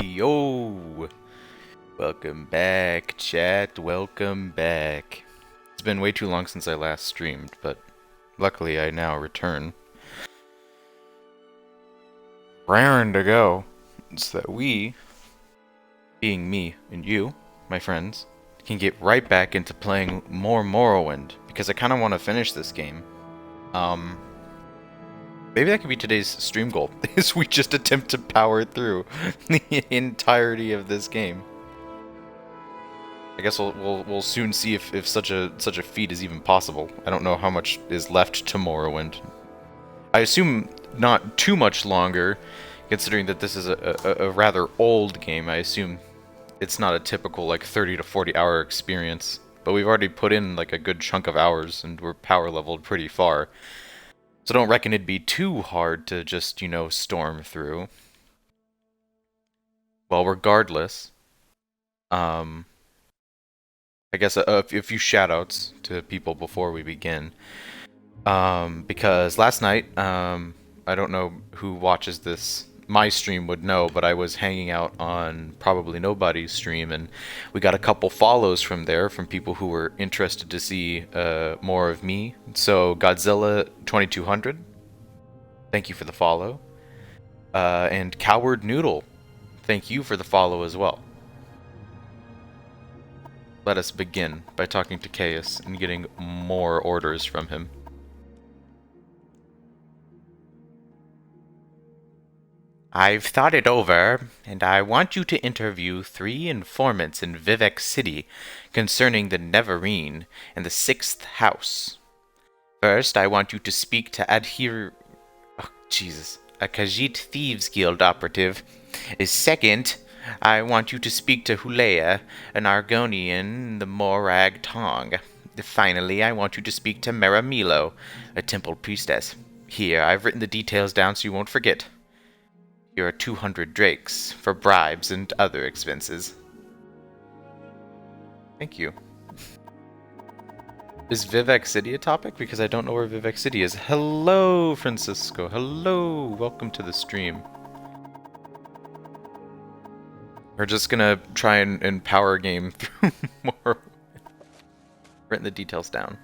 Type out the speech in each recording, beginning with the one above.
Yo! Welcome back, chat. Welcome back. It's been way too long since I last streamed, but luckily I now return. Raring to go. So that we, being me and you, my friends, can get right back into playing more Morrowind, because I kind of want to finish this game. Maybe that could be today's stream goal, is we just attempt to power through the entirety of this game. I guess we'll soon see if such a feat is even possible. I don't know how much is left to Morrowind. I assume not too much longer, considering that this is a rather old game. I assume it's not a typical like 30 to 40 hour experience, but we've already put in like a good chunk of hours and we're power leveled pretty far. So don't reckon it'd be too hard to just, you know, storm through. Well, regardless, I guess a few shoutouts to people before we begin. Because last night, I don't know who watches this, my stream would know, but I was hanging out on probably nobody's stream, and we got a couple follows from there from people who were interested to see more of me. So Godzilla 2200, thank you for the follow, and Coward Noodle, thank you for the follow as well. Let us begin by talking to Caius and getting more orders from him. I've thought it over, and I want you to interview 3 informants in Vivek City concerning the Neverine and the 6th House. First, I want you to speak to a Khajiit Thieves Guild operative. Second, I want you to speak to Hulea, an Argonian in the Morag Tong. Finally, I want you to speak to Meramilo, a temple priestess. Here, I've written the details down so you won't forget. Here are 200 drakes for bribes and other expenses. Thank you. Is Vivek City a topic? Because I don't know where Vivek City is. Hello, Francisco. Hello. Welcome to the stream. We're just gonna try and power game through more. Written the details down.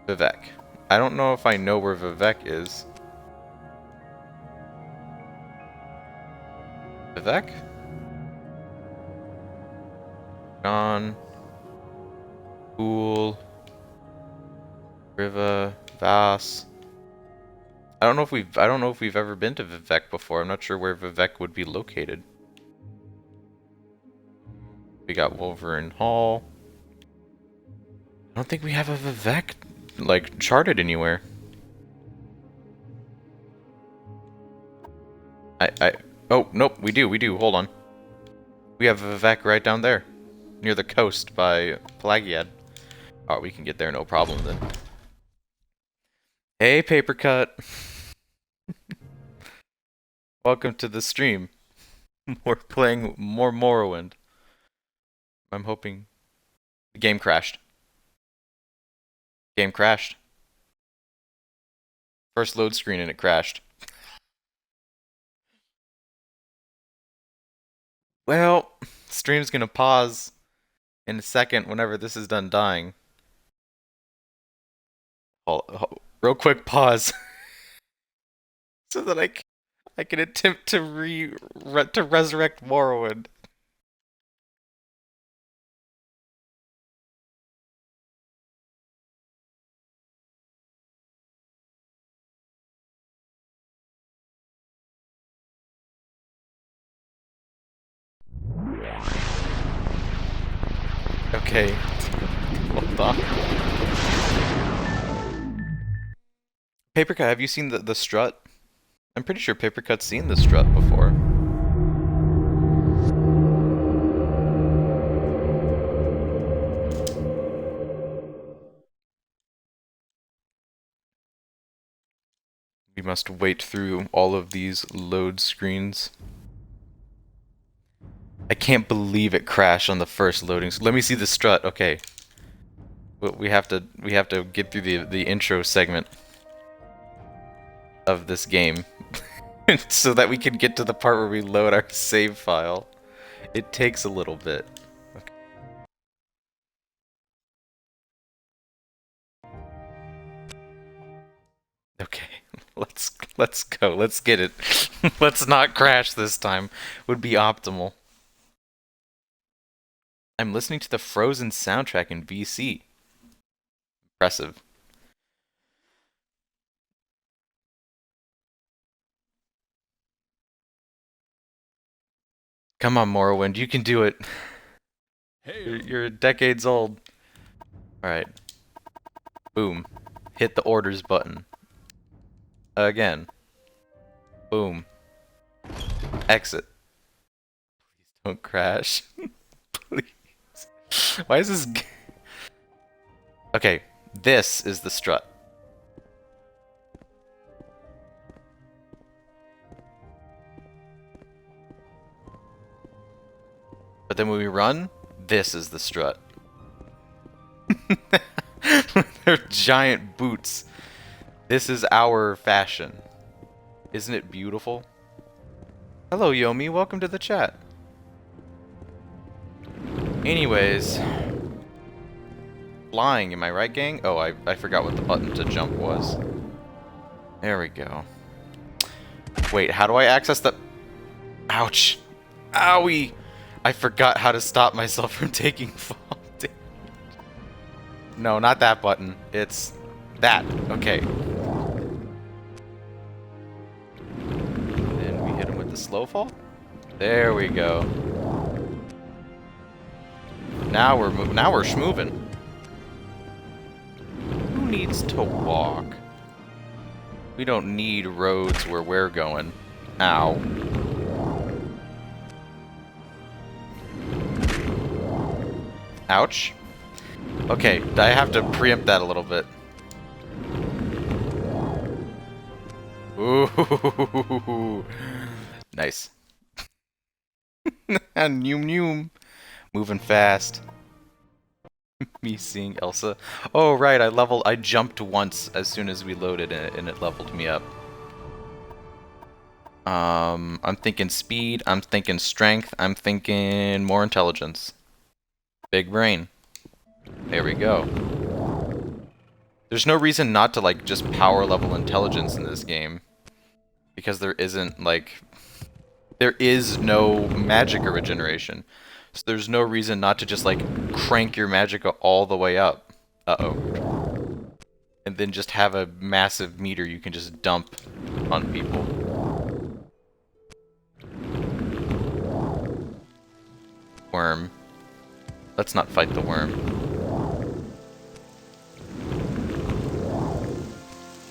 Vivek. I don't know if I know where Vivek is. Vivek? Gone. Cool. Riva. Vas. I don't know if we've ever been to Vivek before. I'm not sure where Vivek would be located. We got Wolverine Hall. I don't think we have a Vivek like charted anywhere. Oh, nope, we do. Hold on. We have a Vivek right down there, near the coast by Pelagiad. Oh, we can get there no problem then. Hey, Papercut. Welcome to the stream. We're playing more Morrowind. I'm hoping... The game crashed. Game crashed. First load screen and it crashed. Well, stream's gonna pause in a second whenever this is done dying. Real quick pause. So that I can attempt to resurrect Morrowind. Okay. Hold on. Papercut, have you seen the strut? I'm pretty sure Papercut's seen the strut before. We must wait through all of these load screens. I can't believe it crashed on the first loading. Let me see the strut. Okay. We have to get through the intro segment of this game so that we can get to the part where we load our save file. It takes a little bit. Okay, let's go. Let's get it. Let's not crash this time. Would be optimal. I'm listening to the Frozen soundtrack in VC. Impressive. Come on, Morrowind, you can do it. Hey. You're decades old. Alright. Boom. Hit the orders button. Again. Boom. Exit. Please don't crash. Please. Why is this... Okay, this is the strut. But then when we run, this is the strut. They're giant boots. This is our fashion. Isn't it beautiful? Hello, Yomi. Welcome to the chat. Anyways. Flying, am I right, gang? Oh, I forgot what the button to jump was. There we go. Wait, how do I access the... Ouch. Owie! I forgot how to stop myself from taking fall damage. No, not that button. It's that. Okay. Then we hit him with the slow fall. There we go. Now we're schmoving. Who needs to walk? We don't need roads where we're going. Ow. Ouch. Okay, I have to preempt that a little bit. Ooh. Nice. And noom noom. Moving fast. Me seeing Elsa. Oh right, I jumped once as soon as we loaded it and it leveled me up. I'm thinking speed, I'm thinking strength, I'm thinking more intelligence. Big brain. There we go. There's no reason not to, like, just power level intelligence in this game. Because there isn't, like... There is no magic regeneration. So there's no reason not to just, like, crank your magicka all the way up. Uh-oh. And then just have a massive meter you can just dump on people. Worm. Let's not fight the worm.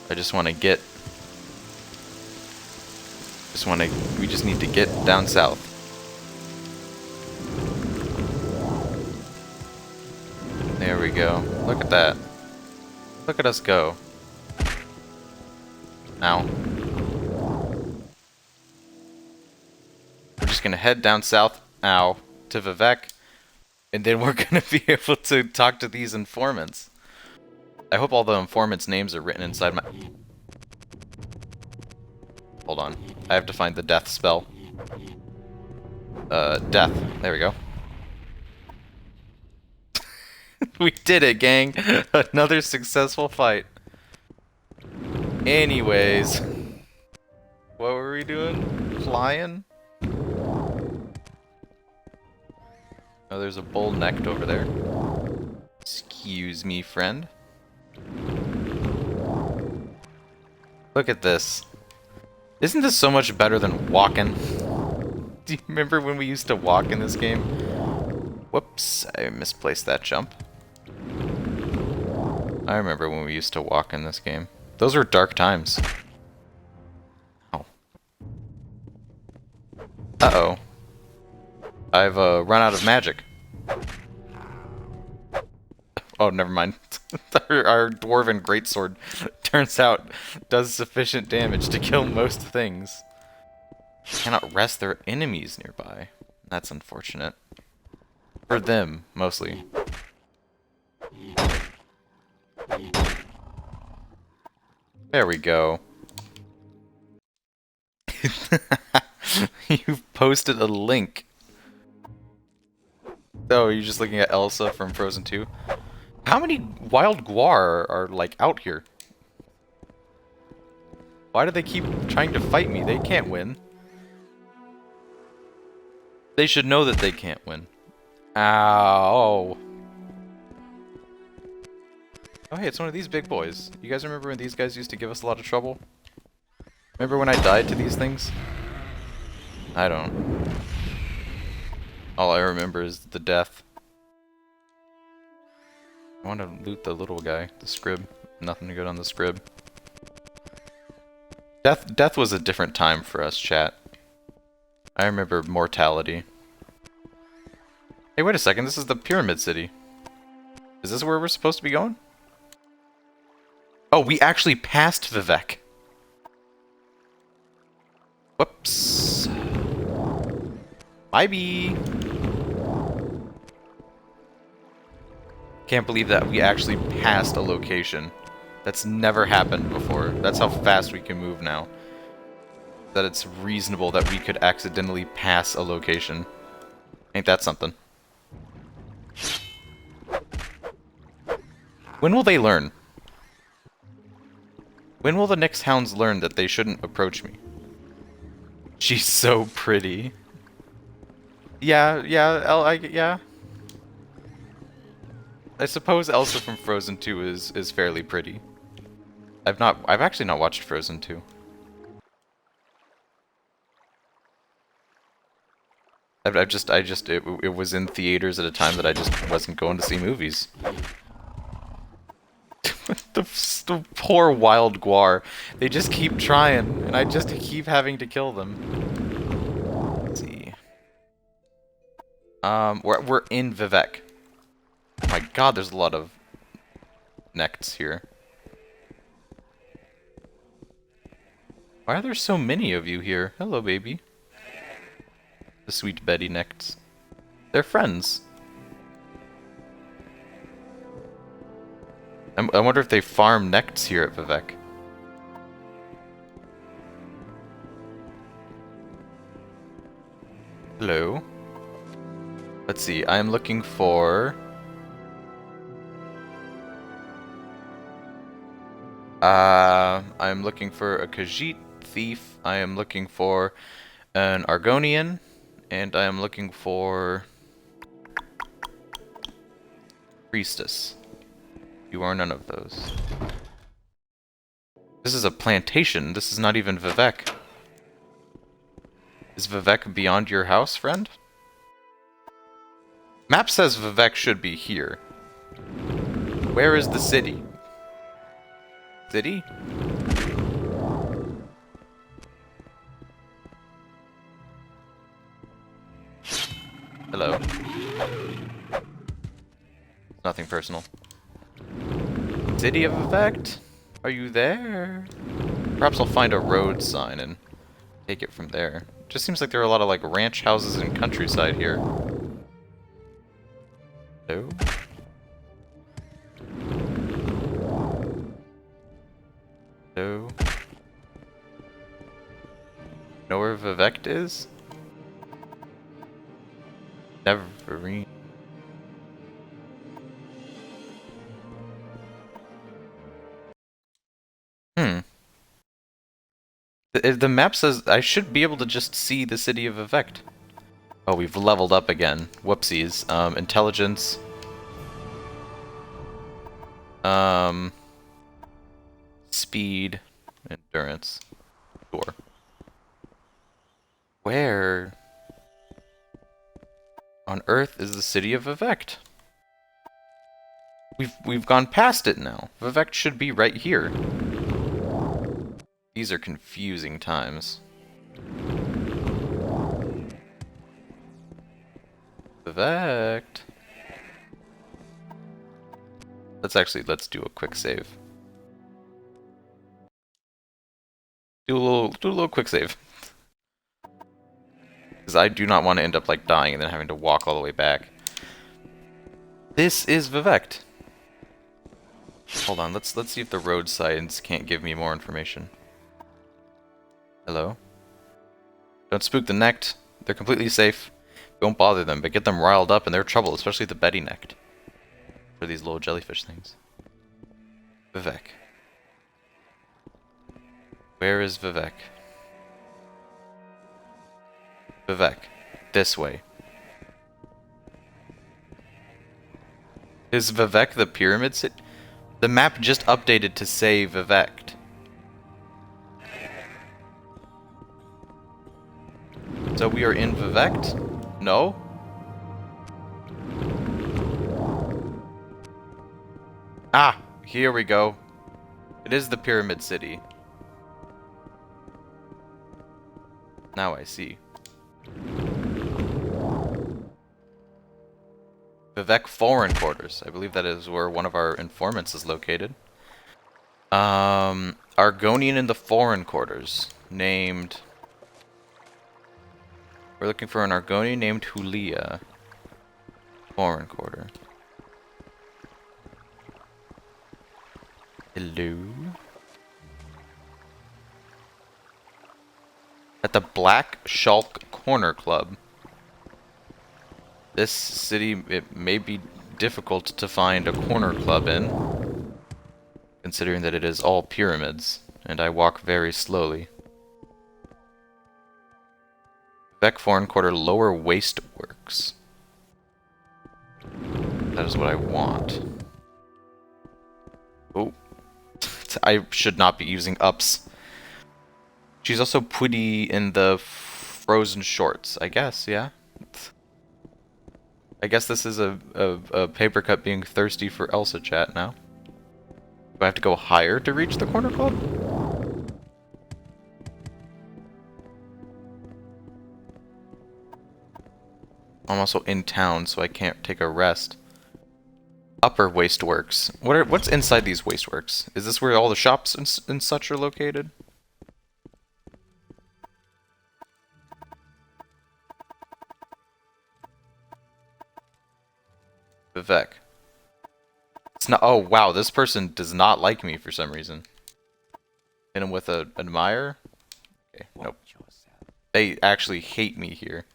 I just want to get... We just need to get down south. There we go. Look at that. Look at us go. Ow. We're just gonna head down south, ow, to Vivek. And then we're gonna be able to talk to these informants. I hope all the informants' names are written inside my... Hold on. I have to find the death spell. Death. There we go. We did it, gang! Another successful fight. Anyways. What were we doing? Flying? Oh, there's a bull necked over there. Excuse me, friend. Look at this. Isn't this so much better than walking? Do you remember when we used to walk in this game? Whoops, I misplaced that jump. I remember when we used to walk in this game. Those were dark times. Oh. Uh-oh. I've run out of magic. Oh, never mind. our dwarven greatsword, turns out, does sufficient damage to kill most things. Cannot rest their enemies nearby. That's unfortunate. For them, mostly. There we go. You've posted a link. Oh, you're just looking at Elsa from Frozen 2? How many wild guar are like out here? Why do they keep trying to fight me? They can't win. They should know that they can't win. Ow. Oh hey, it's one of these big boys. You guys remember when these guys used to give us a lot of trouble? Remember when I died to these things? I don't. All I remember is the death. I want to loot the little guy, the scrib. Nothing good on the scrib. Death was a different time for us, chat. I remember mortality. Hey, wait a second, this is the Pyramid City. Is this where we're supposed to be going? Oh, we actually passed Vivek. Whoops. Bye-bye. Can't believe that we actually passed a location. That's never happened before. That's how fast we can move now. That it's reasonable that we could accidentally pass a location. Ain't that something? When will they learn? When will the Nyx hounds learn that they shouldn't approach me? She's so pretty. Yeah. Yeah. I suppose Elsa from Frozen 2 is fairly pretty. I've actually not watched Frozen 2. It was in theaters at a time that I just wasn't going to see movies. the poor wild guar. They just keep trying, and I just keep having to kill them. Let's see. We're in Vivek. Oh my god, there's a lot of nects here. Why are there so many of you here? Hello, baby. The sweet Betty nects. They're friends. I wonder if they farm nects here at Vivek. Hello. Let's see, I am looking for... I'm looking for a Khajiit thief, I am looking for an Argonian, and I am looking for... Priestess. You are none of those. This is a plantation, this is not even Vivek. Is Vivek beyond your house, friend? Map says Vivek should be here. Where is the city? City? Hello. Nothing personal. City of Effect? Are you there? Perhaps I'll find a road sign and take it from there. Just seems like there are a lot of like ranch houses and countryside here. Hello? Hello? Know where Vivect is? Neverine. The map says I should be able to just see the city of Vivect. Oh, we've leveled up again. Whoopsies. Intelligence. Speed. Endurance. Sure. Where on earth is the city of Vivect? We've gone past it now. Vivect should be right here. These are confusing times. Vivect. Let's do a quick save. Do a little quick save. Because I do not want to end up like dying and then having to walk all the way back. This is Vivect. Hold on, let's see if the road signs can't give me more information. Hello? Don't spook the necked. They're completely safe. Don't bother them, but get them riled up and they're trouble, especially the Betty necked. Or these little jellyfish things. Vivek. Where is Vivek? Vivek. This way. Is Vivek the pyramid city? The map just updated to say Vivek. So we are in Vivek? No? Ah! Here we go. It is the pyramid city. Now I see. Vivek Foreign Quarters. I believe that is where one of our informants is located. Argonian in the Foreign Quarters. Named... We're looking for an Argonian named Hulia. Foreign Quarter. Hello? At the Black Shulk Corner Club. This city, it may be difficult to find a corner club in, considering that it is all pyramids, and I walk very slowly. Vivek Foreign Quarter Lower Waste Works. That is what I want. Oh. I should not be using ups. She's also pretty in the frozen shorts, I guess, yeah? I guess this is a paper cut being thirsty for Elsa chat now. Do I have to go higher to reach the corner club? I'm also in town, so I can't take a rest. Upper Wasteworks. What's inside these wasteworks? Is this where all the shops and such are located? Vivek. It's not. Oh wow, this person does not like me for some reason. Hit him with a admire. Okay, nope. They actually hate me here.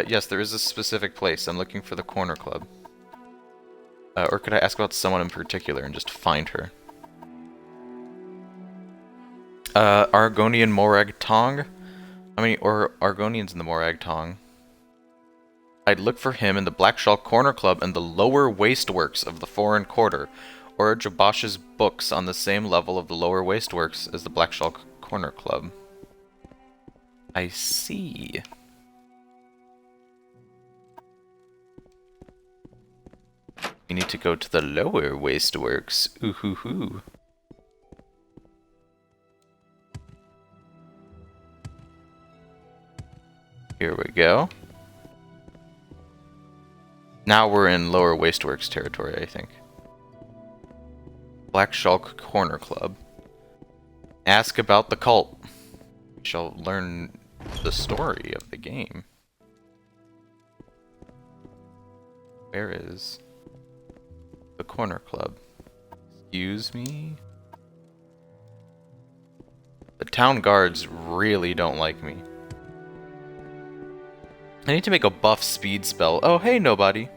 Yes, there is a specific place. I'm looking for the corner club. Or could I ask about someone in particular and just find her? Argonian Morag Tong? How many Argonians in the Morag Tong? I'd look for him in the Black Shawl Corner Club and the lower wasteworks of the Foreign Quarter, or Jabash's books on the same level of the lower wasteworks as the Black Shawl Corner Club. I see. We need to go to the lower wasteworks. Ooh hoo hoo. Here we go. Now we're in lower wasteworks territory, I think. Black Shulk Corner Club. Ask about the cult. We shall learn the story of the game. Where is the corner club? Excuse me? The town guards really don't like me. I need to make a buff speed spell. Oh, hey, nobody.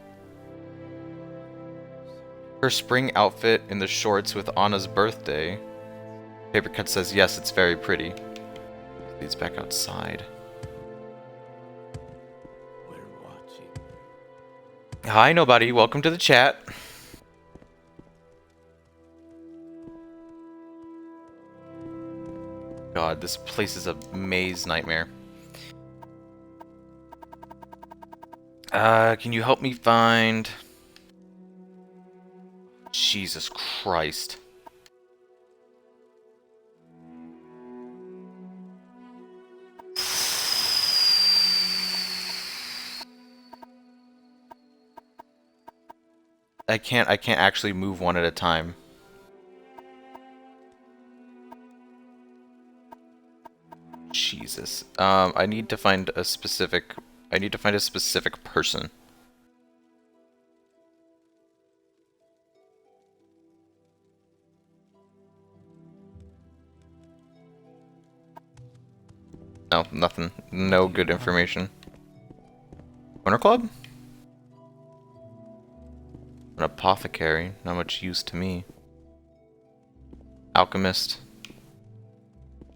Her spring outfit in the shorts with Anna's birthday. Papercut says, yes, it's very pretty. Leads back outside. We're watching. Hi, nobody. Welcome to the chat. God, this place is a maze nightmare. Can you help me find... Jesus Christ. I can't actually move one at a time. Jesus. I need to find a specific person. No, nothing. No good information. Corner Club? An apothecary. Not much use to me. Alchemist.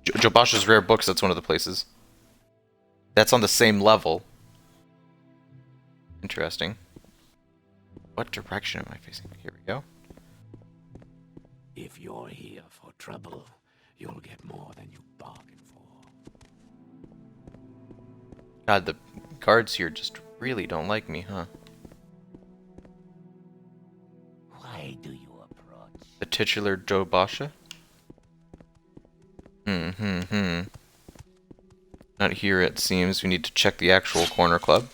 Jobash's Rare Books, that's one of the places. That's on the same level. Interesting. What direction am I facing? Here we go. If you're here for trouble, you'll get more than you bargained for. God, the guards here just really don't like me, huh? Why do you approach? The titular Jobasha? Not here, it seems. We need to check the actual corner club.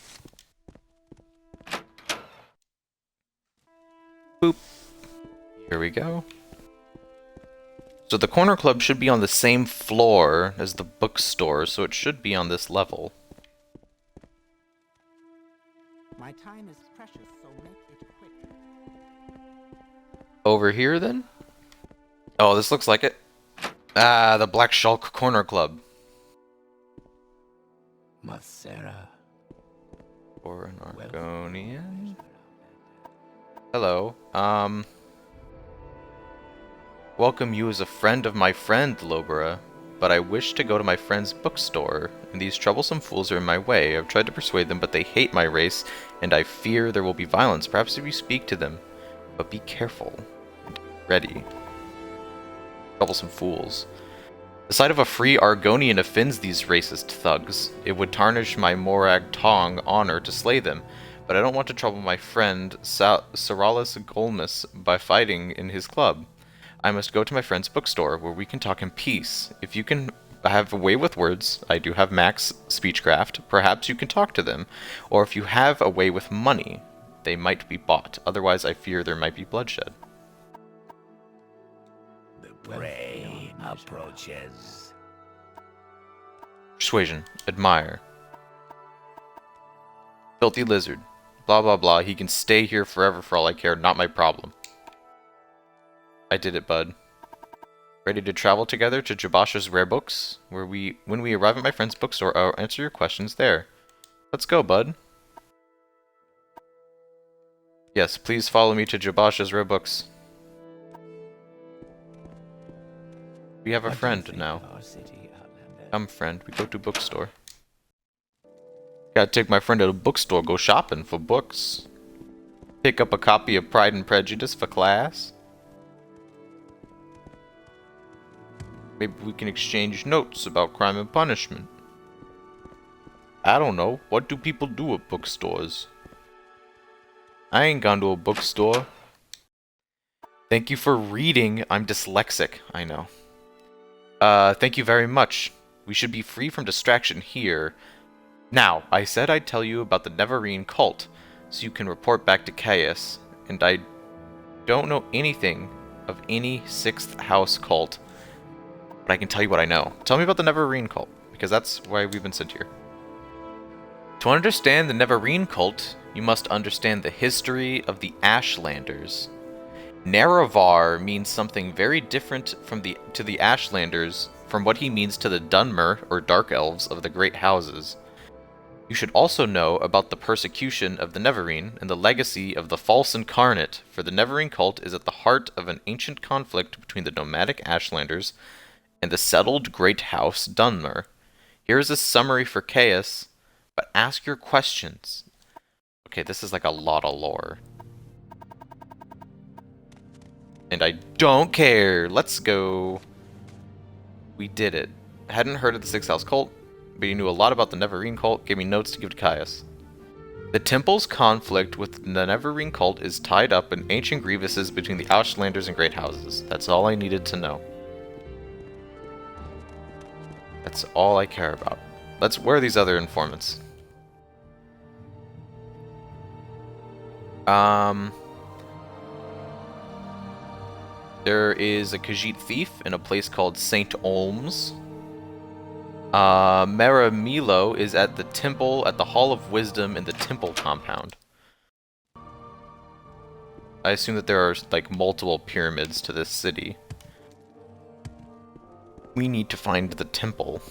Boop. Here we go. So the corner club should be on the same floor as the bookstore, so it should be on this level. My time is precious, so make it quick. Over here, then? Oh, this looks like it. Ah, the Black Shulk Corner Club. Masera. Or an Argonian. Hello. Welcome you as a friend of my friend, Lobera. But I wish to go to my friend's bookstore, and these troublesome fools are in my way. I've tried to persuade them, but they hate my race, and I fear there will be violence. Perhaps if you speak to them. But be careful. Ready. Troublesome fools. The sight of a free Argonian offends these racist thugs. It would tarnish my Morag Tong honor to slay them, but I don't want to trouble my friend Saralis Golmus by fighting in his club. I must go to my friend's bookstore, where we can talk in peace. If you can have a way with words, I do have max speechcraft, perhaps you can talk to them. Or if you have a way with money, they might be bought. Otherwise, I fear there might be bloodshed. The prey approaches. Persuasion. Admire. Filthy lizard. Blah blah blah. He can stay here forever for all I care. Not my problem. I did it, bud. Ready to travel together to Jobash's Rare Books? When we arrive at my friend's bookstore, I'll answer your questions there. Let's go, bud. Yes, please follow me to Jobash's Rare Books. We have a friend now. Come, friend. We go to bookstore. Gotta take my friend to the bookstore, go shopping for books. Pick up a copy of Pride and Prejudice for class. Maybe we can exchange notes about crime and punishment. I don't know. What do people do at bookstores? I ain't gone to a bookstore. Thank you for reading. I'm dyslexic. I know. Thank you very much. We should be free from distraction here. Now, I said I'd tell you about the Neverine cult, so you can report back to Chaos. And I don't know anything of any 6th house cult. But I can tell you what I know. Tell me about the Neverine cult, because that's why we've been sent here. To understand the Neverine cult, you must understand the history of the Ashlanders. Nerevar means something very different to the Ashlanders from what he means to the Dunmer, or Dark Elves, of the Great Houses. You should also know about the persecution of the Neverine and the legacy of the False Incarnate, for the Neverine cult is at the heart of an ancient conflict between the nomadic Ashlanders and the settled Great House Dunmer. Here is a summary for Chaos, but ask your questions. Okay, this is like a lot of lore. And I don't care. Let's go. We did it. Hadn't heard of the 6th house cult, but he knew a lot about the Neverine cult, gave me notes to give to Caius. The temple's conflict with the Neverine cult is tied up in ancient grievances between the Ashlanders and Great Houses. That's all I needed to know. That's all I care about. Where are these other informants? There is a Khajiit thief in a place called St. Olms. Maramilo is at the temple, at the Hall of Wisdom in the temple compound. I assume that there are, like, multiple pyramids to this city. We need to find the temple.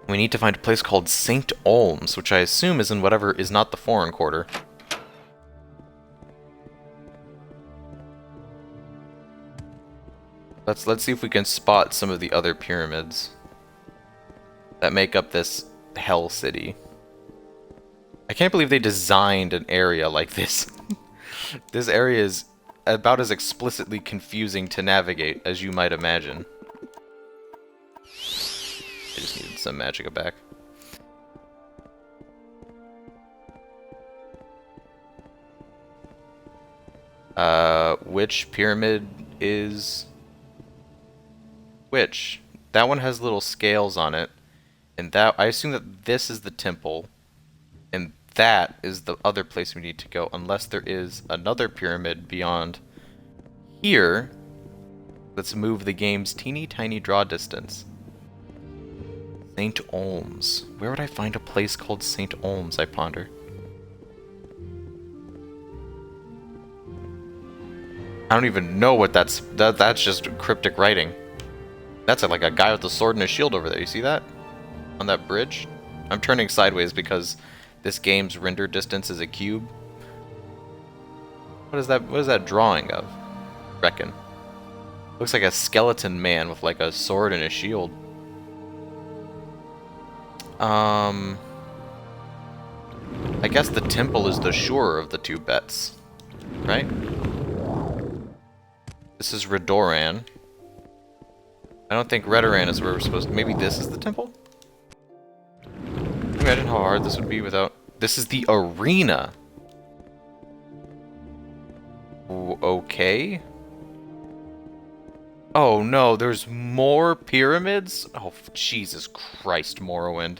We need to find a place called St. Olms, which I assume is in whatever is not the foreign quarter. Let's see if we can spot some of the other pyramids that make up this Hell City. I can't believe they designed an area like this. This area is about as explicitly confusing to navigate as you might imagine. I just needed some magicka back. Which pyramid is which? That one has little scales on it, and that I assume that this is the temple, and that is the other place we need to go, unless there is another pyramid beyond here. Let's move the game's teeny tiny draw distance. St. Olms. Where would I find a place called St. Olms, I ponder? I don't even know what that's just cryptic writing. That's like a guy with a sword and a shield over there. You see that? On that bridge? I'm turning sideways because this game's render distance is a cube. What is that drawing of? Reckon. Looks like a skeleton man with like a sword and a shield. I guess the temple is the surer of the two bets. Right? This is Redoran. I don't think Redoran is where we're supposed to... Maybe this is the temple? Can you imagine how hard this would be without... This is the arena! Okay. Oh no, there's more pyramids? Oh, Jesus Christ, Morrowind.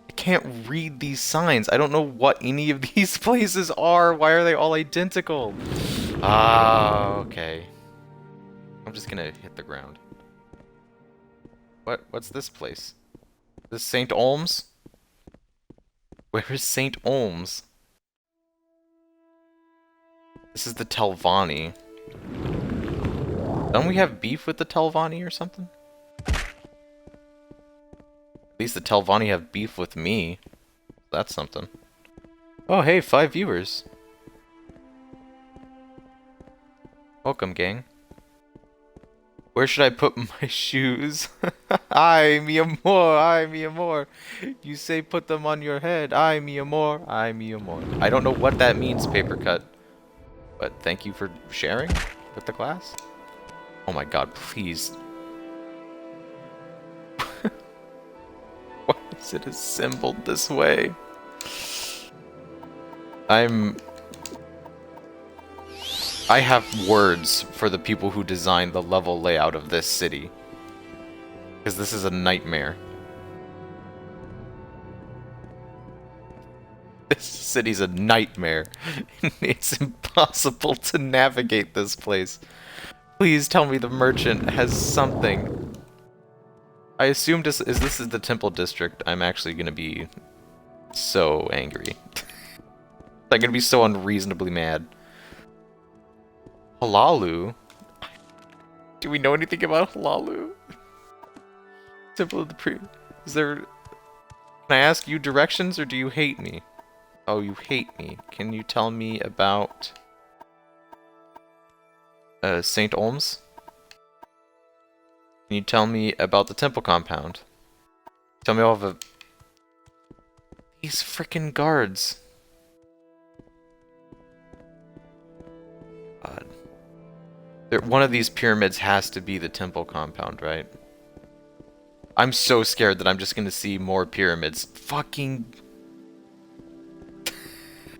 I can't read these signs. I don't know what any of these places are. Why are they all identical? Ah, okay. I'm just gonna hit the ground. What's this place? This St. Olms? Where is St. Olms? This is the Telvanni. Don't we have beef with the Telvanni or something? At least the Telvanni have beef with me. That's something. Oh hey, 5 viewers. Welcome, gang. Where should I put my shoes? Ay, mi amor, ay, mi amor. You say put them on your head. Ay, mi amor, ay, mi amor. I don't know what that means, Paper Cut. But thank you for sharing with the class. Oh my god, please. Why is it assembled this way? I have words for the people who designed the level layout of this city. Because this is a nightmare. This city's a nightmare. It's impossible to navigate this place. Please tell me the merchant has something. I assume this is the temple district. I'm actually gonna be so angry. I'm gonna be so unreasonably mad. Halalu? Do we know anything about Halalu? Temple of the Pre... Is there... Can I ask you directions, or do you hate me? Oh, you hate me. Can you tell me about... St. Olms? Can you tell me about the temple compound? Tell me all of the... These frickin' guards. God. One of these pyramids has to be the temple compound, right? I'm so scared that I'm just gonna see more pyramids. Fucking...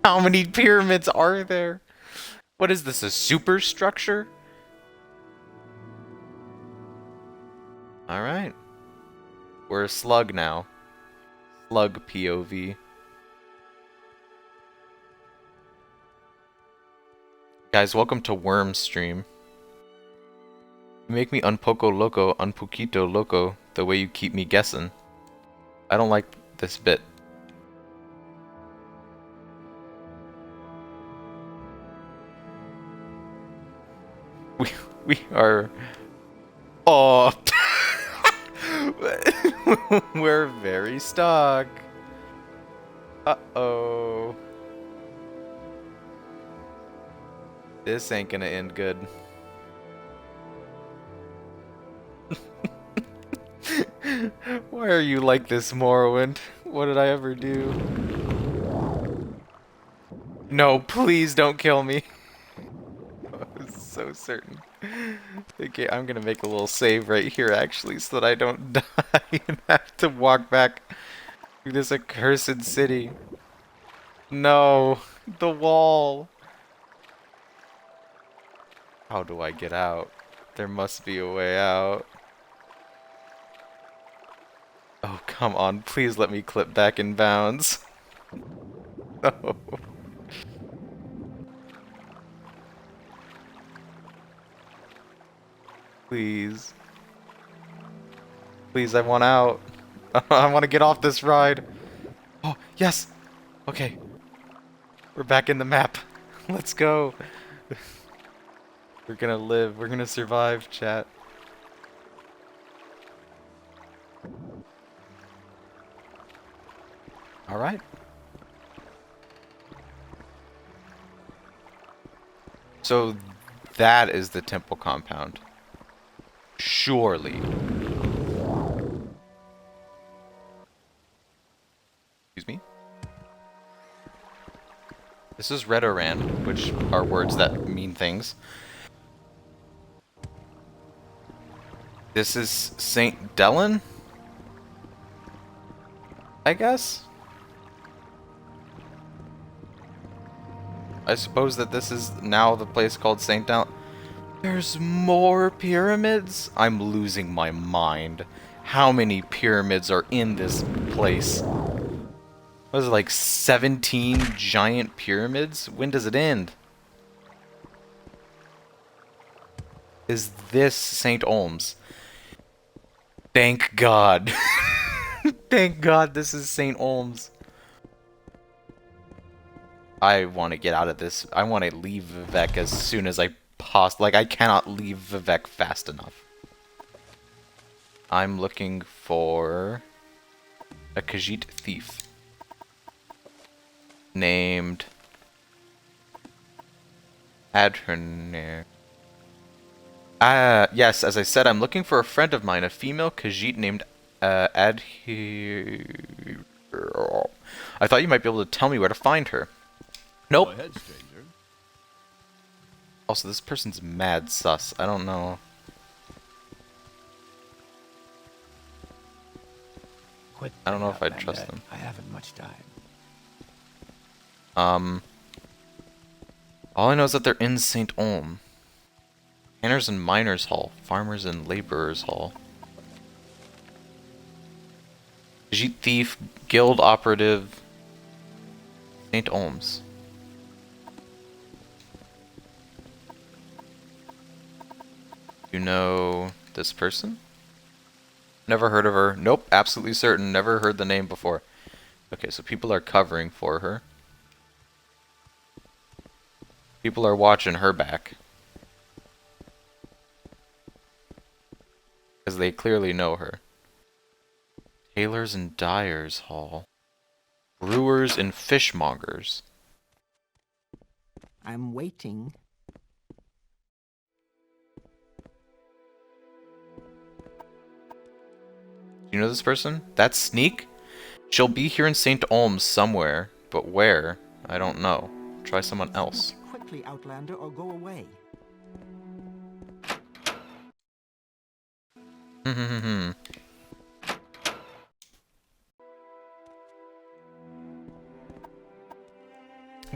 How many pyramids are there? What is this, a superstructure? Alright. We're a slug now. Slug POV. Guys, welcome to Worm Stream. You make me un poco loco, un poquito loco, the way you keep me guessing. I don't like this bit. We are... Oh! We're very stuck. Uh-oh. This ain't gonna end good. Why are you like this, Morrowind? What did I ever do? No, please don't kill me. I was so certain. Okay, I'm gonna make a little save right here, actually, so that I don't die and have to walk back through this accursed city. No, the wall. How do I get out? There must be a way out. Oh, come on. Please let me clip back in bounds. No. Please. Please, I want out. I want to get off this ride. Oh, yes. Okay. We're back in the map. Let's go. We're gonna live. We're gonna survive, chat. Alright. So that is the temple compound. Surely. Excuse me? This is Redoran, which are words that mean things. This is St. Dellen? I guess? I suppose that this is now the place called St. Dellen. There's more pyramids? I'm losing my mind. How many pyramids are in this place? What is it, like 17 giant pyramids? When does it end? Is this St. Olms? Thank God. Thank God this is St. Olms. I want to get out of this. I want to leave Vivek as soon as I like, I cannot leave Vivek fast enough. I'm looking for a Khajiit thief named Adherner. Yes, as I said, I'm looking for a friend of mine, a female Khajiit named Adher. I thought you might be able to tell me where to find her. Nope. Go ahead, stranger. Also, this person's mad sus. I don't know. Quit I don't know that if I'd up, trust Bandit. them. I haven't much time. All I know is that they're in St. Olm. Tanners and Miners Hall. Farmers and Laborers Hall. Khajiit Thief. Guild Operative. St. Olms. You know this person? Never heard of her. Nope, absolutely certain. Never heard the name before. Okay, so people are covering for her. People are watching her back. Because they clearly know her. Tailors and Dyers Hall. Brewers and Fishmongers. I'm waiting. Do you know this person? That's Sneak? She'll be here in St. Olms somewhere, but where? I don't know. Try someone else. Speak quickly, Outlander, or go away.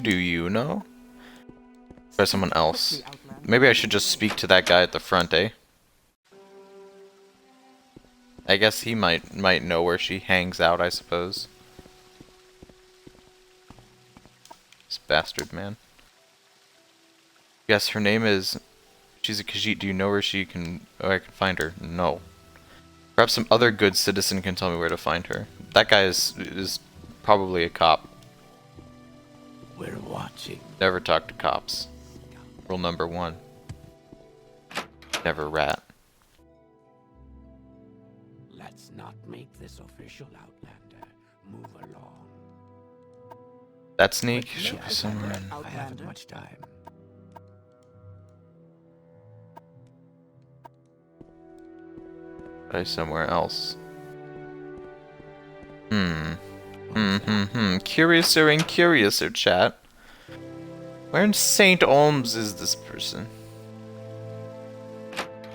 Do you know? Try someone else. Quickly, Outlander, Maybe I or should go just away. speak to that guy at the front, eh? I guess he might know where she hangs out, I suppose. This bastard, man. Yes, her name is... She's a Khajiit. Do you know where she can... Oh, I can find her. No. Perhaps some other good citizen can tell me where to find her. That guy is probably a cop. We're watching. Never talk to cops. Rule number 1. Never rat. Let's Let's not make this official, Outlander. Move along. That sneak But should may be I somewhere suggest in... I haven't Outlander? much time. Probably somewhere else. Hmm. What's that? Curiouser and curiouser, chat. Where in St. Olms is this person?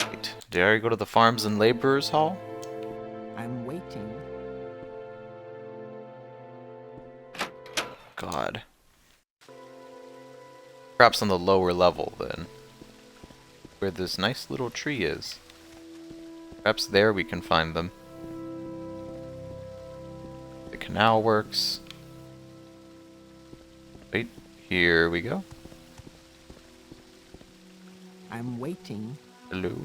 Wait, did I already go to the Farms and Laborers Hall? I'm waiting. God. Perhaps on the lower level, then. Where this nice little tree is. Perhaps there we can find them. The canal works. Wait, here we go. I'm waiting. Hello?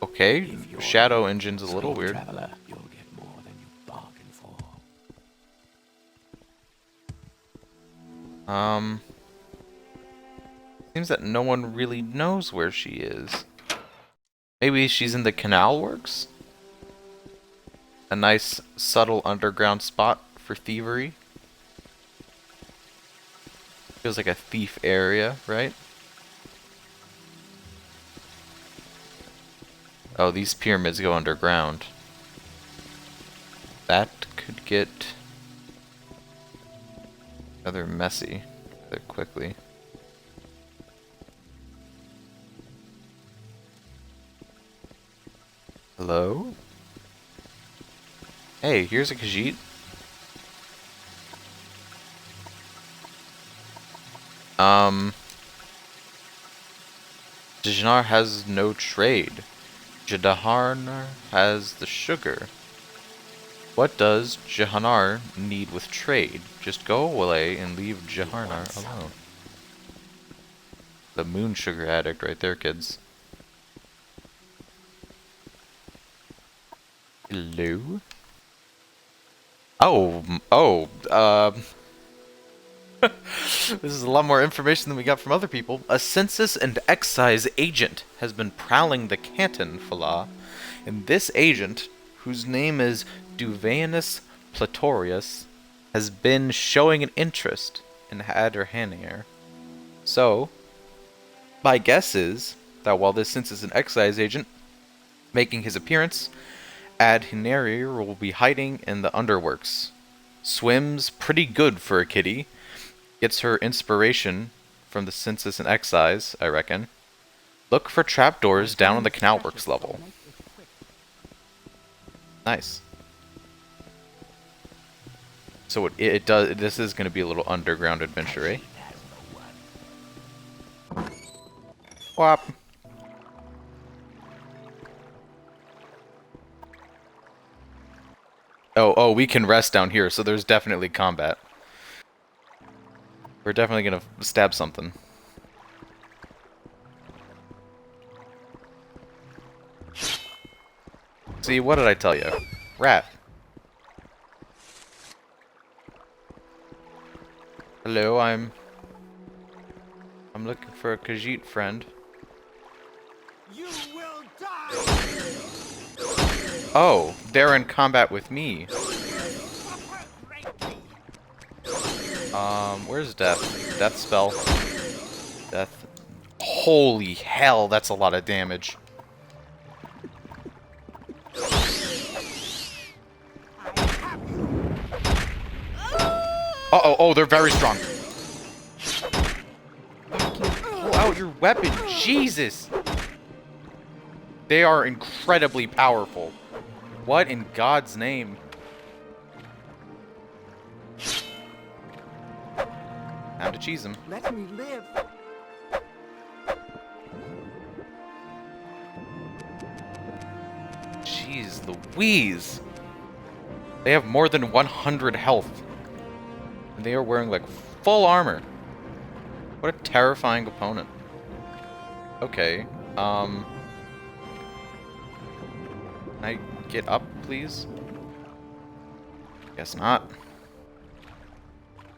Okay, If you're Shadow here, Engine's a little weird. Traveler, you'll get more than you bargained for. Seems that no one really knows where she is. Maybe she's in the canal works? A nice, subtle underground spot for thievery. Feels like a thief area, right? Oh, these pyramids go underground. That could get rather messy rather quickly. Hello? Hey, here's a Khajiit. Jhanar has no trade. Jhanar has the sugar. What does Jhanar need with trade? Just go away and leave Jhanar alone. The moon sugar addict right there, kids. Hello? This is a lot more information than we got from other people. A census and excise agent has been prowling the canton, Falah. And this agent, whose name is Duvanus Platorius, has been showing an interest in Adderhanir. So, my guess is that while this census and excise agent making his appearance, Adderhanir will be hiding in the underworks. Swims pretty good for a kitty. Gets her inspiration from the census and excise, I reckon. Look for trapdoors down on the canal works level. Nice. So it does. This is going to be a little underground adventure, eh? Whop. Oh, we can rest down here, so there's definitely combat. We're definitely gonna stab something. See, what did I tell you? Rat. Hello, I'm looking for a Khajiit friend. You will die! Oh, they're in combat with me. Where's death? Death spell. Death. Holy hell, that's a lot of damage. Oh, they're very strong. Pull out your weapon, Jesus! They are incredibly powerful. What in God's name? Time to cheese him. Let me live. Jeez Louise. They have more than 100 health. And they are wearing like full armor. What a terrifying opponent. Okay, can I get up, please? Guess not.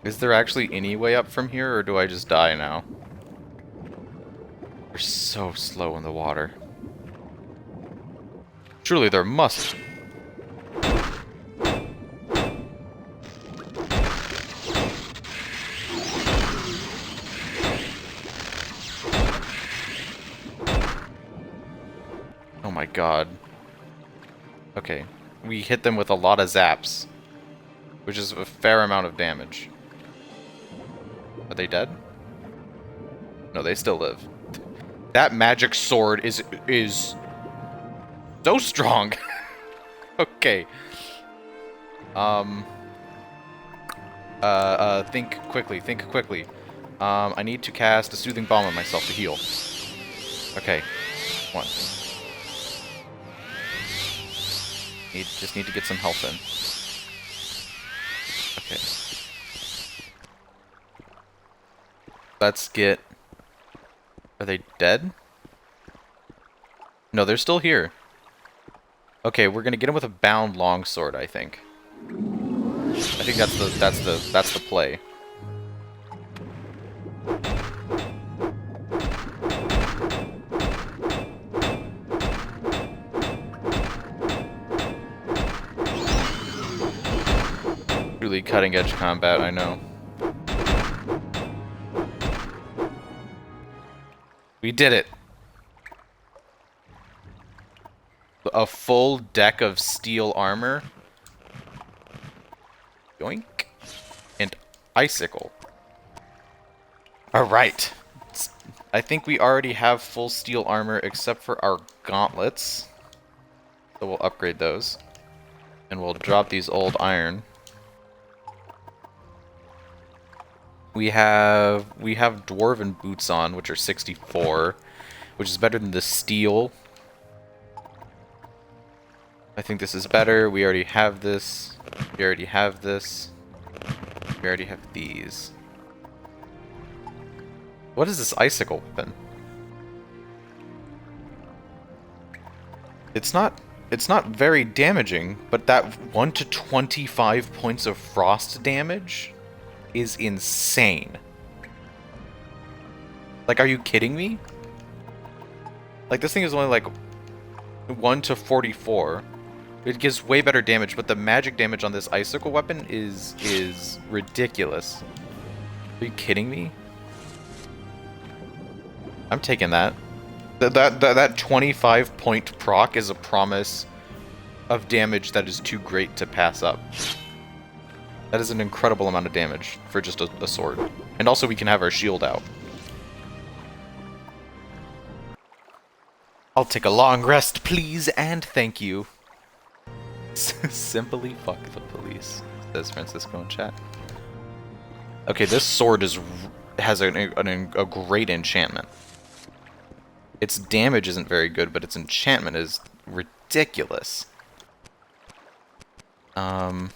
Is there actually any way up from here, or do I just die now? They're so slow in the water. Surely there must... Oh my god. Okay. We hit them with a lot of zaps. Which is a fair amount of damage. Are they dead? No, they still live. That magic sword is so strong. Okay. Think quickly, think quickly. I need to cast a soothing balm on myself to heal. Okay. One. Just need to get some health in. Okay. Let's get... Are they dead? No, they're still here. Okay, we're gonna get him with a bound longsword, I think. I think that's the play. Truly cutting edge combat, I know. We did it. A full deck of steel armor. Yoink. And icicle. Alright. I think we already have full steel armor except for our gauntlets. So we'll upgrade those. And we'll drop these old iron. We have dwarven boots on, which are 64, which is better than the steel. I think this is better. We already have this. We already have this. We already have these. What is this icicle weapon? It's not very damaging, but that 1 to 25 points of frost damage is insane. Like, are you kidding me? Like, this thing is only like 1 to 44. It gives way better damage, but the magic damage on this icicle weapon is ridiculous. Are you kidding me? I'm taking that. That 25 point proc is a promise of damage that is too great to pass up. That is an incredible amount of damage for just a sword. And also we can have our shield out. I'll take a long rest, please, and thank you. Simply fuck the police, says Francisco in chat. Okay, this sword has a great enchantment. Its damage isn't very good, but its enchantment is ridiculous. Do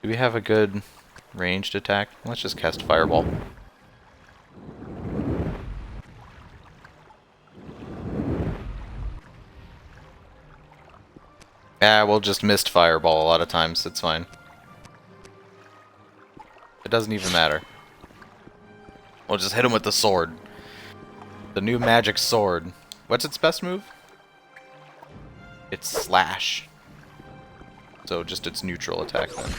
we have a good ranged attack? Let's just cast Fireball. Yeah, we'll just missed Fireball a lot of times, it's fine. It doesn't even matter. We'll just hit him with the sword. The new magic sword. What's its best move? It's Slash. So just its neutral attack then.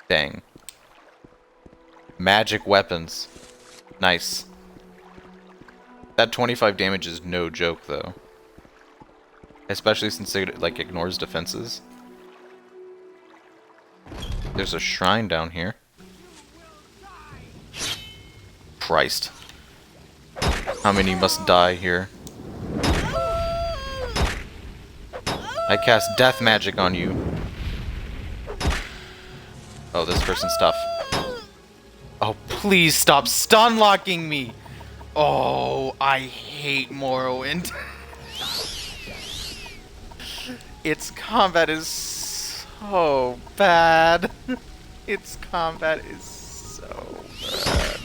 Dang. Magic weapons. Nice. That 25 damage is no joke, though. Especially since it, like, ignores defenses. There's a shrine down here. Christ. How many must die here? I cast death magic on you. Oh, this person's tough. Oh, please stop stun locking me! Oh, I hate Morrowind. Its combat is so bad. Its combat is so bad.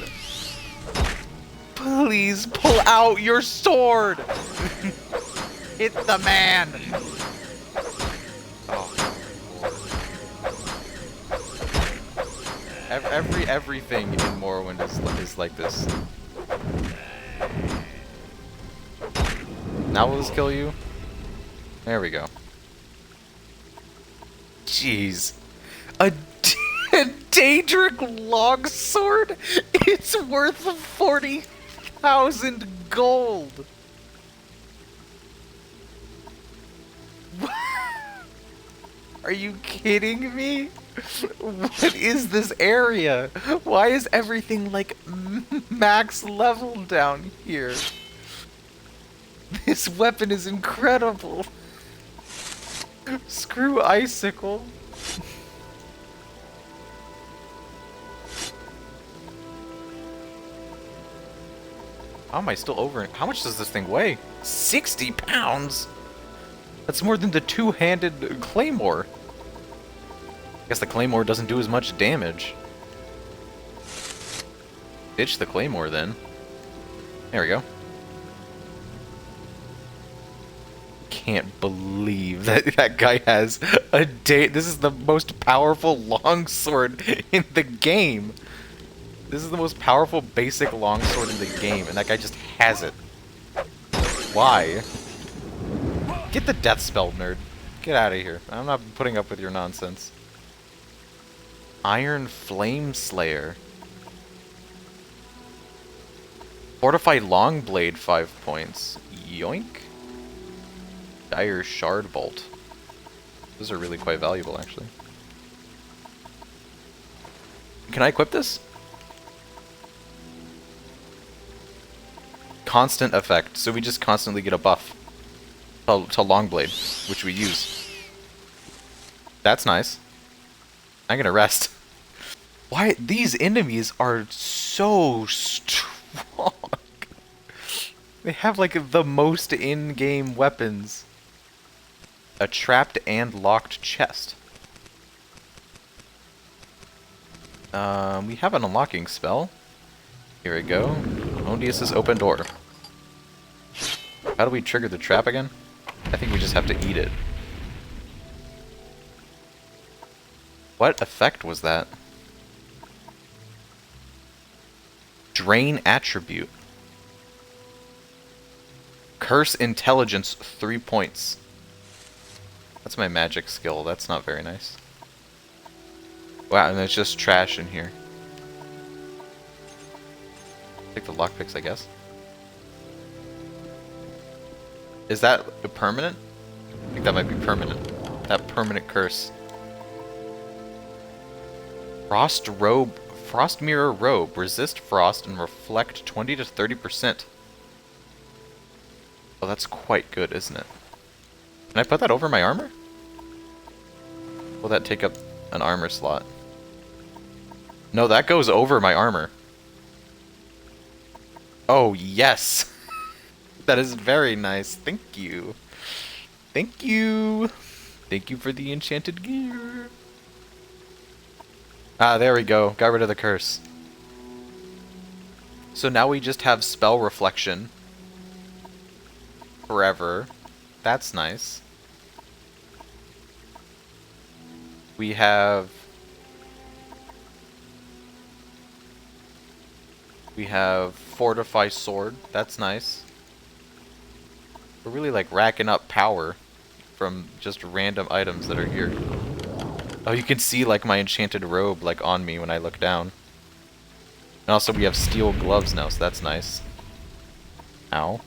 Please pull out your sword! Hit the man! Oh. Everything in Morrowind is like this. Now will this kill you? There we go. Jeez. A Daedric longsword? It's worth 40,000 gold! Are you kidding me? What is this area? Why is everything like max level down here? This weapon is incredible. Screw Icicle. How am I still over it? How much does this thing weigh? 60 pounds? That's more than the two-handed claymore. I guess the claymore doesn't do as much damage. Ditch the claymore then. There we go. Can't believe that guy has a This is the most powerful longsword in the game. This is the most powerful basic longsword in the game, and that guy just has it. Why? Get the death spell, nerd. Get out of here. I'm not putting up with your nonsense. Iron Flame Slayer. Fortified Longblade, 5 points. Yoink. Dire Shard Bolt. Those are really quite valuable, actually. Can I equip this? Constant effect, so we just constantly get a buff to Longblade, which we use. That's nice. I'm gonna rest. Why? These enemies are so strong. They have like the most in-game weapons. A trapped and locked chest. We have an unlocking spell. Here we go. Ondius's open door. How do we trigger the trap again? I think we just have to eat it. What effect was that? Drain attribute. Curse intelligence, 3 points. That's my magic skill. That's not very nice. Wow, and there's just trash in here. Take the lockpicks, I guess. Is that a permanent? I think that might be permanent. That permanent curse. Frost Mirror Robe. Resist frost and reflect 20 to 30%. Oh, that's quite good, isn't it? Can I put that over my armor? Will that take up an armor slot? No, that goes over my armor. Oh, yes! That is very nice. Thank you. Thank you. Thank you for the enchanted gear. Ah, there we go. Got rid of the curse. So now we just have spell reflection. Forever. That's nice. We have... Fortify Sword. That's nice. We're really like racking up power from just random items that are here. Oh, you can see like my enchanted robe like on me when I look down. And also we have steel gloves now, so that's nice. Ow.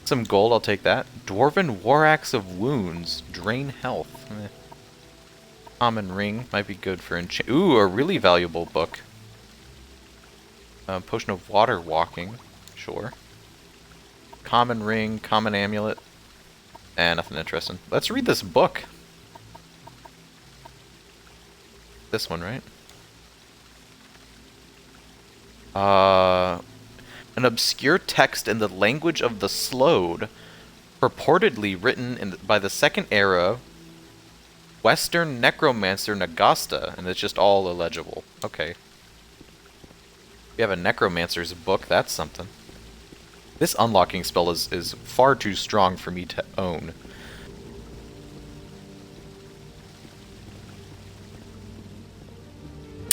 Some gold, I'll take that. Dwarven War Axe of Wounds. Drain health. Common ring might be good for enchant. Ooh, a really valuable book. Potion of water walking. Sure. Common ring, common amulet. Nothing interesting. Let's read this book. This one, right? An obscure text in the language of the Slode, purportedly written by the Second Era Western necromancer Nagasta, and it's just all illegible. Okay. We have a necromancer's book, that's something. This unlocking spell is far too strong for me to own.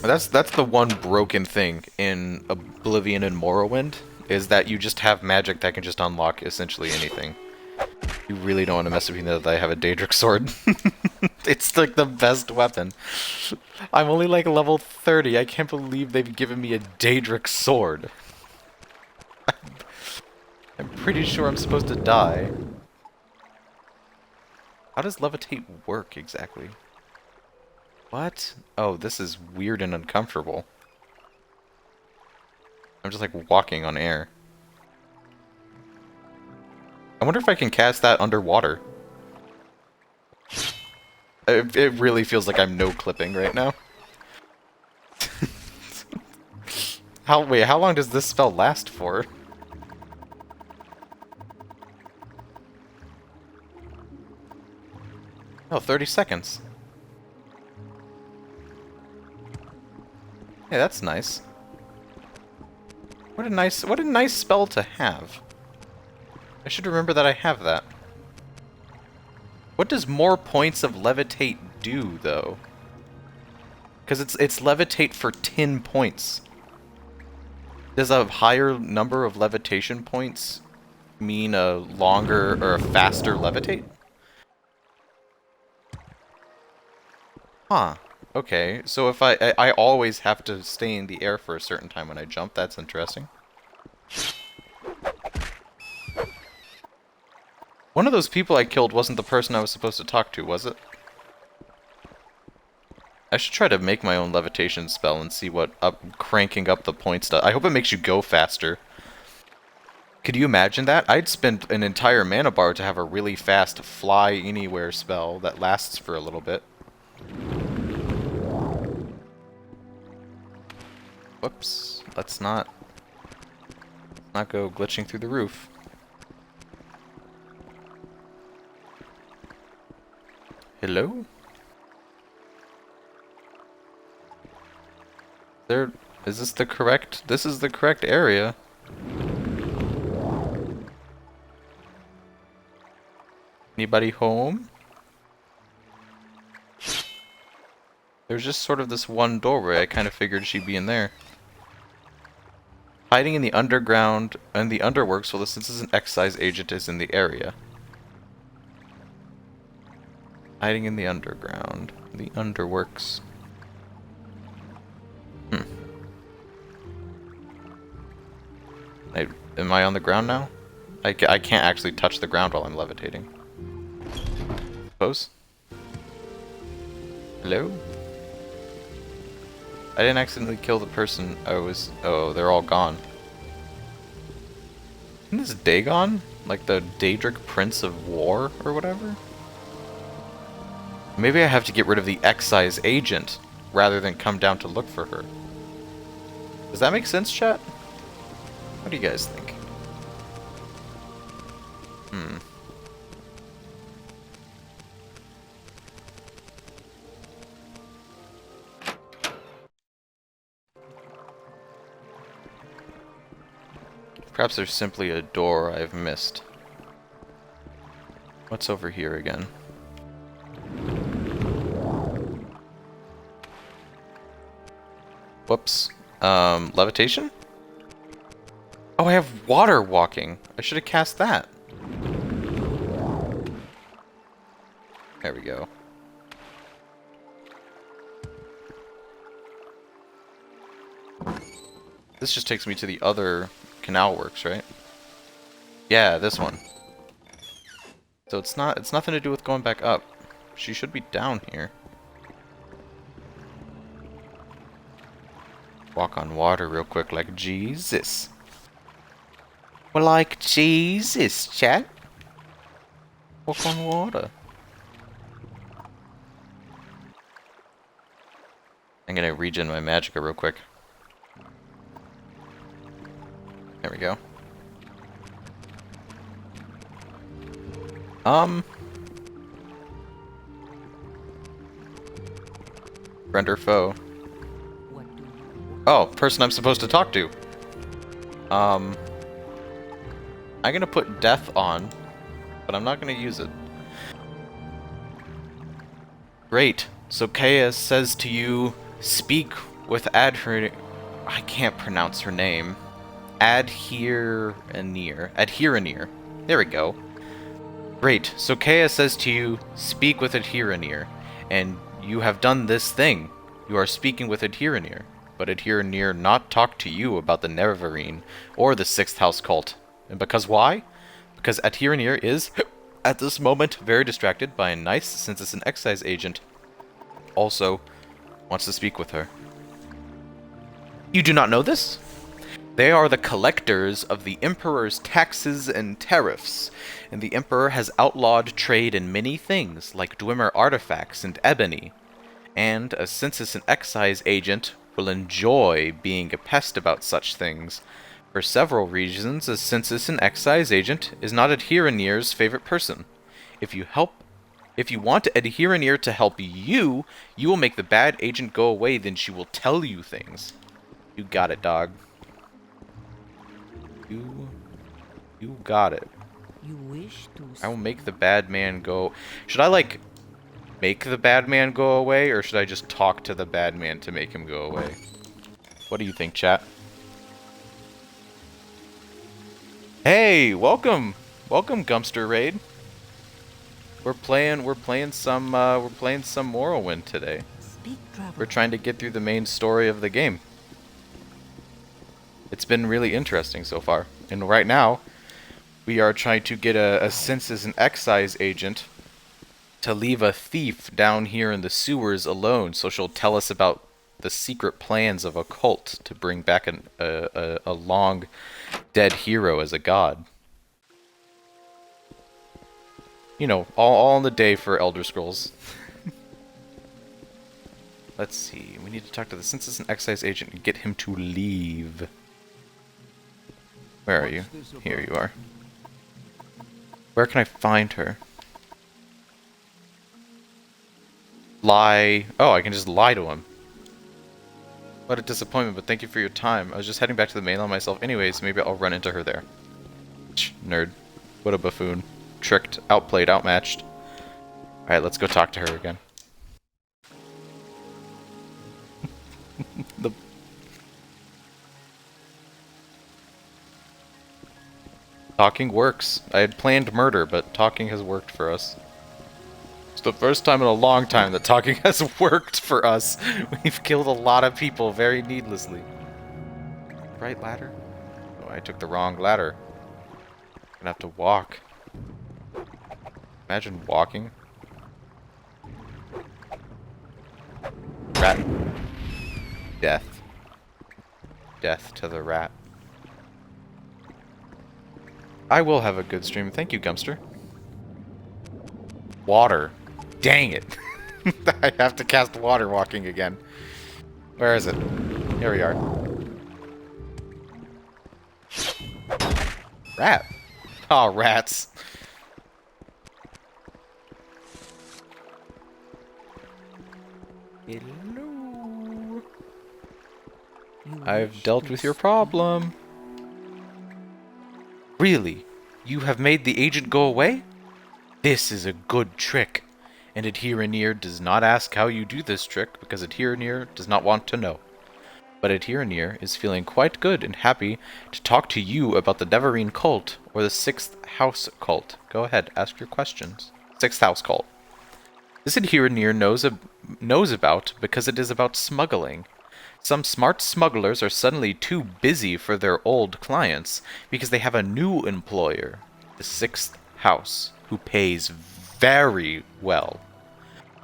That's the one broken thing in Oblivion and Morrowind, is that you just have magic that can just unlock essentially anything. You really don't want to mess with me now that I have a Daedric sword. It's like the best weapon. I'm only like level 30. I can't believe they've given me a Daedric sword. I'm pretty sure I'm supposed to die. How does levitate work exactly? What? Oh, this is weird and uncomfortable. I'm just like walking on air. I wonder if I can cast that underwater. It really feels like I'm no-clipping right now. Wait, how long does this spell last for? Oh, 30 seconds. Hey, that's nice. What a nice spell to have. I should remember that I have that. What does more points of levitate do, though? Because it's levitate for 10 points. Does a higher number of levitation points mean a longer or a faster levitate? Huh. Okay, so if I always have to stay in the air for a certain time when I jump, that's interesting. One of those people I killed wasn't the person I was supposed to talk to, was it? I should try to make my own levitation spell and see what cranking up the points does. I hope it makes you go faster. Could you imagine that? I'd spend an entire mana bar to have a really fast fly anywhere spell that lasts for a little bit. Whoops. Let's not go glitching through the roof. Hello? Is this the correct? This is the correct area. Anybody home? There's just sort of this one doorway. I kind of figured she'd be in there. Hiding in the underground and the underworks while the census and excise agent is in the area. Hiding in the underground. The underworks. Am I on the ground now? I can't actually touch the ground while I'm levitating. Suppose? Hello? I didn't accidentally kill the person I was... Oh, they're all gone. Isn't this Dagon? Like the Daedric Prince of War or whatever? Maybe I have to get rid of the excise agent rather than come down to look for her. Does that make sense, chat? What do you guys think? Perhaps there's simply a door I've missed. What's over here again? Whoops. Levitation? Oh, I have water walking. I should have cast that. There we go. This just takes me to the other canal works, right? Yeah, this one. So it's nothing to do with going back up. She should be down here. Walk on water real quick like Jesus. Well, like Jesus, chat. Walk on water. I'm gonna regen my magicka real quick. There we go. Friend or foe? Oh, person I'm supposed to talk to. I'm gonna put death on, but I'm not gonna use it. Great. So Kea says to you, speak with Adher... I can't pronounce her name. Adherenir. There we go. Great. So Kea says to you, speak with Adherenir. And you have done this thing. You are speaking with Adherenir. But Adherenir not talk to you about the Neverine or the Sixth House cult. And because why? Because Adherenir is, at this moment, very distracted by a nice census and excise agent. Also, wants to speak with her. You do not know this? They are the collectors of the Emperor's taxes and tariffs, and the Emperor has outlawed trade in many things, like Dwemer artifacts and ebony. And a census and excise agent will enjoy being a pest about such things. For several reasons, a census and excise agent is not Adherenir's favorite person. If you want Adherenir to help you, you will make the bad agent go away, then she will tell you things. You got it, dog. You got it. You wish to... I will make the bad man go... Should I, like, make the bad man go away, or should I just talk to the bad man to make him go away? What do you think, chat? Hey, welcome! Welcome, Gumpster Raid. We're playing some Morrowind today. Speak, traveler. We're trying to get through the main story of the game. It's been really interesting so far. And right now, we are trying to get a census and excise agent to leave a thief down here in the sewers alone, so she'll tell us about the secret plans of a cult to bring back a long dead hero as a god. You know, all in the day for Elder Scrolls. Let's see. We need to talk to the census and excise agent and get him to leave. Where are you? Here you are. Where can I find her? Lie. Oh, I can just lie to him. What a disappointment, but thank you for your time. I was just heading back to the mainland myself anyway, so maybe I'll run into her there. Nerd. What a buffoon. Tricked, outplayed, outmatched. Alright, let's go talk to her again. Talking works. I had planned murder, but talking has worked for us. It's the first time in a long time that talking has worked for us. We've killed a lot of people very needlessly. Right ladder? Oh, I took the wrong ladder. I'm gonna have to walk. Imagine walking. Rat. Death. Death to the rat. I will have a good stream. Thank you, Gumpster. Water. Dang it. I have to cast water walking again. Where is it? Here we are. Rat. Oh, rats. Hello. I've dealt with your problem. Really? You have made the agent go away? This is a good trick. And Adherenir does not ask how you do this trick because Adherenir does not want to know. But Adherenir is feeling quite good and happy to talk to you about the Neverine cult or the Sixth House cult. Go ahead, ask your questions. Sixth House cult. This Adherenir knows about because it is about smuggling. Some smart smugglers are suddenly too busy for their old clients because they have a new employer, the Sixth House, who pays very well.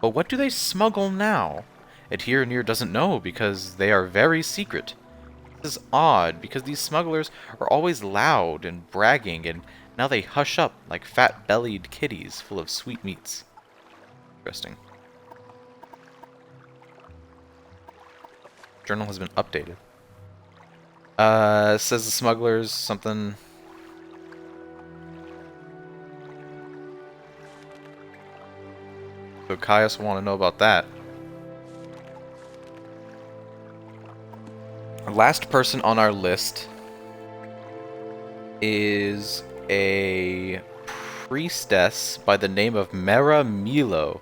But what do they smuggle now? Adherenir doesn't know because they are very secret. This is odd because these smugglers are always loud and bragging, and now they hush up like fat-bellied kitties full of sweetmeats. Interesting. Journal has been updated. Says the smugglers something. So Caius will want to know about that. Last person on our list is a priestess by the name of Mera Milo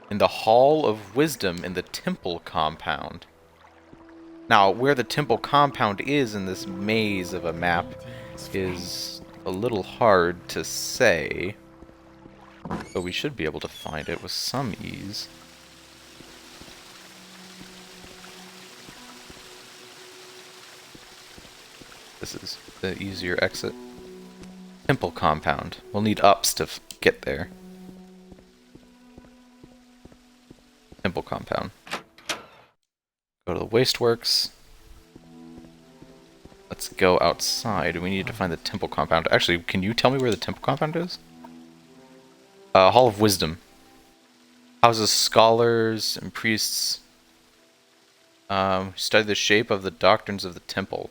in the Hall of Wisdom in the Temple compound. Now, where the temple compound is in this maze of a map is a little hard to say, but we should be able to find it with some ease. This is the easier exit. Temple compound. We'll need ups to get there. Temple compound. Go to the wasteworks. Let's go outside. We need to find the temple compound. Actually, can you tell me where the temple compound is? Hall of Wisdom. Houses scholars and priests. Study the shape of the doctrines of the temple.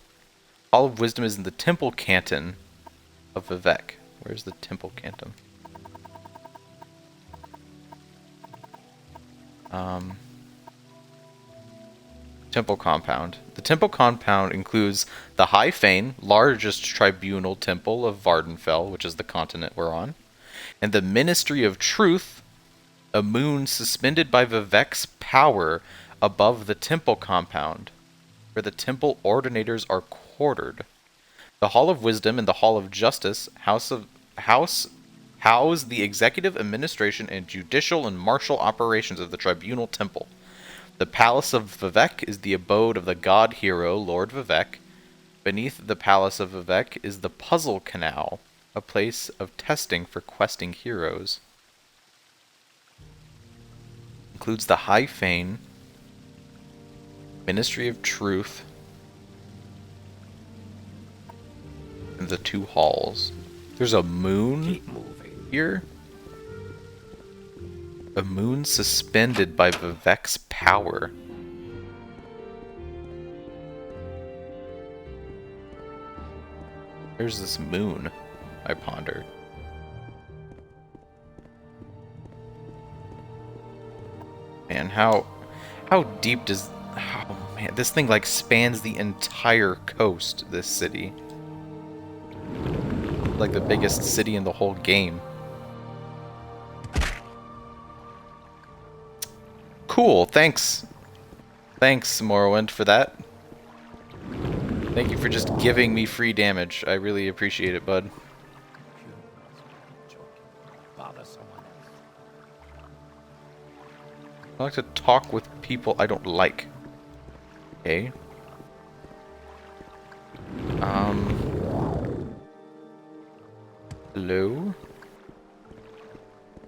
Hall of Wisdom is in the temple canton of Vivec. Where's the temple canton? Temple compound. The temple compound includes the High Fane, largest tribunal temple of Vardenfell, which is the continent we're on, and the Ministry of Truth, a moon suspended by Vivec's power above the temple compound, where the temple ordinators are quartered. The Hall of Wisdom and the Hall of Justice house the executive administration and judicial and martial operations of the tribunal temple. The Palace of Vivec is the abode of the god hero, Lord Vivec. Beneath the Palace of Vivec is the Puzzle Canal, a place of testing for questing heroes. Includes the High Fane, Ministry of Truth, and the two halls. There's a moon here? A moon suspended by Vivec's power. There's this moon, I ponder. Man, how deep does... Oh man, this thing like spans the entire coast, this city. Like the biggest city in the whole game. Cool, thanks. Thanks, Morrowind, for that. Thank you for just giving me free damage. I really appreciate it, bud. I like to talk with people I don't like. Okay. Hello?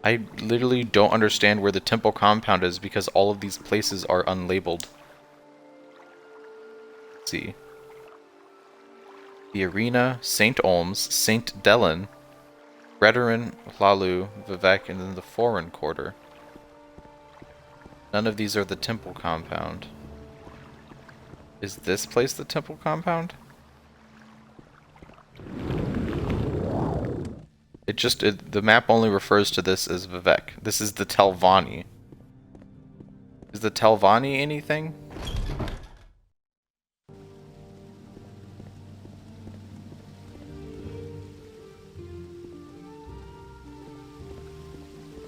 I literally don't understand where the temple compound is because all of these places are unlabeled. Let's see. The Arena, St. Olms, St. Delen, Redoran, Hlalu, Vivec, and then the Foreign Quarter. None of these are the temple compound. Is this place the temple compound? The map only refers to this as Vivec. This is the Telvanni. Is the Telvanni anything?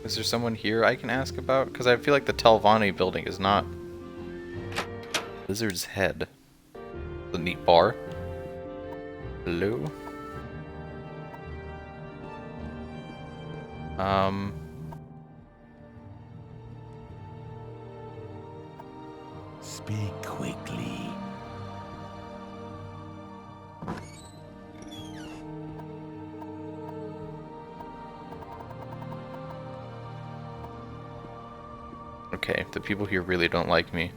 Is there someone here I can ask about? Because I feel like the Telvanni building is not... Lizard's Head. The neat bar. Hello? Speak quickly. Okay, the people here really don't like me.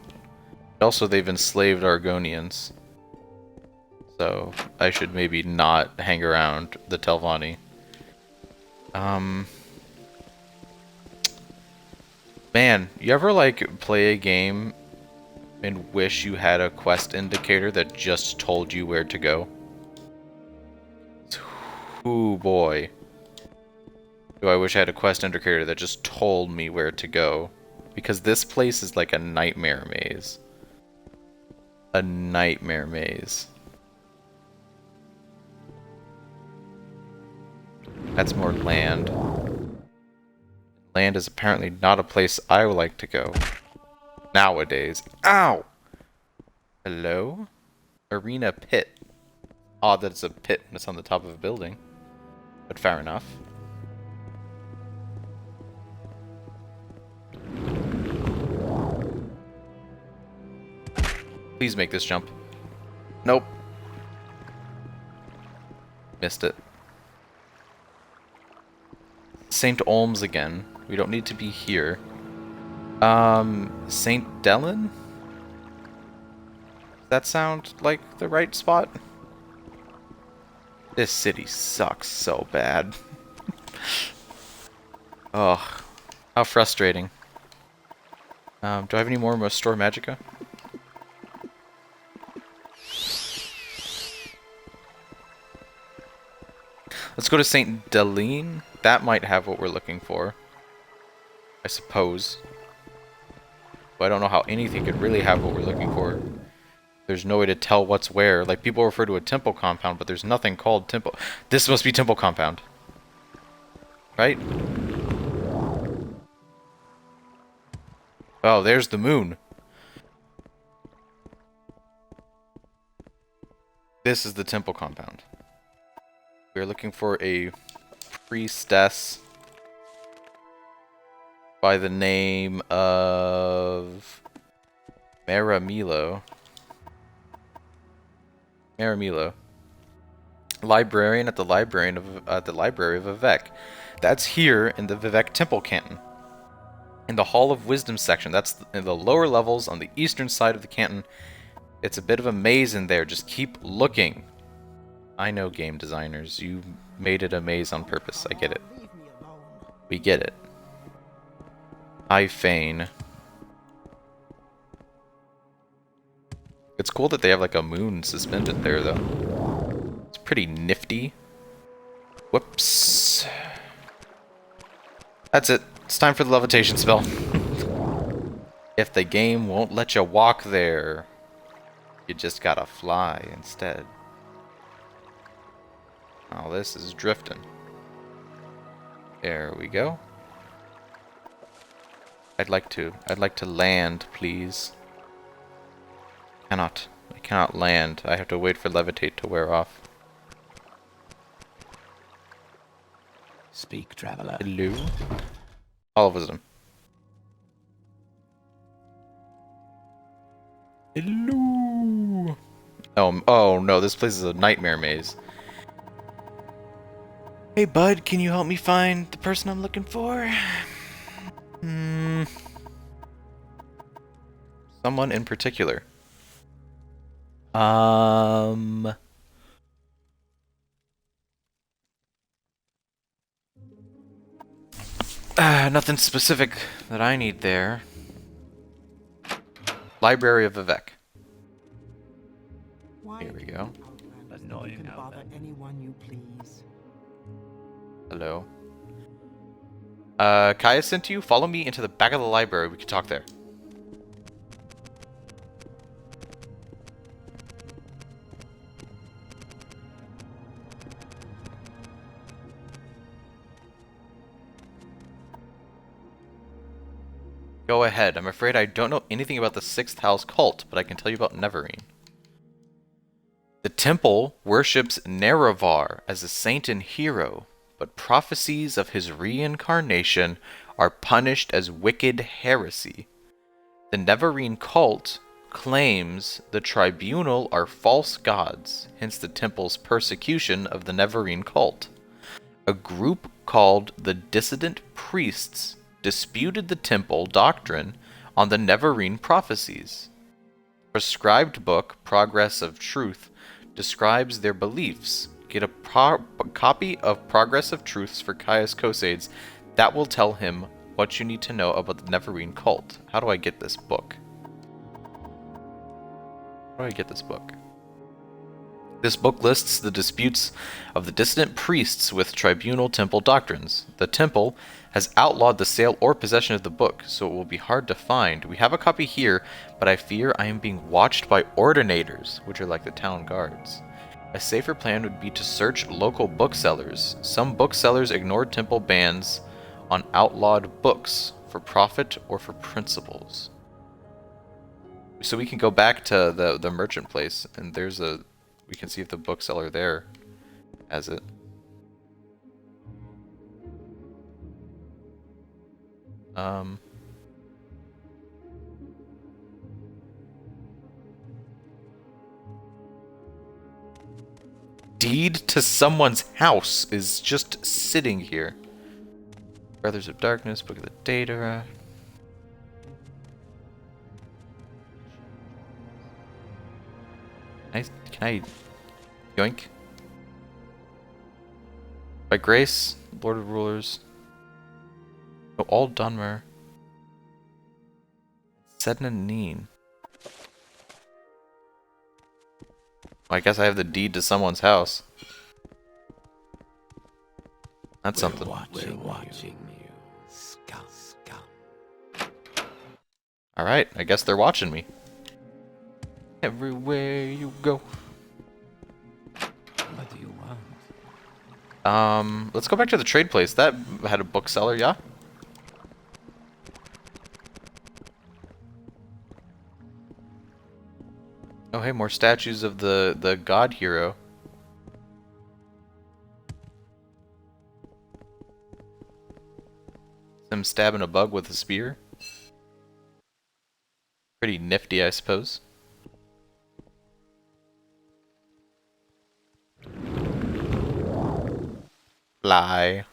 Also, they've enslaved Argonians. So, I should maybe not hang around the Telvanni. Man, you ever like play a game and wish you had a quest indicator that just told you where to go? Ooh boy. Do I wish I had a quest indicator that just told me where to go? Because this place is like a nightmare maze. A nightmare maze. That's more land. Land is apparently not a place I would like to go. Nowadays. Ow! Hello? Arena pit. Odd that it's a pit when it's on the top of a building. But fair enough. Please make this jump. Nope. Missed it. St. Olms again. We don't need to be here. St. Dellen? Does that sound like the right spot? This city sucks so bad. Oh, how frustrating. Do I have any more Restore Magica? Let's go to St. Deline. That might have what we're looking for. I suppose. But I don't know how anything could really have what we're looking for. There's no way to tell what's where. Like, people refer to a temple compound, but there's nothing called temple. This must be temple compound. Right? Oh, there's the moon. This is the temple compound. We're looking for a priestess by the name of Maramilo. Librarian at the library of Vivek. That's here in the Vivek Temple Canton. In the Hall of Wisdom section. That's in the lower levels on the eastern side of the canton. It's a bit of a maze in there. Just keep looking. I know, game designers. You made it a maze on purpose. I get it. We get it. I feign. It's cool that they have like a moon suspended there, though. It's pretty nifty. Whoops. That's it. It's time for the levitation spell. If the game won't let you walk there, you just gotta fly instead. Oh, this is drifting. There we go. I'd like to land, please. I cannot land. I have to wait for levitate to wear off. Speak, traveler. Hello. All of wisdom. Hello. Oh no, this place is a nightmare maze. Hey bud, can you help me find the person I'm looking for? Someone in particular. Nothing specific that I need there. Library of Vivek. Here we go. You can bother anyone you please. Hello. Kaya sent you. Follow me into the back of the library. We can talk there. Go ahead. I'm afraid I don't know anything about the Sixth House cult, but I can tell you about Neverine. The temple worships Nerevar as a saint and hero, but prophecies of his reincarnation are punished as wicked heresy. The Neverine cult claims the tribunal are false gods, hence the temple's persecution of the Neverine cult. A group called the Dissident Priests disputed the temple doctrine on the Neverine prophecies. Prescribed book, Progress of Truth, describes their beliefs. Get a copy of Progress of Truths for Caius Kosades. That will tell him what you need to know about the Neverine cult. How do I get this book? How do I get this book? This book lists the disputes of the dissident priests with tribunal temple doctrines. The temple has outlawed the sale or possession of the book, so it will be hard to find. We have a copy here, but I fear I am being watched by ordinators, which are like the town guards. A safer plan would be to search local booksellers. Some booksellers ignored temple bans on outlawed books for profit or for principles. So we can go back to the merchant place, and there's a... We can see if the bookseller there has it. Deed to someone's house is just sitting here. Brothers of Darkness, Book of the Data. Can I yoink? By grace, Lord of Rulers. Oh, all Dunmer. Sedna Neen. Well, I guess I have the deed to someone's house. That's something. We're watching you. Scum, scum. Alright, I guess they're watching me. Everywhere you go. What do you want? Let's go back to the trade place. That had a bookseller, yeah? Oh, hey, more statues of the god hero. Him stabbing a bug with a spear. Pretty nifty, I suppose. Fly.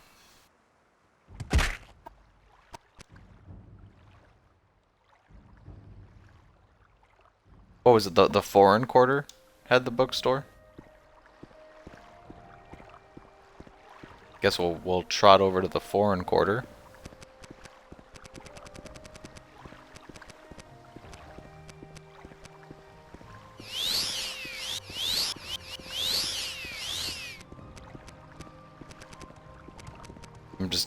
What was it? The foreign quarter had the bookstore? Guess we'll trot over to the foreign quarter.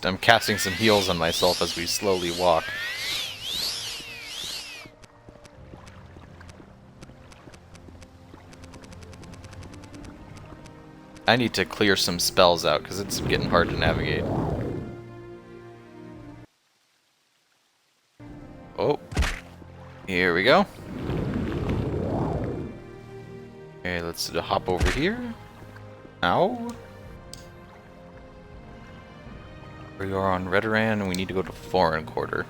I'm casting some heals on myself as we slowly walk. I need to clear some spells out because it's getting hard to navigate. Oh, here we go. Okay, let's hop over here. Ow. We are on Redoran and we need to go to foreign quarter.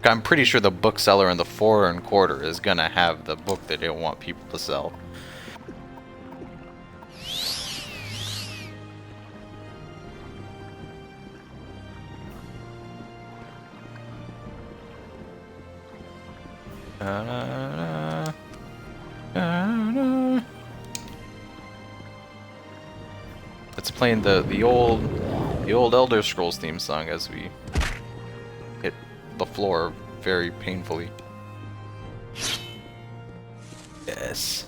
I'm pretty sure the bookseller in the foreign quarter is gonna have the book that they don't want people to sell. It's playing the old Elder Scrolls theme song as we hit the floor very painfully. Yes.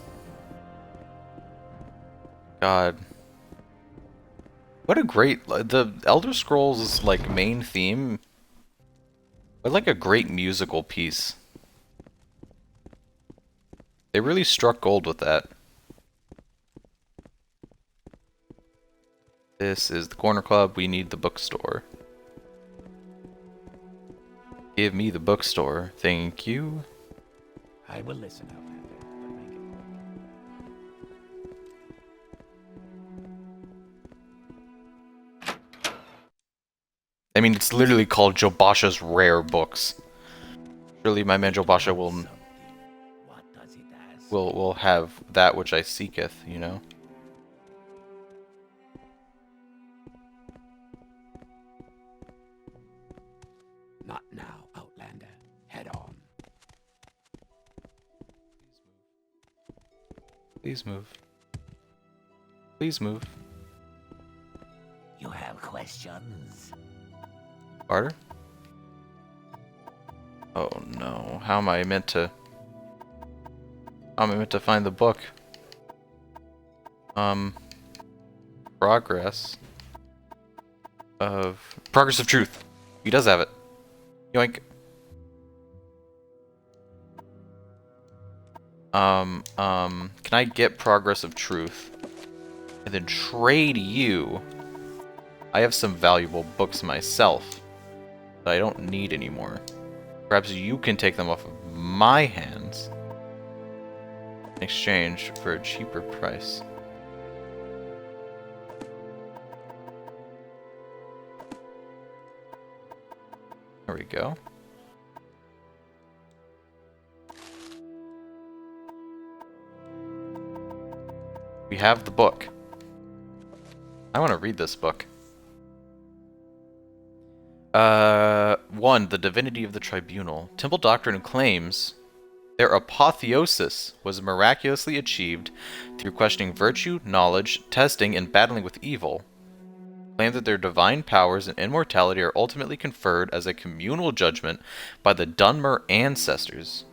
God. What a great the Elder Scrolls like main theme. What like a great musical piece. They really struck gold with that. This is the corner club. We need the bookstore. Give me the bookstore. Thank you. I will listen, Outlander, but make it quick. I mean, it's literally called Jobasha's Rare Books. Surely my man Jobasha will What does it ask? will have that which I seeketh, you know? Not now, Outlander. Head on. Please move. Please move. You have questions? Barter? Oh no. How am I meant to... How am I meant to find the book? Progress of Truth. He does have it. Yoink. Can I get Progress of Truth? And then trade you. I have some valuable books myself that I don't need anymore. Perhaps you can take them off of my hands in exchange for a cheaper price. There we go. We have the book. I want to read this book. 1. The Divinity of the Tribunal. Temple Doctrine claims their apotheosis was miraculously achieved through questioning virtue, knowledge, testing, and battling with evil. Claim that their divine powers and immortality are ultimately conferred as a communal judgment by the Dunmer ancestors,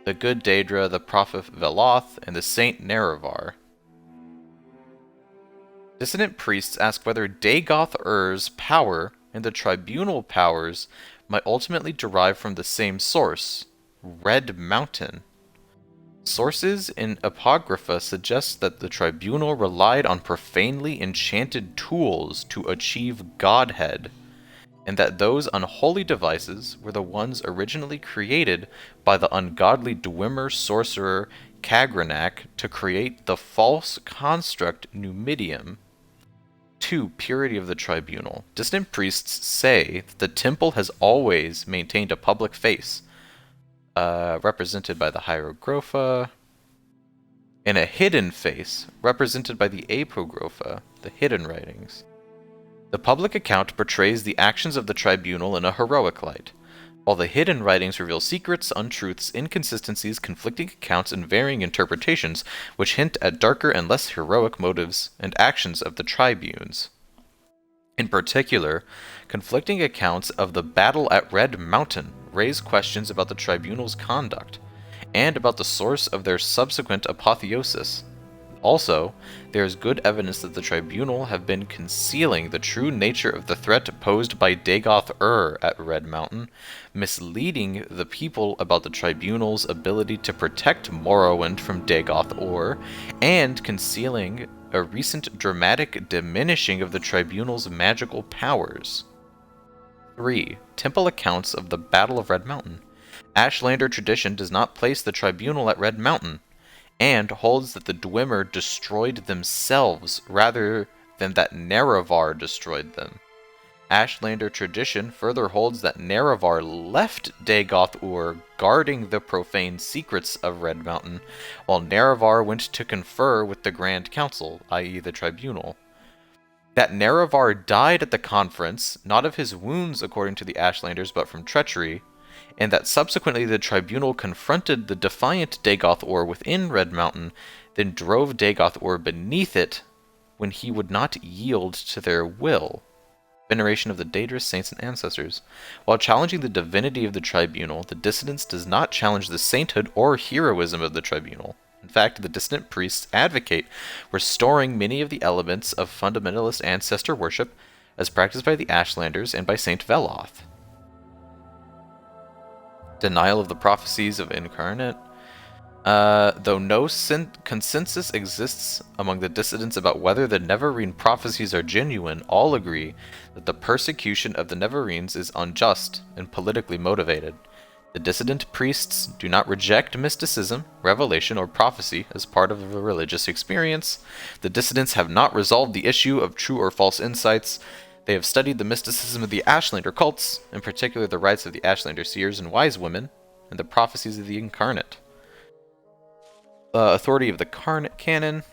the good Daedra, the prophet Veloth, and the saint Nerevar. Dissident priests ask whether Dagoth-Ur's power and the tribunal powers might ultimately derive from the same source, Red Mountain. Sources in Apocrypha suggest that the tribunal relied on profanely enchanted tools to achieve godhead, and that those unholy devices were the ones originally created by the ungodly Dwemer sorcerer Kagranak to create the false construct Numidium. 2. Purity of the Tribunal. Dissident priests say that the temple has always maintained a public face, represented by the Hierogropha, and a hidden face, represented by the Apogropha, the hidden writings. The public account portrays the actions of the tribunal in a heroic light, while the hidden writings reveal secrets, untruths, inconsistencies, conflicting accounts, and varying interpretations, which hint at darker and less heroic motives and actions of the tribunes. In particular, conflicting accounts of the battle at Red Mountain raise questions about the tribunal's conduct, and about the source of their subsequent apotheosis. Also, there is good evidence that the tribunal have been concealing the true nature of the threat posed by Dagoth-Ur at Red Mountain, misleading the people about the tribunal's ability to protect Morrowind from Dagoth-Ur, and concealing a recent dramatic diminishing of the tribunal's magical powers. 3. Temple accounts of the Battle of Red Mountain. Ashlander tradition does not place the tribunal at Red Mountain, and holds that the Dwemer destroyed themselves rather than that Nerevar destroyed them. Ashlander tradition further holds that Nerevar left Dagoth-Ur guarding the profane secrets of Red Mountain, while Nerevar went to confer with the Grand Council, i.e. the Tribunal. That Nerevar died at the conference, not of his wounds according to the Ashlanders, but from treachery, and that subsequently the Tribunal confronted the defiant Dagoth-Ur within Red Mountain, then drove Dagoth-Ur beneath it when he would not yield to their will. Veneration of the Daedrus, saints, and ancestors. While challenging the divinity of the Tribunal, the Dissidents does not challenge the sainthood or heroism of the Tribunal. In fact, the Dissident priests advocate restoring many of the elements of fundamentalist ancestor worship as practiced by the Ashlanders and by Saint Veloth. Denial of the prophecies of Incarnate. Though no consensus exists among the dissidents about whether the Neverine prophecies are genuine, all agree that the persecution of the Neverines is unjust and politically motivated. The dissident priests do not reject mysticism, revelation, or prophecy as part of a religious experience. The dissidents have not resolved the issue of true or false insights. They have studied the mysticism of the Ashlander cults, in particular the rites of the Ashlander seers and wise women, and the prophecies of the Incarnate. Authority of the Canon.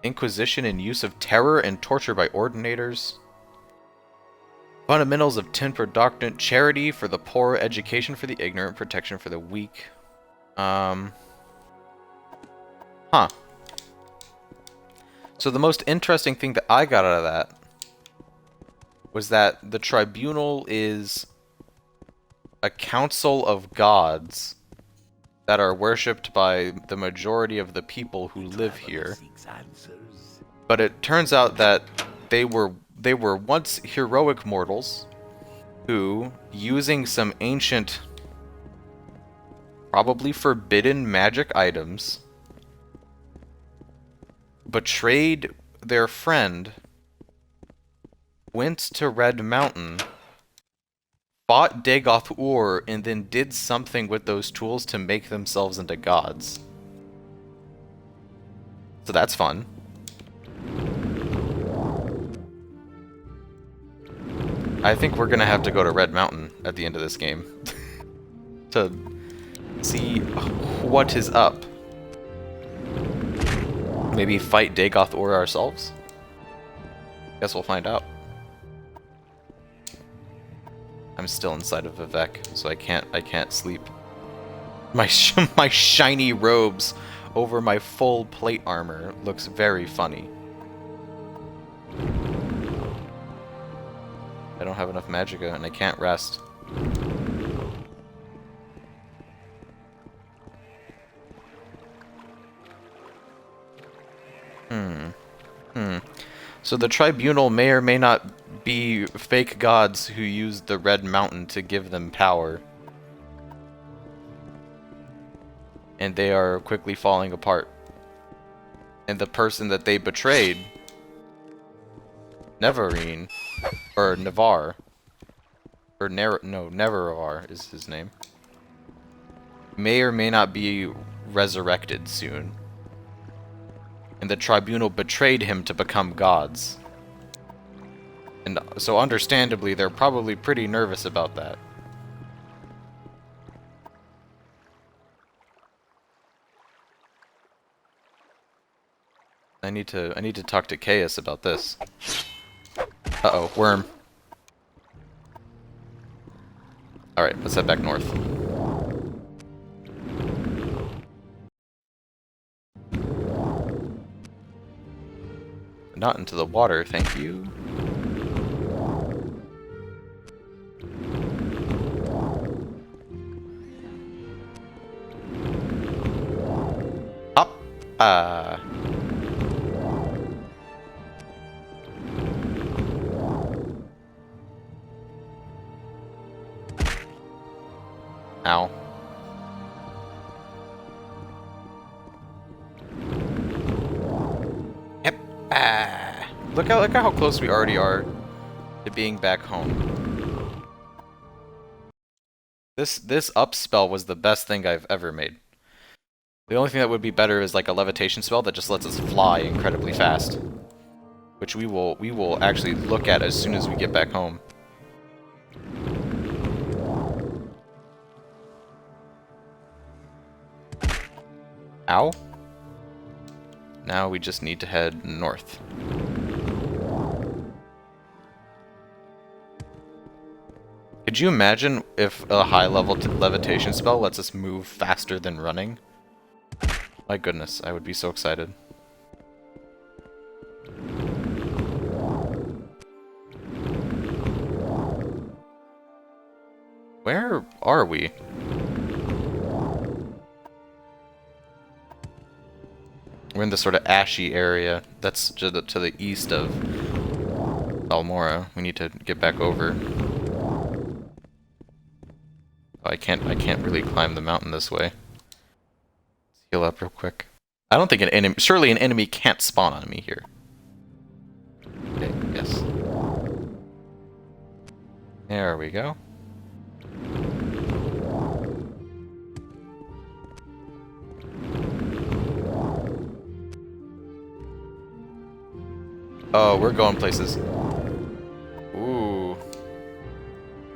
Inquisition and use of terror and torture by ordinators. Fundamentals of temper doctrine. Charity for the poor, education for the ignorant, protection for the weak. So the most interesting thing that I got out of that was that the tribunal is a council of gods that are worshipped by the majority of the people who live here. But it turns out that they were once heroic mortals who, using some ancient, probably forbidden magic items, betrayed their friend, went to Red Mountain, fought Dagoth Ur and then did something with those tools to make themselves into gods. So that's fun. I think we're gonna have to go to Red Mountain at the end of this game to see what is up. Maybe fight Dagoth Ur ourselves? Guess we'll find out. I'm still inside of Vivek, so I can't sleep. My my shiny robes over my full plate armor looks very funny. I don't have enough magicka and I can't rest. So the tribunal may or may not be fake gods who used the Red Mountain to give them power. And they are quickly falling apart. And the person that they betrayed, Nevarine, or Navar, or Nevarar is his name, may or may not be resurrected soon. And the tribunal betrayed him to become gods. And so understandably, they're probably pretty nervous about that. I need to talk to Caius about this. Uh-oh, worm. Alright, let's head back north. Not into the water, thank you. Up! Ow. Yep. Look at how close we already are to being back home. This up spell was the best thing I've ever made. The only thing that would be better is like a levitation spell that just lets us fly incredibly fast, which we will actually look at as soon as we get back home. Ow. Now we just need to head north. Could you imagine if a high-level levitation spell lets us move faster than running? My goodness, I would be so excited. Where are we? We're in this sort of ashy area that's to the east of Almora. We need to get back over. Oh, I can't really climb the mountain this way. Let's heal up real quick. I don't think an enemy, surely an enemy can't spawn on me here. Okay, yes. There we go. Oh, we're going places. Ooh.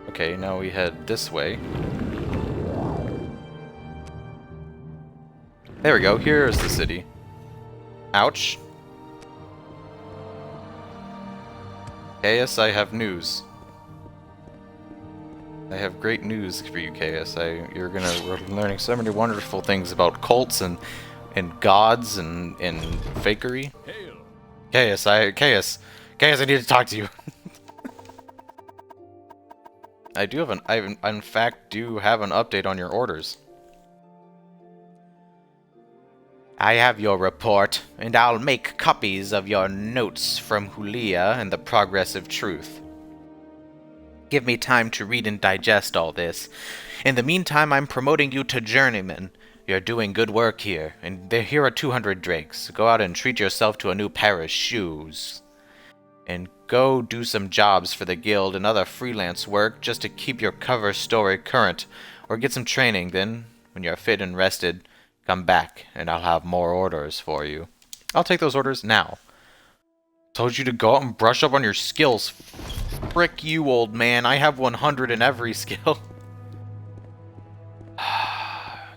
Okay, now we head this way. There we go, here's the city. Ouch. Caius, I have news. I have great news for you, Caius. We're learning so many wonderful things about cults and gods and fakery. Caius, Caius, I need to talk to you. I in fact do have an update on your orders. I have your report, and I'll make copies of your notes from Hulia and the Progress of Truth. Give me time to read and digest all this. In the meantime, I'm promoting you to Journeyman. You're doing good work here, and here are 200 drakes. Go out and treat yourself to a new pair of shoes. And go do some jobs for the guild and other freelance work just to keep your cover story current, or get some training. Then, when you're fit and rested, come back and I'll have more orders for you. I'll take those orders now. Told you to go out and brush up on your skills. Frick you, old man. I have 100 in every skill.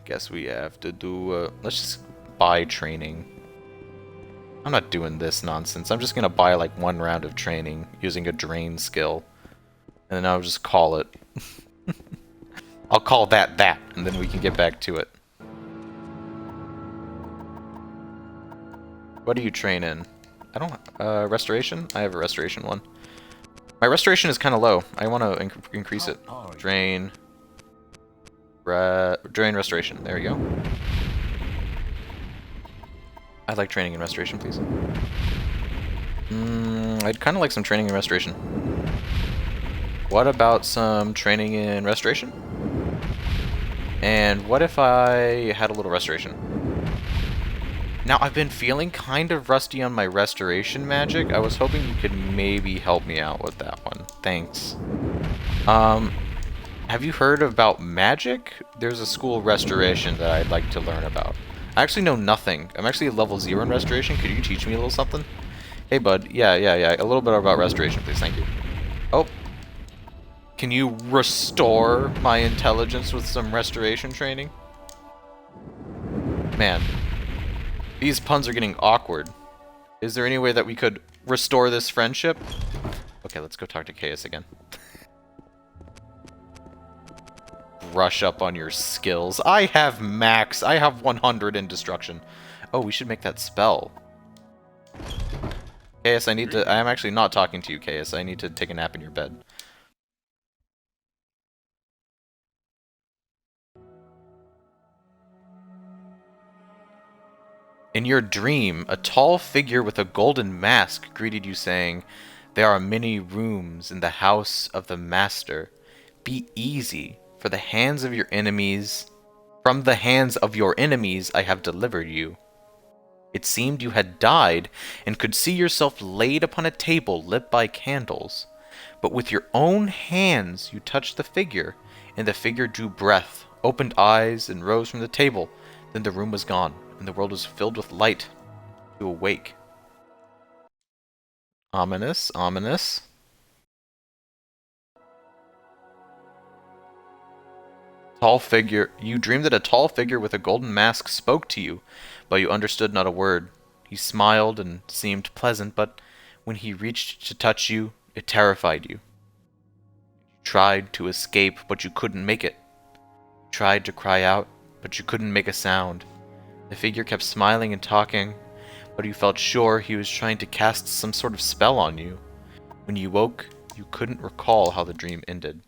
Guess we have to do, let's just buy training. I'm not doing this nonsense. I'm just gonna buy like 1 round of training using a drain skill. And then I'll just call it. I'll call that, and then we can get back to it. What do you train in? I don't, restoration? I have a restoration one. My restoration is kind of low. I want to increase it. Drain. Drain restoration. There we go. I'd like training in restoration, please. I'd kind of like some training in restoration. What about some training in restoration? And what if I had a little restoration? Now, I've been feeling kind of rusty on my restoration magic. I was hoping you could maybe help me out with that one. Thanks. Have you heard about magic? There's a school of restoration that I'd like to learn about. I actually know nothing. I'm actually at level 0 in restoration. Could you teach me a little something? Hey, bud. Yeah. A little bit about restoration, please. Thank you. Oh. Can you restore my intelligence with some restoration training? Man. These puns are getting awkward. Is there any way that we could restore this friendship? Okay, let's go talk to Caius again. Brush up on your skills. I have max. I have 100 in destruction. Oh, we should make that spell. Caius, I am actually not talking to you, Caius. I need to take a nap in your bed. In your dream, a tall figure with a golden mask greeted you, saying, "There are many rooms in the house of the master. Be easy, for the hands of your enemies, from the hands of your enemies I have delivered you." It seemed you had died, and could see yourself laid upon a table lit by candles. But with your own hands you touched the figure, and the figure drew breath, opened eyes, and rose from the table. Then the room was gone, and the world was filled with light. You awake. Ominous, ominous. Tall figure. You dreamed that a tall figure with a golden mask spoke to you, but you understood not a word. He smiled and seemed pleasant, but when he reached to touch you, it terrified you. You tried to escape, but you couldn't make it. You tried to cry out, but you couldn't make a sound. The figure kept smiling and talking, but you felt sure he was trying to cast some sort of spell on you. When you woke, you couldn't recall how the dream ended.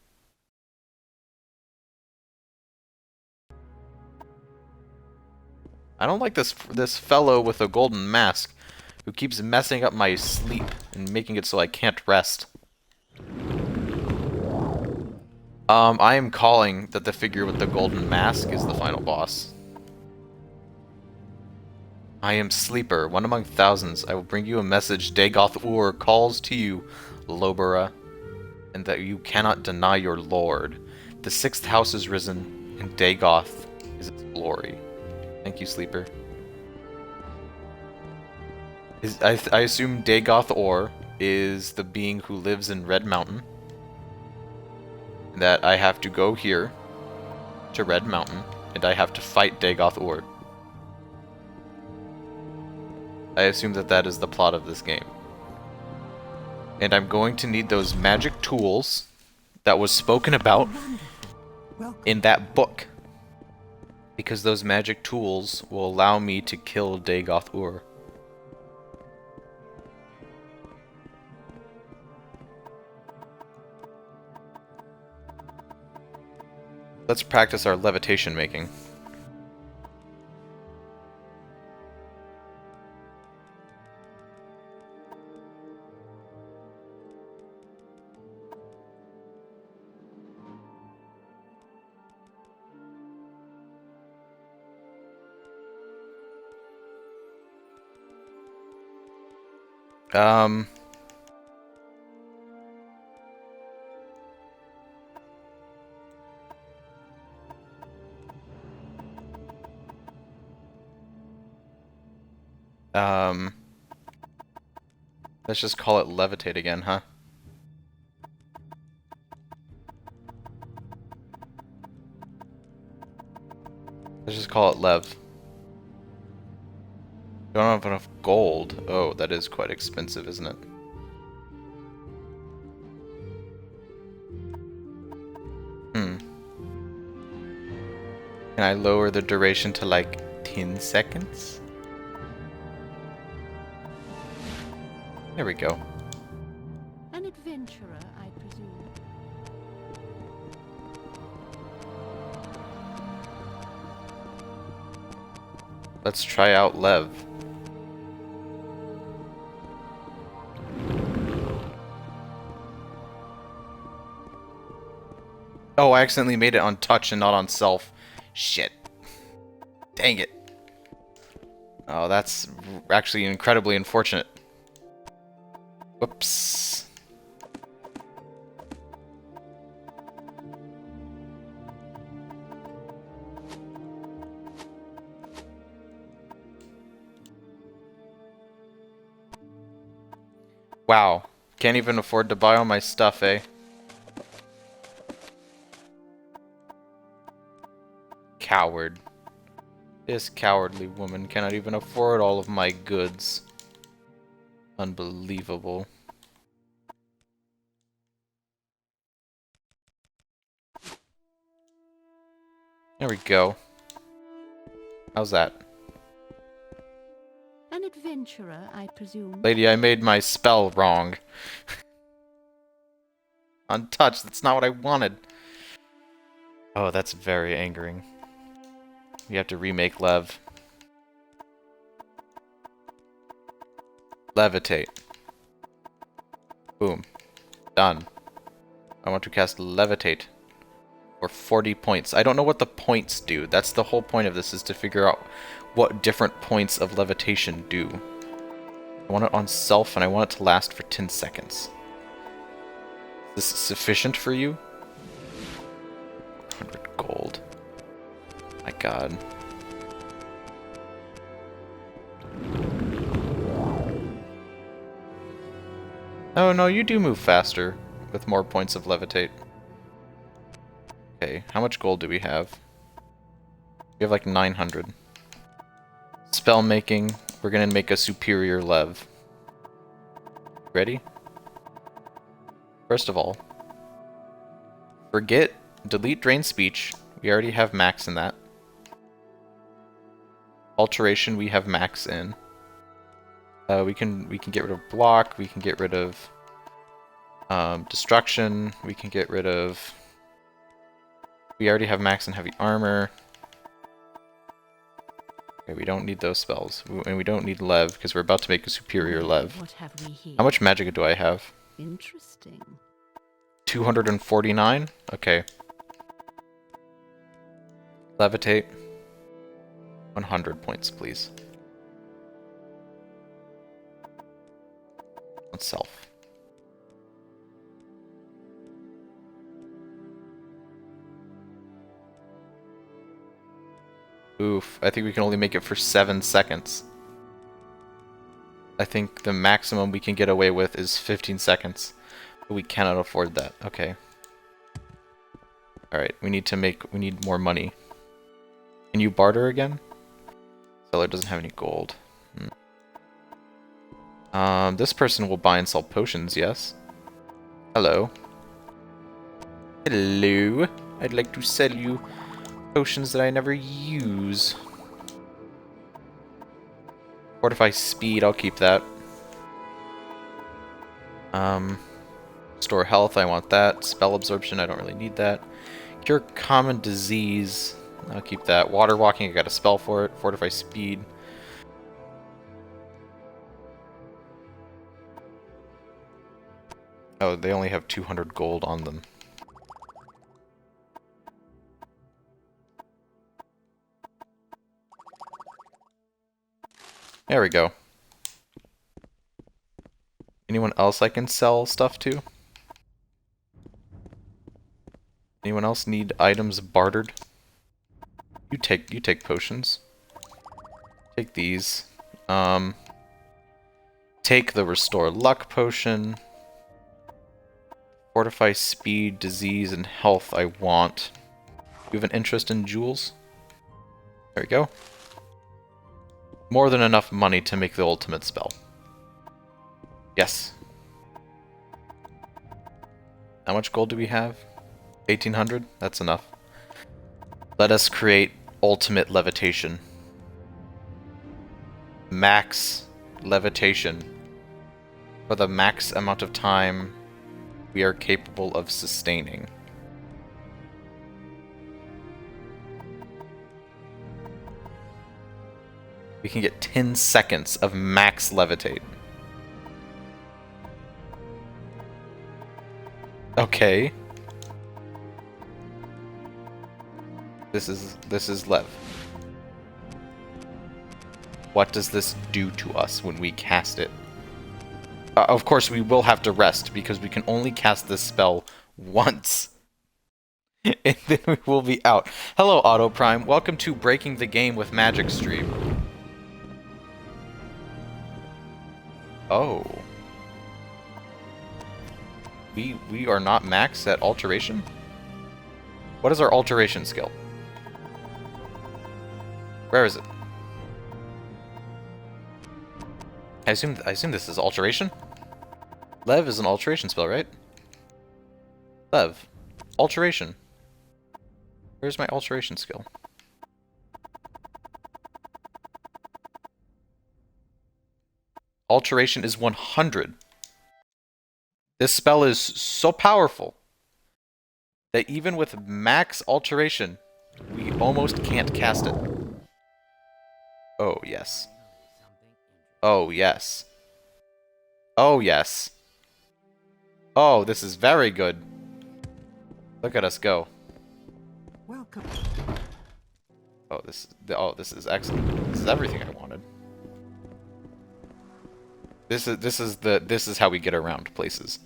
I don't like this fellow with a golden mask who keeps messing up my sleep and making it so I can't rest. I am calling that the figure with the golden mask is the final boss. I am Sleeper, one among thousands. I will bring you a message. Dagoth-Ur calls to you, Lobera, and that you cannot deny your lord. The 6th house is risen, and Dagoth is its glory. Thank you, Sleeper. I assume Dagoth-Ur is the being who lives in Red Mountain. That I have to go here to Red Mountain, and I have to fight Dagoth-Ur. I assume that that is the plot of this game. And I'm going to need those magic tools that was spoken about in that book. Because those magic tools will allow me to kill Dagoth-Ur. Let's practice our levitation making. Um, let's just call it levitate again, huh? Let's just call it lev. Don't have enough gold. Oh, that is quite expensive, isn't it? Hmm. Can I lower the duration to like 10 seconds? There we go. An adventurer, I presume. Let's try out Lev. Oh, I accidentally made it on touch and not on self. Shit. Dang it. Oh, that's actually incredibly unfortunate. Whoops. Wow. Can't even afford to buy all my stuff, eh? Coward. This cowardly woman cannot even afford all of my goods. Unbelievable. There we go. How's that? An adventurer, I presume. Lady, I made my spell wrong. Untouched, that's not what I wanted. Oh, that's very angering. We have to remake Lev. Levitate. Boom. Done. I want to cast Levitate. For 40 points. I don't know what the points do. That's the whole point of this, is to figure out what different points of levitation do. I want it on self, and I want it to last for 10 seconds. Is this sufficient for you? 100 gold. My god. Oh no, you do move faster with more points of levitate. Okay, how much gold do we have? We have like 900. Spell making, we're gonna make a superior Lev. Ready? First of all, delete drain speech. We already have max in that. Alteration we have max in. We can get rid of block. We can get rid of destruction. We can get rid of. We already have max in heavy armor. Okay, we don't need those spells, and we don't need Lev because we're about to make a superior Lev. What have we here? How much magic do I have? Interesting. 249? Okay. Levitate. 100 points, please. On self. Oof, I think we can only make it for 7 seconds. I think the maximum we can get away with is 15 seconds. But we cannot afford that. Okay. Alright, we need more money. Can you barter again? Seller doesn't have any gold. This person will buy and sell potions, yes? Hello. Hello. I'd like to sell you potions that I never use. Fortify speed, I'll keep that. Store health, I want that. Spell absorption, I don't really need that. Cure common disease, I'll keep that. Water walking, I got a spell for it. Fortify speed. Oh, they only have 200 gold on them. There we go. Anyone else I can sell stuff to? Anyone else need items bartered? You take potions. Take these. Take the Restore Luck potion. Fortify speed, disease, and health I want. You have an interest in jewels? There we go. More than enough money to make the ultimate spell. Yes. How much gold do we have? 1800? That's enough. Let us create ultimate levitation. Max levitation. For the max amount of time we are capable of sustaining. We can get 10 seconds of max levitate. Okay. This is Lev. What does this do to us when we cast it? Of course, we will have to rest, because we can only cast this spell once. And then we will be out. Hello, Auto Prime. Welcome to Breaking the Game with Magic stream. Oh. We are not max at Alteration? What is our Alteration skill? Where is it? I assume this is Alteration? Lev is an Alteration spell, right? Lev. Alteration. Where's my Alteration skill? Alteration is 100. This spell is so powerful that even with max Alteration, we almost can't cast it. Oh, yes. Oh, yes. Oh, yes. Oh, this is very good. Look at us go. Welcome. Oh, this is excellent. This is everything I wanted. This is how we get around places.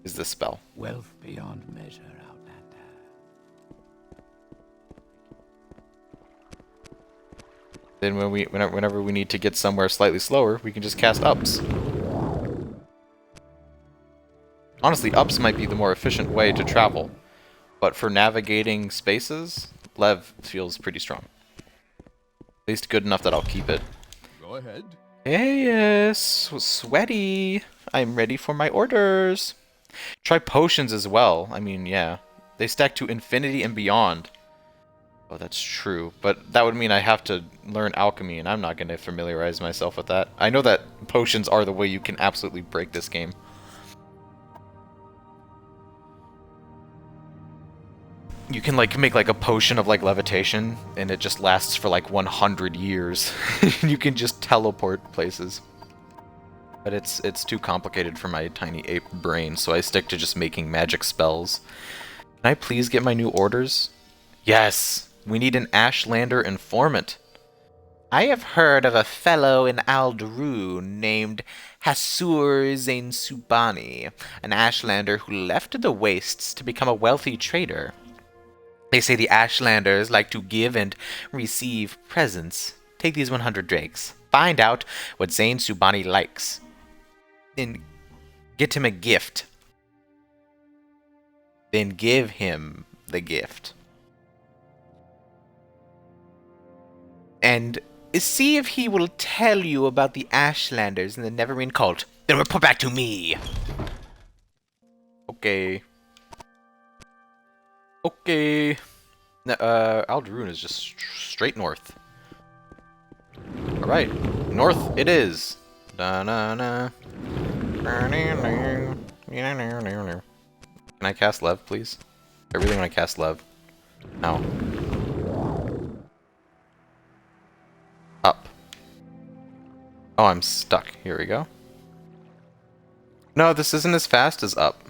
Is this spell. Wealth beyond measure, Outlander. Then whenever we need to get somewhere slightly slower, we can just cast ups. Honestly, ups might be the more efficient way to travel, but for navigating spaces, Lev feels pretty strong. At least good enough that I'll keep it. Go ahead. Hey, yes, sweaty. I'm ready for my orders. Try potions as well. I mean, yeah. They stack to infinity and beyond. Oh, that's true. But that would mean I have to learn alchemy, and I'm not going to familiarize myself with that. I know that potions are the way you can absolutely break this game. You can make a potion of levitation, and it just lasts for 100 years. You can just teleport places. But it's too complicated for my tiny ape brain, so I stick to just making magic spells. Can I please get my new orders? Yes! We need an Ashlander informant. I have heard of a fellow in Alderun named Hasur Zain Subani, an Ashlander who left the wastes to become a wealthy trader. They say the Ashlanders like to give and receive presents. Take these 100 drakes. Find out what Zain Subani likes. Then get him a gift. Then give him the gift. And see if he will tell you about the Ashlanders and the Nevergreen cult. Then report back to me. Okay. Okay. Alderun is just straight north. Alright. North it is. Da-na-na. Can I cast Lev, please? I really want to cast Lev. No. Up. Oh, I'm stuck. Here we go. No, this isn't as fast as up.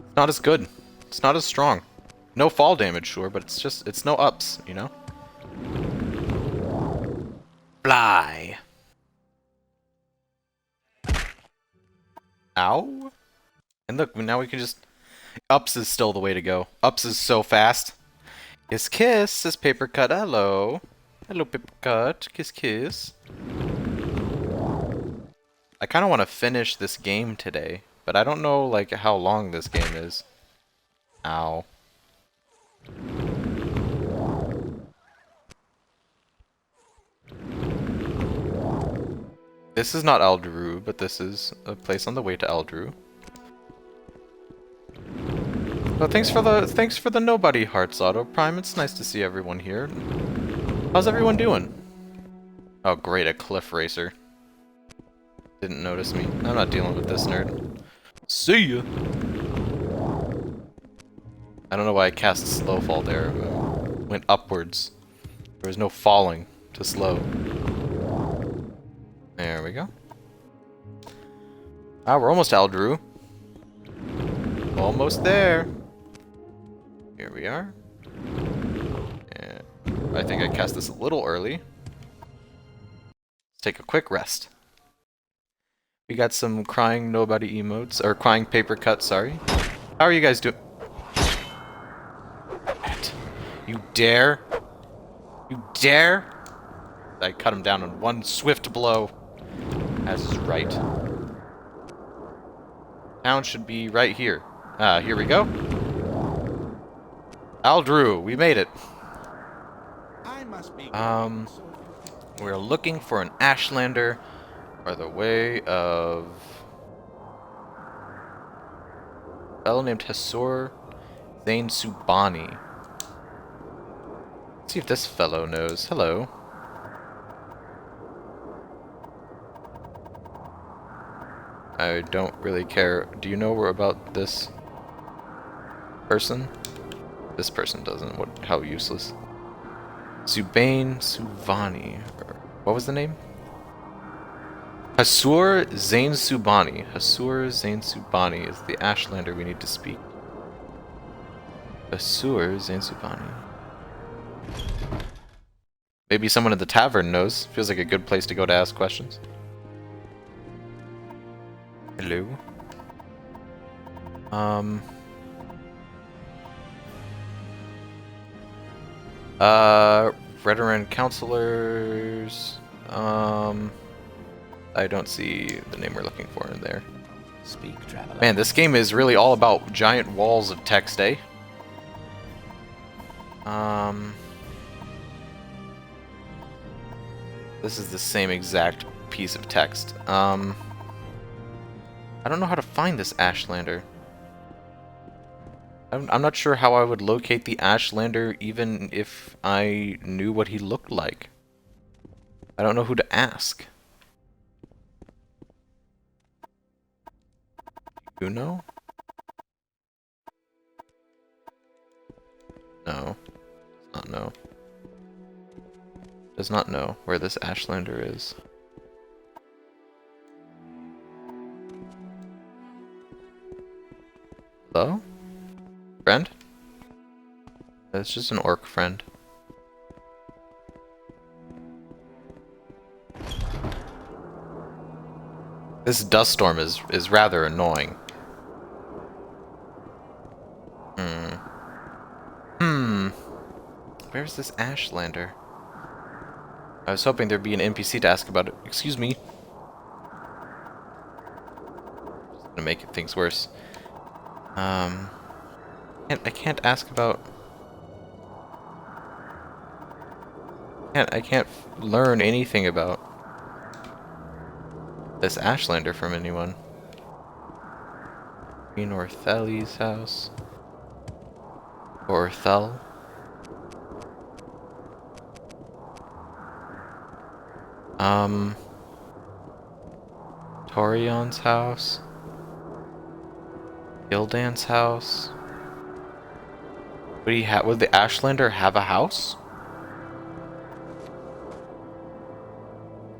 It's not as good. It's not as strong. No fall damage, sure, but it's no ups, you know? Fly. Ow. And look, now we can just... Ups is still the way to go. Ups is so fast. Kiss kiss, says Paper Cut. Hello. Hello, Paper Cut. Kiss kiss. I kind of want to finish this game today, but I don't know like how long this game is. Ow. This is not Aldru, but this is a place on the way to Aldru. But thanks for the nobody hearts, Auto Prime. It's nice to see everyone here. How's everyone doing? Oh great, a cliff racer. Didn't notice me. I'm not dealing with this nerd. See ya! I don't know why I cast slow fall there. Went upwards. There was no falling to slow. There we go. Ah, we're almost Aldru. Almost there. Here we are. And I think I cast this a little early. Let's take a quick rest. We got some crying nobody emotes, or crying paper cuts, sorry. How are you guys doing? You dare? You dare? I cut him down in one swift blow. As is right. Town should be right here. Ah, here we go. Aldru, we made it. I must be We're looking for an Ashlander by the way of a fellow named Hasur Zain Subani. Let's see if this fellow knows. Hello. I don't really care. Do you know about this person? This person doesn't. What? How useless. Zubain Suvani. What was the name? Hasur Zain Subani. Hasur Zain Subani is the Ashlander we need to speak. Hasur Zain Subani. Maybe someone at the tavern knows. Feels like a good place to go to ask questions. Hello. Veteran counselors. I don't see the name we're looking for in there. Speak, traveler. Man, this game is really all about giant walls of text, eh? This is the same exact piece of text. I don't know how to find this Ashlander. I'm not sure how I would locate the Ashlander even if I knew what he looked like. I don't know who to ask. You know? No. Does not know. Does not know where this Ashlander is. Hello? Friend? It's just an orc friend. This dust storm is rather annoying. Where's this Ashlander? I was hoping there'd be an NPC to ask about it. Excuse me. Just gonna make things worse. I can't ask about. I can't learn anything about this Ashlander from anyone. Queen Ortheli's house. Orthel. Torion's house. Gildan's house. Would the Ashlander have a house?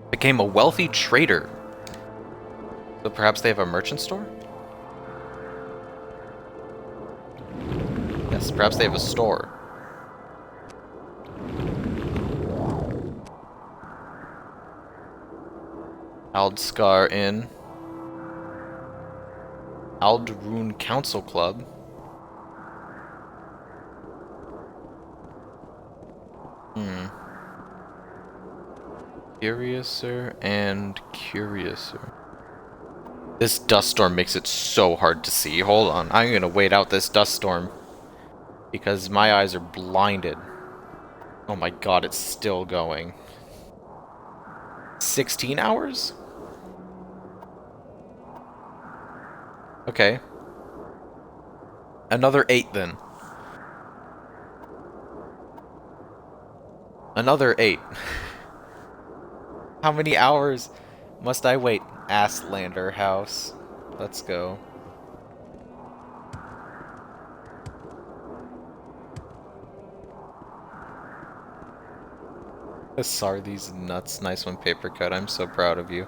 Became a wealthy trader. So perhaps they have a merchant store? Yes, perhaps they have a store. Aldskar Inn. Aldrune Council Club. Curiouser and Curiouser. This dust storm makes it so hard to see. Hold on, I'm gonna wait out this dust storm. Because my eyes are blinded. Oh my god, it's still going. 16 hours? Okay. Another 8 then. Another 8. How many hours must I wait? Asslander house. Let's go. Sorry, these nuts. Nice one, paper cut. I'm so proud of you.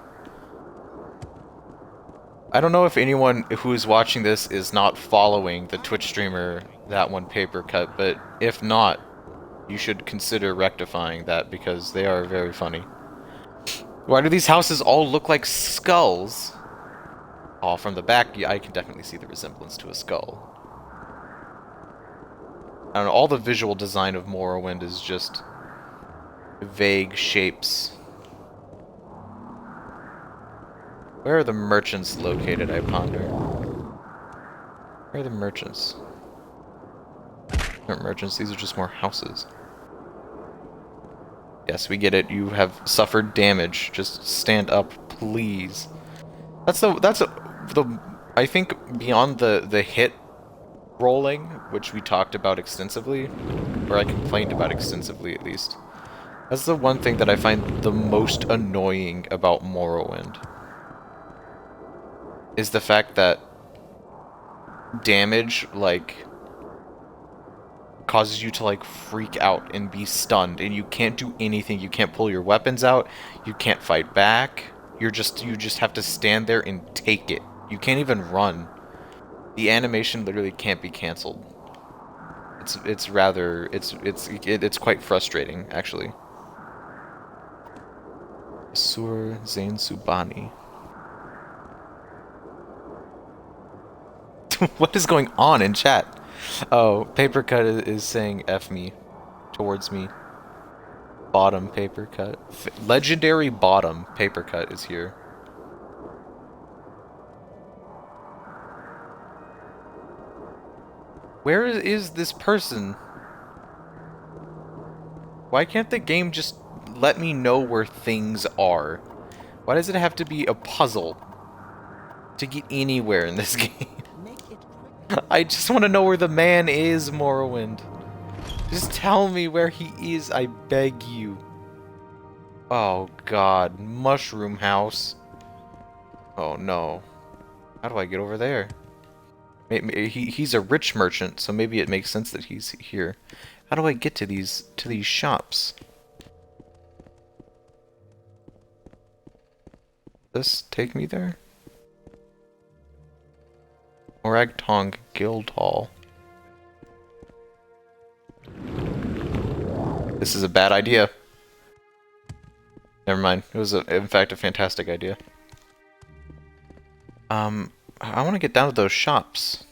I don't know if anyone who is watching this is not following the Twitch streamer, that one paper cut, but if not, you should consider rectifying that because they are very funny. Why do these houses all look like skulls? Oh, from the back, yeah, I can definitely see the resemblance to a skull. I don't know, all the visual design of Morrowind is just vague shapes. Where are the merchants located, I ponder? Where are the merchants? They aren't merchants, these are just more houses. Yes, we get it. You have suffered damage. Just stand up, please. I think beyond the hit rolling, which we talked about extensively, or I complained about extensively at least. That's the one thing that I find the most annoying about Morrowind. Is the fact that damage, like, causes you to, like, freak out and be stunned, and you can't do anything. You can't pull your weapons out, you can't fight back, you just have to stand there and take it. You can't even run. The animation literally can't be cancelled. It's quite frustrating, actually. Sur Zain Subani. What is going on in chat? Oh, paper cut is saying F me towards me. Bottom paper cut. Legendary bottom paper cut is here. Where is this person? Why can't the game just let me know where things are? Why does it have to be a puzzle to get anywhere in this game? I just want to know where the man is, Morrowind. Just tell me where he is, I beg you. Oh god, Mushroom House. Oh no. How do I get over there? He's a rich merchant, so maybe it makes sense that he's here. How do I get to these shops? Does this take me there? Moragtong Guild Hall. This is a bad idea. Never mind. It was, in fact, a fantastic idea. I want to get down to those shops.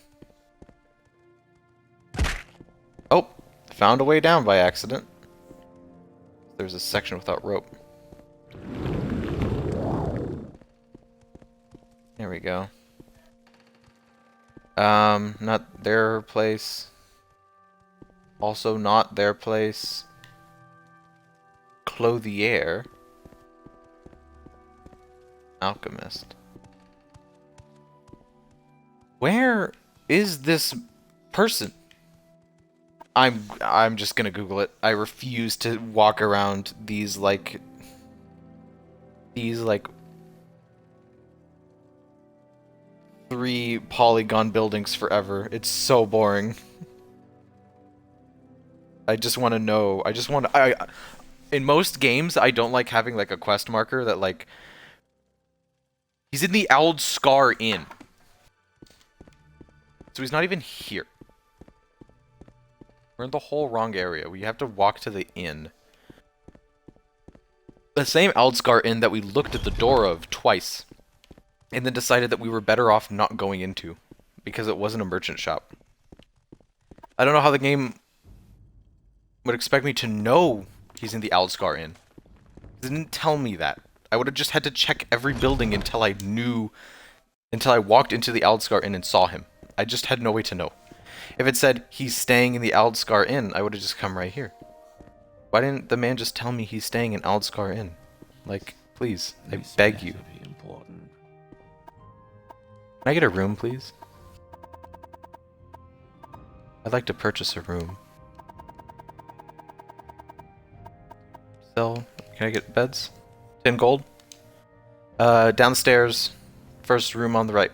Oh! Found a way down by accident. There's a section without rope. There we go. Not their place. Also not their place. Clothier. Alchemist. Where is this person? I'm just gonna Google it. I refuse to walk around these 3 polygon buildings forever. It's so boring. I just want to know. In most games, I don't like having like a quest marker that like he's in the Old Scar Inn. So he's not even here. We're in the whole wrong area. We have to walk to the inn. The same Aldscar Inn that we looked at the door of twice. And then decided that we were better off not going into. Because it wasn't a merchant shop. I don't know how the game would expect me to know he's in the Aldscar Inn. It didn't tell me that. I would have just had to check every building until I knew until I walked into the Aldscar Inn and saw him. I just had no way to know. If it said he's staying in the Aldscar Inn, I would have just come right here. Why didn't the man just tell me he's staying in Aldscar Inn? Like, please, I beg you. Important. Can I get a room, please? I'd like to purchase a room. Sell. Can I get beds? 10 gold? Downstairs. First room on the right.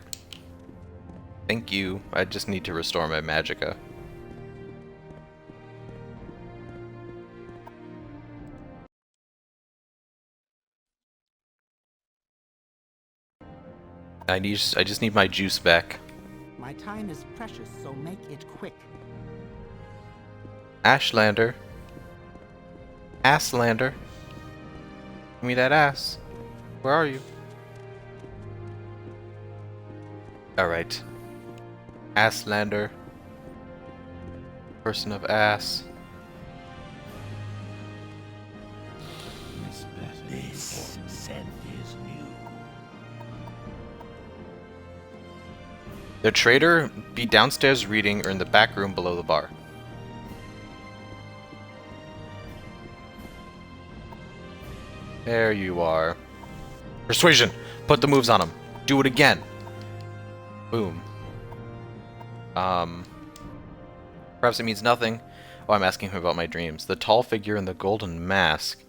Thank you. I just need to restore my magicka. I just need my juice back. My time is precious, so make it quick. Ashlander. Asslander. Give me that ass. Where are you? Alright. Asslander. Person of ass. This scent is new. The trader be downstairs reading or in the back room below the bar. There you are. Persuasion! Put the moves on him. Do it again. Boom. Perhaps it means nothing. Oh, I'm asking him about my dreams. The tall figure in the golden mask.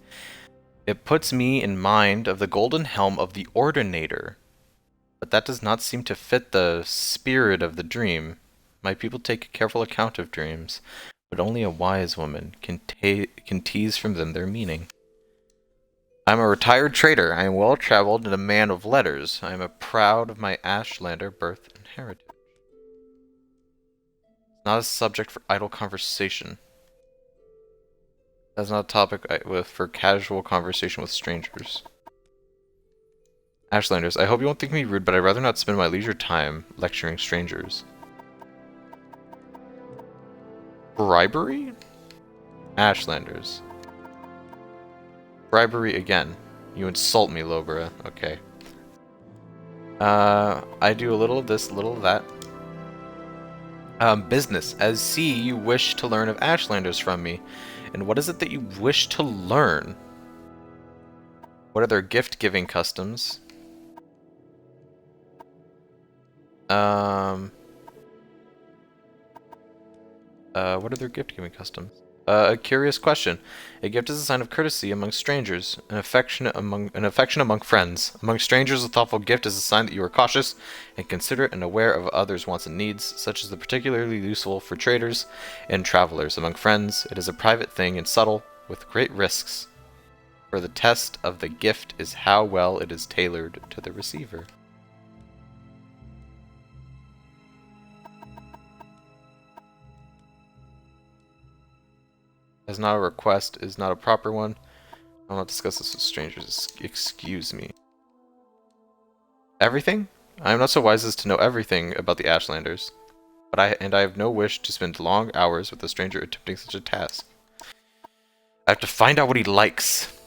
It puts me in mind of the golden helm of the Ordinator. But that does not seem to fit the spirit of the dream. My people take a careful account of dreams, but only a wise woman can tease from them their meaning. I'm a retired trader. I am well-traveled and a man of letters. I am proud of my Ashlander birth and heritage. It's not a subject for idle conversation. That's not a topic for casual conversation with strangers. Ashlanders, I hope you won't think me rude, but I'd rather not spend my leisure time lecturing strangers. Bribery? Ashlanders. Bribery again. You insult me, Lobra. Okay. I do a little of this, a little of that. Business. As see, you wish to learn of Ashlanders from me. And what is it that you wish to learn? What are their gift-giving customs? What are their gift-giving customs? A curious question. A gift is a sign of courtesy among strangers, an affection among friends. Among strangers, a thoughtful gift is a sign that you are cautious and considerate and aware of others' wants and needs, such as the particularly useful for traders and travelers. Among friends, it is a private thing and subtle, with great risks. For the test of the gift is how well it is tailored to the receiver. Is not a request, is not a proper one. I will not discuss this with strangers. Excuse me. Everything? I am not so wise as to know everything about the Ashlanders. But I have no wish to spend long hours with a stranger attempting such a task. I have to find out what he likes.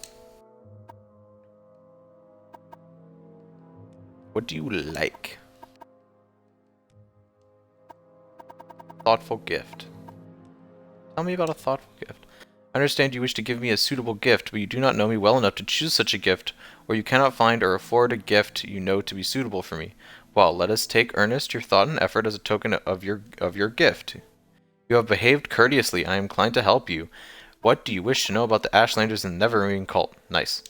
What do you like? Thoughtful gift. Tell me about a thoughtful gift. I understand you wish to give me a suitable gift, but you do not know me well enough to choose such a gift, or you cannot find or afford a gift you know to be suitable for me. Well, let us take earnest your thought and effort as a token of your gift. You have behaved courteously. I am inclined to help you. What do you wish to know about the Ashlanders and the Neverending cult? Nice.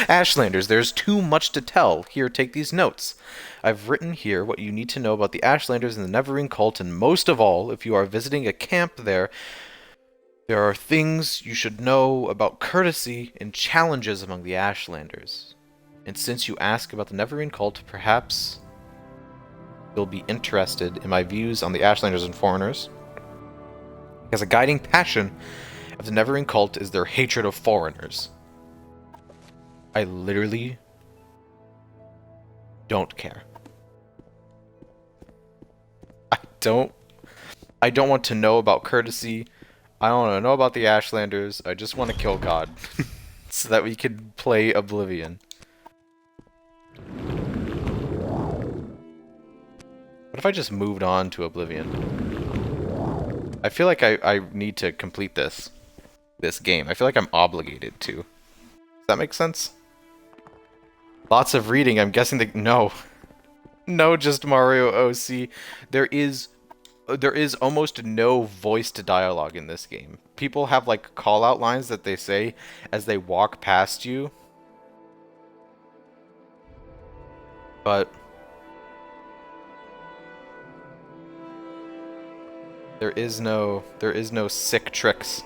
Ashlanders, there's too much to tell. Here, take these notes. I've written here what you need to know about the Ashlanders and the Neverending cult, and most of all, if you are visiting a camp there are things you should know about courtesy and challenges among the Ashlanders. And since you ask about the Neverending cult, perhaps you'll be interested in my views on the Ashlanders and foreigners. Because a guiding passion of the Neverending cult is their hatred of foreigners. I literally don't care. I don't want to know about courtesy. I don't want to know about the Ashlanders. I just want to kill God. So that we can play Oblivion. What if I just moved on to Oblivion? I feel like I need to complete this game. I feel like I'm obligated to. Does that make sense? Lots of reading. I'm guessing that no. No, just Mario OC. There is almost no voiced dialogue in this game. People have like call-out lines that they say as they walk past you. But there is no sick tricks.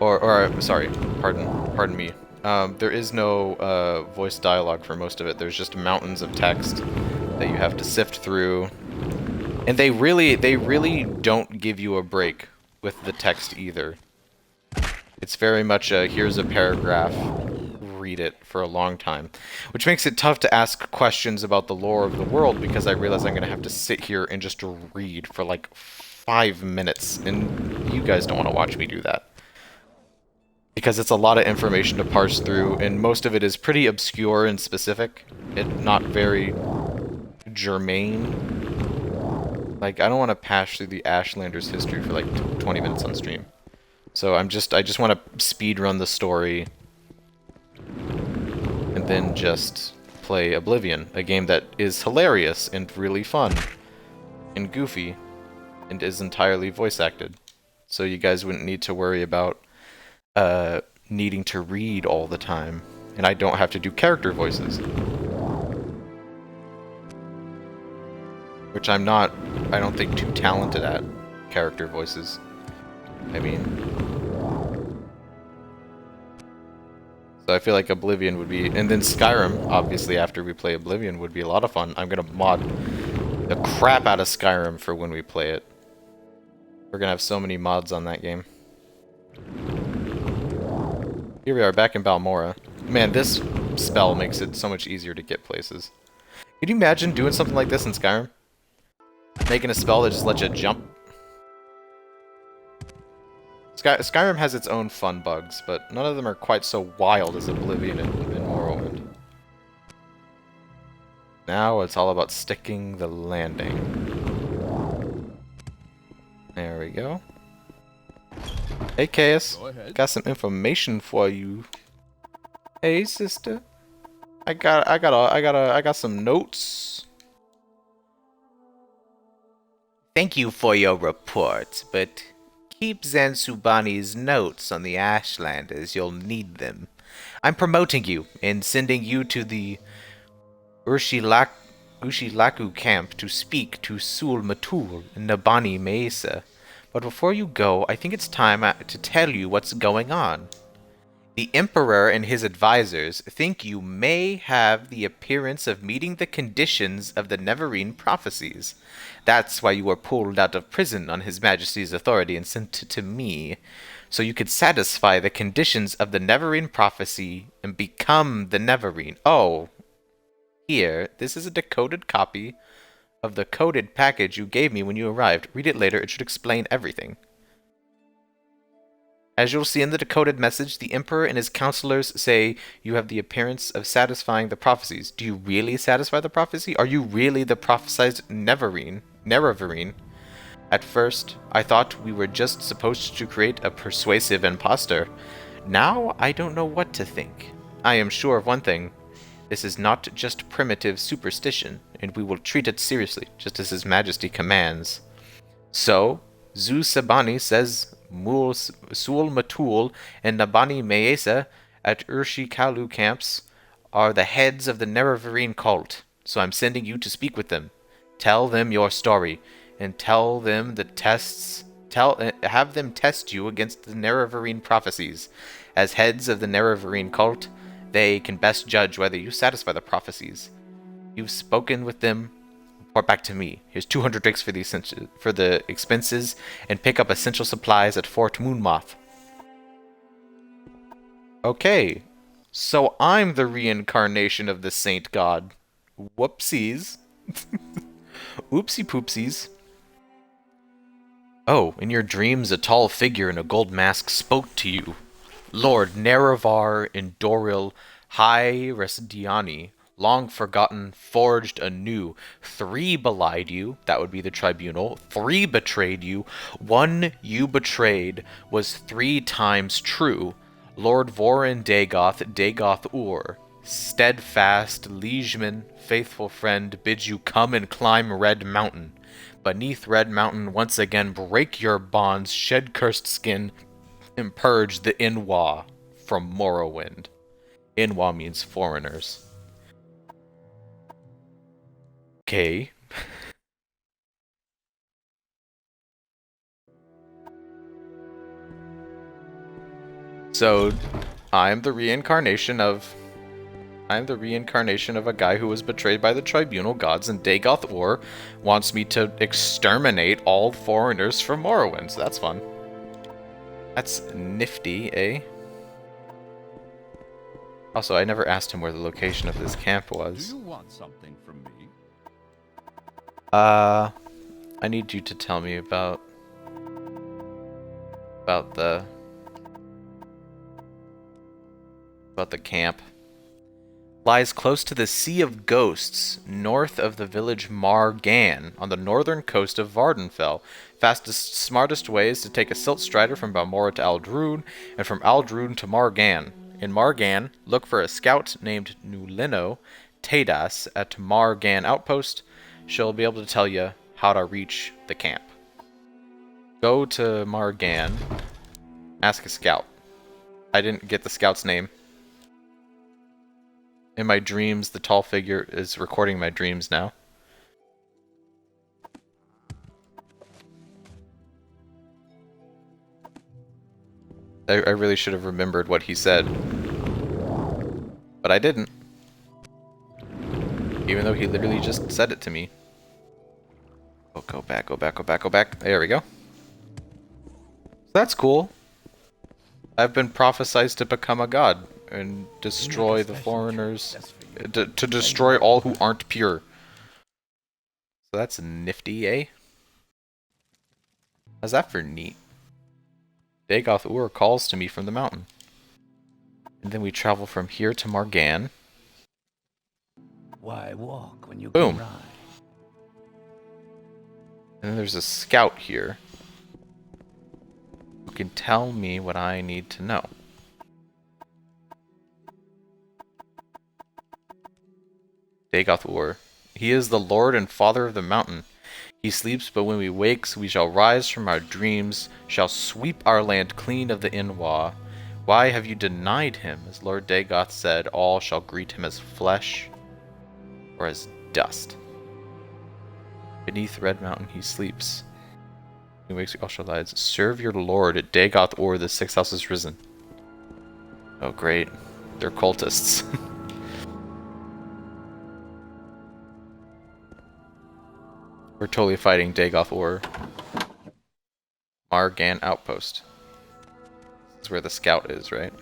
Or sorry, pardon me. There is no voice dialogue for most of it. There's just mountains of text that you have to sift through. And they really don't give you a break with the text either. It's very much a, here's a paragraph, read it for a long time. Which makes it tough to ask questions about the lore of the world, because I realize I'm going to have to sit here and just read for like 5 minutes. And you guys don't want to watch me do that. Because it's a lot of information to parse through, and most of it is pretty obscure and specific. Not very germane. Like, I don't want to pass through the Ashlanders' history for like 20 minutes on stream. So I just want to speed run the story and then just play Oblivion, a game that is hilarious and really fun and goofy and is entirely voice acted. So you guys wouldn't need to worry about needing to read all the time, and I don't have to do character voices. Which I'm not, I don't think, too talented at character voices. I mean... So I feel like Oblivion would be... And then Skyrim, obviously, after we play Oblivion, would be a lot of fun. I'm gonna mod the crap out of Skyrim for when we play it. We're gonna have so many mods on that game. Here we are, back in Balmora. Man, this spell makes it so much easier to get places. Could you imagine doing something like this in Skyrim? Making a spell that just lets you jump? Skyrim has its own fun bugs, but none of them are quite so wild as Oblivion and Morrowind. Now it's all about sticking the landing. There we go. Hey, Chaos. Got some information for you. Hey, sister. I got some notes. Thank you for your report, but keep Zansubani's notes on the Ashlanders. You'll need them. I'm promoting you and sending you to the Ushilaku camp to speak to Sul Matul and Nabani Mesa. But before you go, I think it's time to tell you what's going on. The Emperor and his advisors think you may have the appearance of meeting the conditions of the Neverine prophecies. That's why you were pulled out of prison on His Majesty's authority and sent to me, so you could satisfy the conditions of the Neverine prophecy and become the Neverine. Oh, here, this is a decoded copy of the coded package you gave me when you arrived. Read it later, it should explain everything. As you'll see in the decoded message, the Emperor and his counselors say you have the appearance of satisfying the prophecies. Do you really satisfy the prophecy? Are you really the prophesied Neverine? At first, I thought we were just supposed to create a persuasive impostor. Now, I don't know what to think. I am sure of one thing. This is not just primitive superstition, and we will treat it seriously, just as His Majesty commands. So, Zu Sabani says Sul Matul and Nabani Meesa at Urshikalu camps are the heads of the Nerevarine cult, so I'm sending you to speak with them. Tell them your story, and tell them the tests. Have them test you against the Nerevarine prophecies. As heads of the Nerevarine cult, they can best judge whether you satisfy the prophecies. You've spoken with them. Report back to me. Here's 200 drakes for the expenses, and pick up essential supplies at Fort Moonmoth. Okay, so I'm the reincarnation of the Saint God. Whoopsies. Oopsie poopsies. Oh, in your dreams a tall figure in a gold mask spoke to you. Lord Nerevar Indoril High Resdiani, long forgotten, forged anew. 3 belied you, that would be the tribunal. 3 betrayed you. 1 you betrayed was 3 times true. Lord Vorin Dagoth, Dagoth Ur, steadfast liegeman, faithful friend, bids you come and climb Red Mountain. Beneath Red Mountain, once again break your bonds, shed cursed skin, and purge the Inwa from Morrowind. Inwa means foreigners. Okay. So, I'm the reincarnation of a guy who was betrayed by the tribunal gods, and Dagoth Ur wants me to exterminate all foreigners from Morrowind, so that's fun. That's nifty, eh? Also, I never asked him where the location of this camp was. Do you want something from me? I need you to tell me about the camp. Lies close to the Sea of Ghosts, north of the village Mar Gan, on the northern coast of Vardenfell. Fastest, smartest way is to take a Silt Strider from Balmora to Aldrune, and from Aldrune to Mar Gan. In Mar Gan, look for a scout named Nulino Tadas at Mar Gan Outpost. She'll be able to tell you how to reach the camp. Go to Mar Gan, ask a scout. I didn't get the scout's name. In my dreams, the tall figure is recording my dreams now. I really should have remembered what he said. But I didn't. Even though he literally just said it to me. Oh, go back, go back, go back, go back. There we go. That's cool. I've been prophesized to become a god and destroy the foreigners. To destroy all who aren't pure. So that's nifty, eh? How's that for neat? Dagoth Ur calls to me from the mountain. And then we travel from here to Margan. Why walk when you Boom. can ride? And then there's a scout here who can tell me what I need to know. Dagoth Ur. He is the lord and father of the mountain. He sleeps, but when we wakes, we shall rise from our dreams, shall sweep our land clean of the Inwa. Why have you denied him? As Lord Dagoth said, all shall greet him as flesh or as dust. Beneath Red Mountain he sleeps. He wakes, all shall rise. Serve your lord at Dagoth Ur, the 6th house is risen. Oh great, they're cultists. We're totally fighting Dagoth Ur. Margan Outpost. This is where the scout is, right?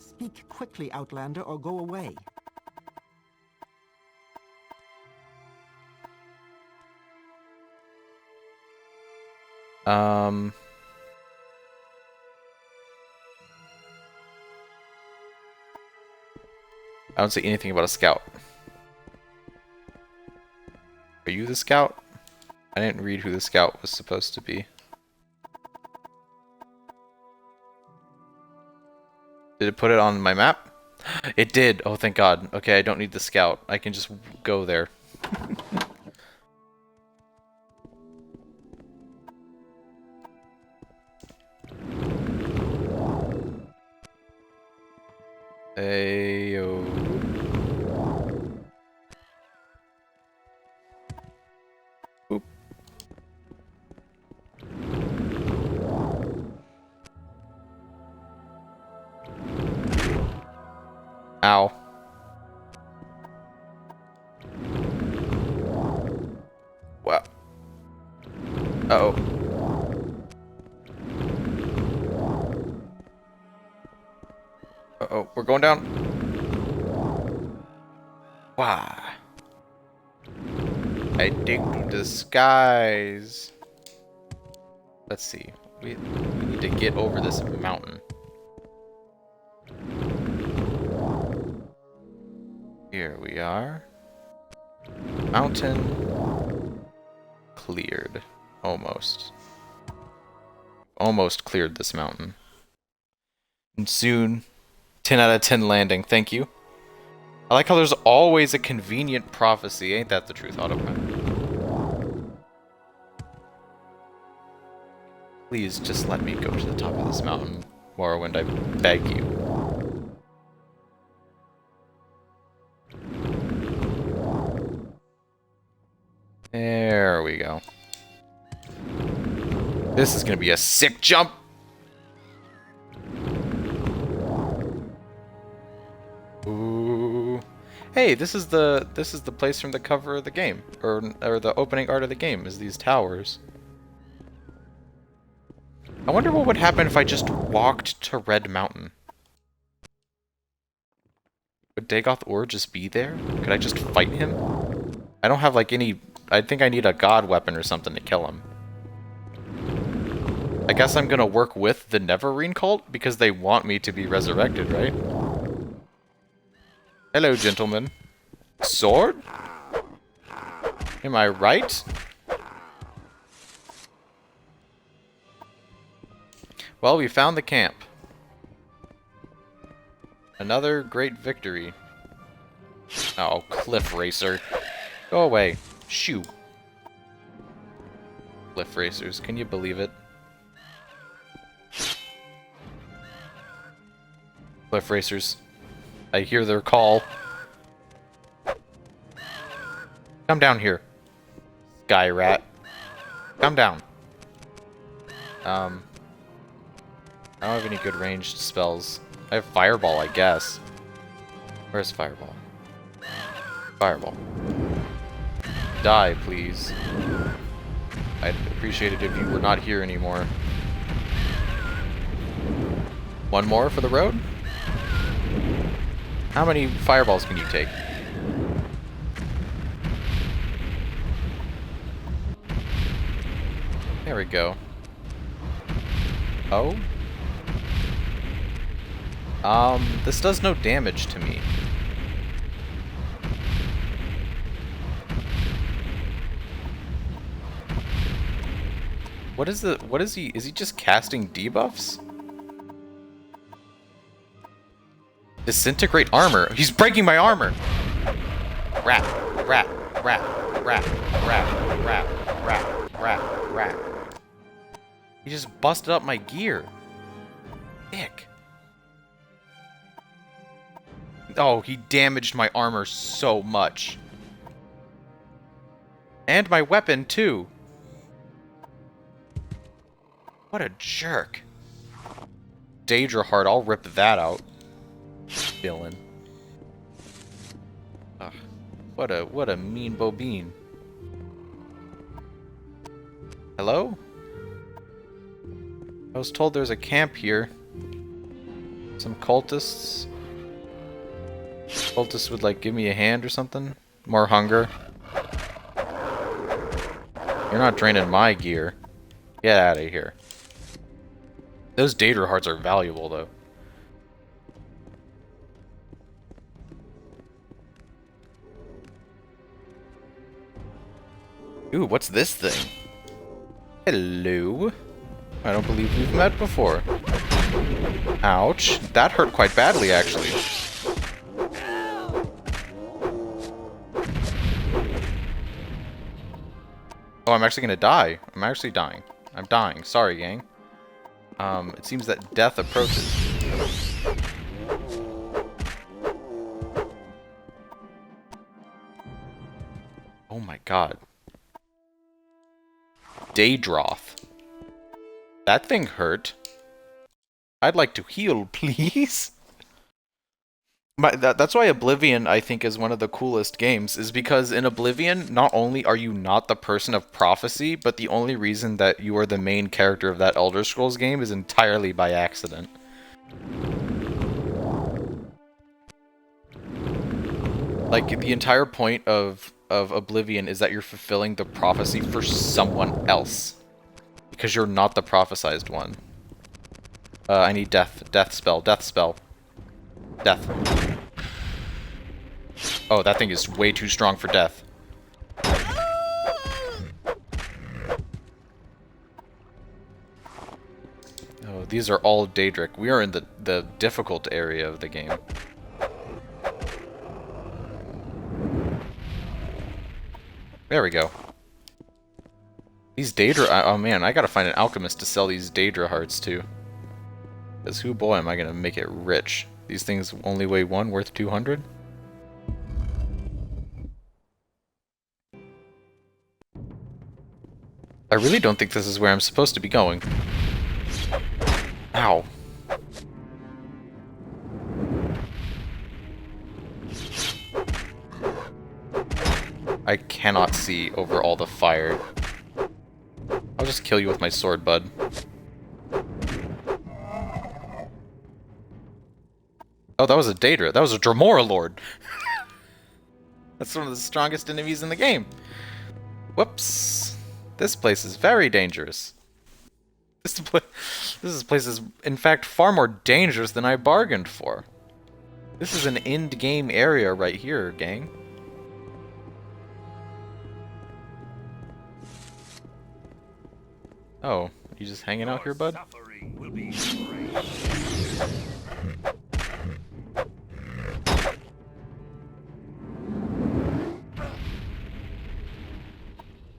Speak quickly, Outlander, or go away. I don't see anything about a scout. Are you the scout? I didn't read who the scout was supposed to be. Did it put it on my map? It did! Oh, thank God. Okay, I don't need the scout. I can just go there. Ayo. Oop. Ow. Wow. Uh-oh. Uh-oh, we're going down. Wow. I dig to the skies. Let's see. We need to get over this mountain. are. Mountain cleared. Almost. Almost cleared this mountain. And soon, 10 out of 10 landing. Thank you. I like how there's always a convenient prophecy. Ain't that the truth, Autopilot? Please just let me go to the top of this mountain, Morrowind. I beg you. There we go. This is gonna be a sick jump. Ooh. Hey, this is the place from the cover of the game, or the opening art of the game, is these towers. I wonder what would happen if I just walked to Red Mountain. Would Dagoth Ur just be there? Could I just fight him? I don't have like any... I think I need a god weapon or something to kill him. I guess I'm gonna work with the Neverreen cult because they want me to be resurrected, right? Hello, gentlemen. Sword? Am I right? Well, we found the camp. Another great victory. Oh, Cliff Racer. Go away. Shoo. Cliff Racers, can you believe it? Cliff Racers. I hear their call. Come down here. Sky Rat. Come down. I don't have any good ranged spells. I have Fireball, I guess. Where's Fireball? Fireball. Die, please. I'd appreciate it if you were not here anymore. One more for the road? How many fireballs can you take? There we go. Oh? This does no damage to me. What is he just casting debuffs? Disintegrate armor. He's breaking my armor. Rat, rat, rat, rat, rat, rat, rat, rat, rat. He just busted up my gear. Dick. Oh, he damaged my armor so much. And my weapon, too. What a jerk. Daedra Heart, I'll rip that out. Villain. Ugh. What a mean bobine. Hello? I was told there's a camp here. Some cultists. Cultists would like give me a hand or something. More hunger. You're not draining my gear. Get out of here. Those Daedra Hearts are valuable though. Ooh, what's this thing? Hello. I don't believe we've met before. Ouch. That hurt quite badly, actually. Oh, I'm actually gonna die. I'm actually dying. I'm dying. Sorry, gang. It seems that death approaches. Oh my god. Daedroth. That thing hurt. I'd like to heal, please. That's why Oblivion, I think, is one of the coolest games, is because in Oblivion, not only are you not the person of prophecy, but the only reason that you are the main character of that Elder Scrolls game is entirely by accident. Like, the entire point of Oblivion is that you're fulfilling the prophecy for someone else. Because you're not the prophesized one. I need death. Death spell. Death spell. Death. Oh, that thing is way too strong for death. Oh, these are all Daedric. We are in the difficult area of the game. There we go. These Daedra... Oh man, I gotta find an alchemist to sell these Daedra hearts to. Because who boy am I gonna make it rich. These things only weigh 1, worth 200? I really don't think this is where I'm supposed to be going. Ow. I cannot see over all the fire. I'll just kill you with my sword, bud. Oh, that was a Daedra. That was a Dremora Lord. That's one of the strongest enemies in the game. Whoops. This place is very dangerous. This place is, in fact, far more dangerous than I bargained for. This is an end-game area right here, gang. Oh, you just hanging out here, bud?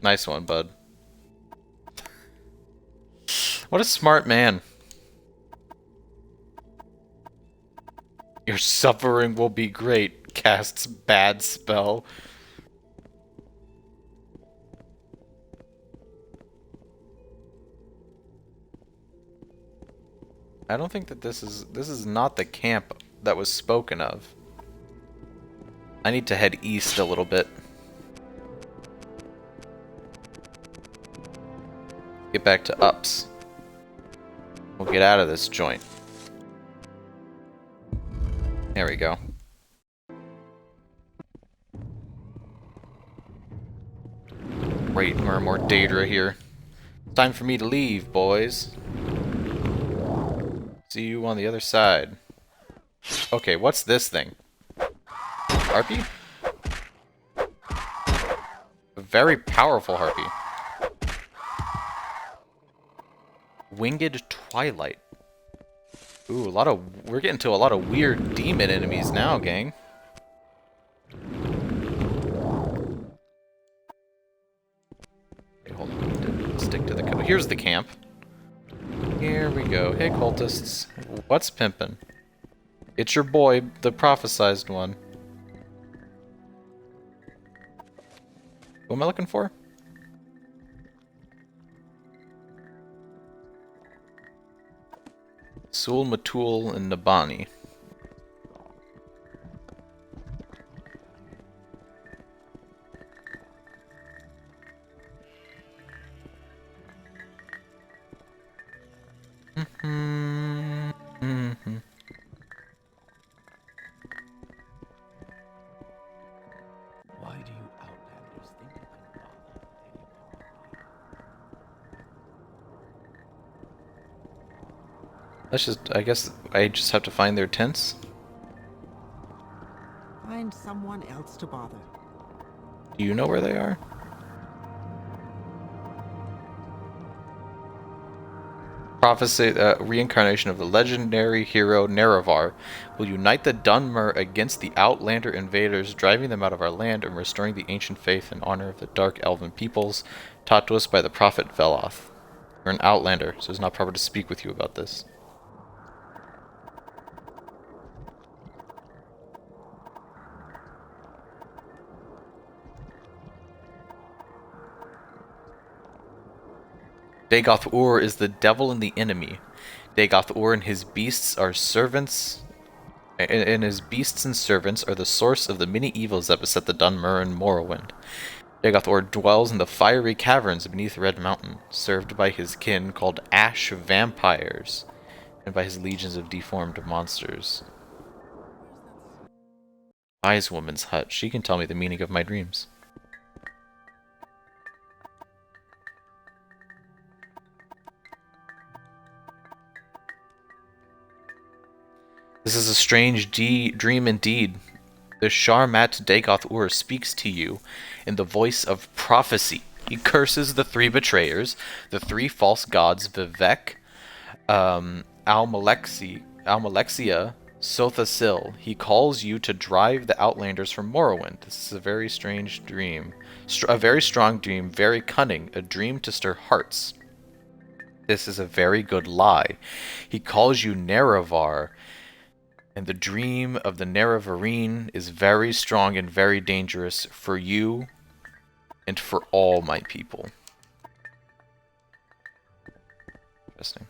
Nice one, bud. What a smart man. Your suffering will be great, casts bad spell. I don't think that this is not the camp that was spoken of. I need to head east a little bit. Get back to Ups. We'll get out of this joint. There we go. Great, more Daedra here. Time for me to leave, boys. See you on the other side. Okay, what's this thing? Harpy? A very powerful harpy. Winged Twilight. Ooh, we're getting to a lot of weird demon enemies now, gang. Okay, hold on. We need to stick to the code. Here's the camp. Here we go. Hey, cultists. What's pimpin'? It's your boy, the prophesized one. Who am I looking for? Sul, Matul, and Nabani. Why do you outlanders think I'm bothered anymore? I guess I just have to find their tents. Find someone else to bother. Do you know where they are? Prophecy, reincarnation of the legendary hero Nerevar will unite the Dunmer against the Outlander invaders, driving them out of our land and restoring the ancient faith in honor of the dark elven peoples taught to us by the prophet Veloth. You're an Outlander, so it's not proper to speak with you about this. Dagoth-Ur is the devil and the enemy. Dagoth-Ur and his beasts are servants, and his beasts and servants are the source of the many evils that beset the Dunmer and Morrowind. Dagoth-Ur dwells in the fiery caverns beneath Red Mountain, served by his kin called Ash Vampires, and by his legions of deformed monsters. Wise woman's hut. She can tell me the meaning of my dreams. This is a strange dream indeed. The Sharmat Dagoth Ur speaks to you in the voice of prophecy. He curses the three betrayers, the three false gods Vivek, Almalexia, Sothasil. He calls you to drive the Outlanders from Morrowind. This is a very strange dream. A very strong dream, very cunning, a dream to stir hearts. This is a very good lie. He calls you Nerevar, and the dream of the Nerevarine is very strong and very dangerous for you and for all my people. Interesting.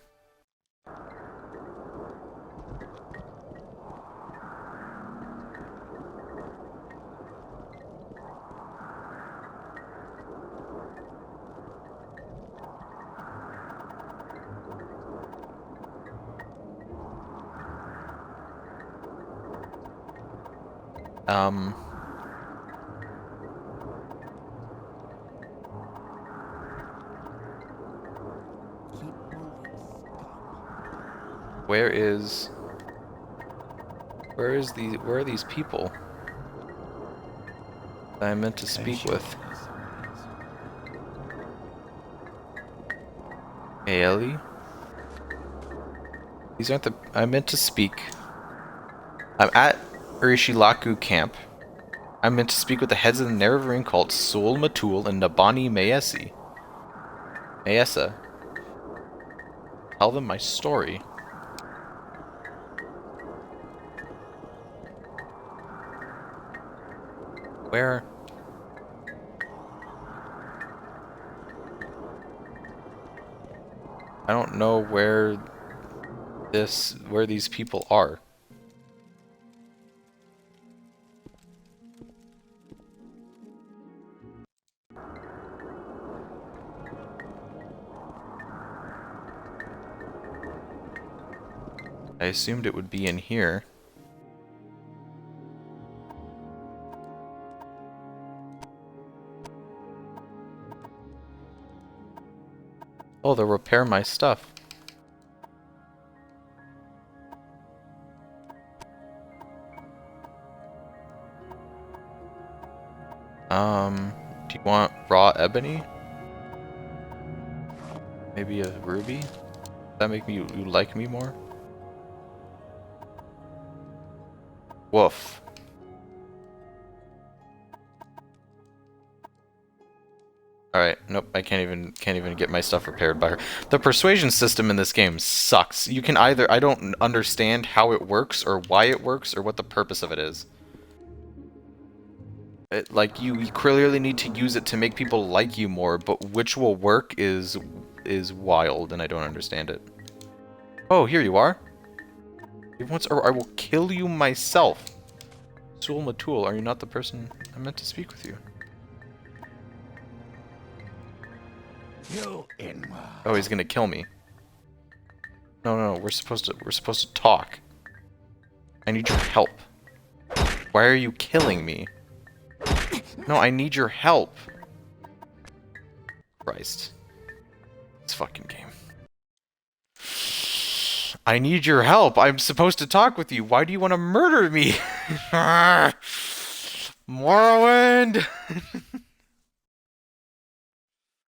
Keep moving, scum. Where are these people that I meant to speak with? Hey, Ellie? These aren't the... I meant to speak. I'm at Urishilaku camp. I meant to speak with the heads of the Nerevarine cult Sul Matul and Nabani Maesa. Tell them my story. Where? I don't know where these people are. I assumed it would be in here. Oh, they'll repair my stuff. Do you want raw ebony? Maybe a ruby? Does that make you like me more? Woof. Alright, nope, I can't even get my stuff repaired by her. The persuasion system in this game sucks. You can either... I don't understand how it works, or why it works, or what the purpose of it is. Like, you clearly need to use it to make people like you more, but which will work is wild, and I don't understand it. Oh, here you are. Or I will kill you myself. Sul Matul, are you not the person I meant to speak with you? Oh, he's gonna kill me. No, we're supposed to talk. I need your help. Why are you killing me? No, I need your help. Christ. This fucking game. I need your help. I'm supposed to talk with you. Why do you want to murder me? Morrowind!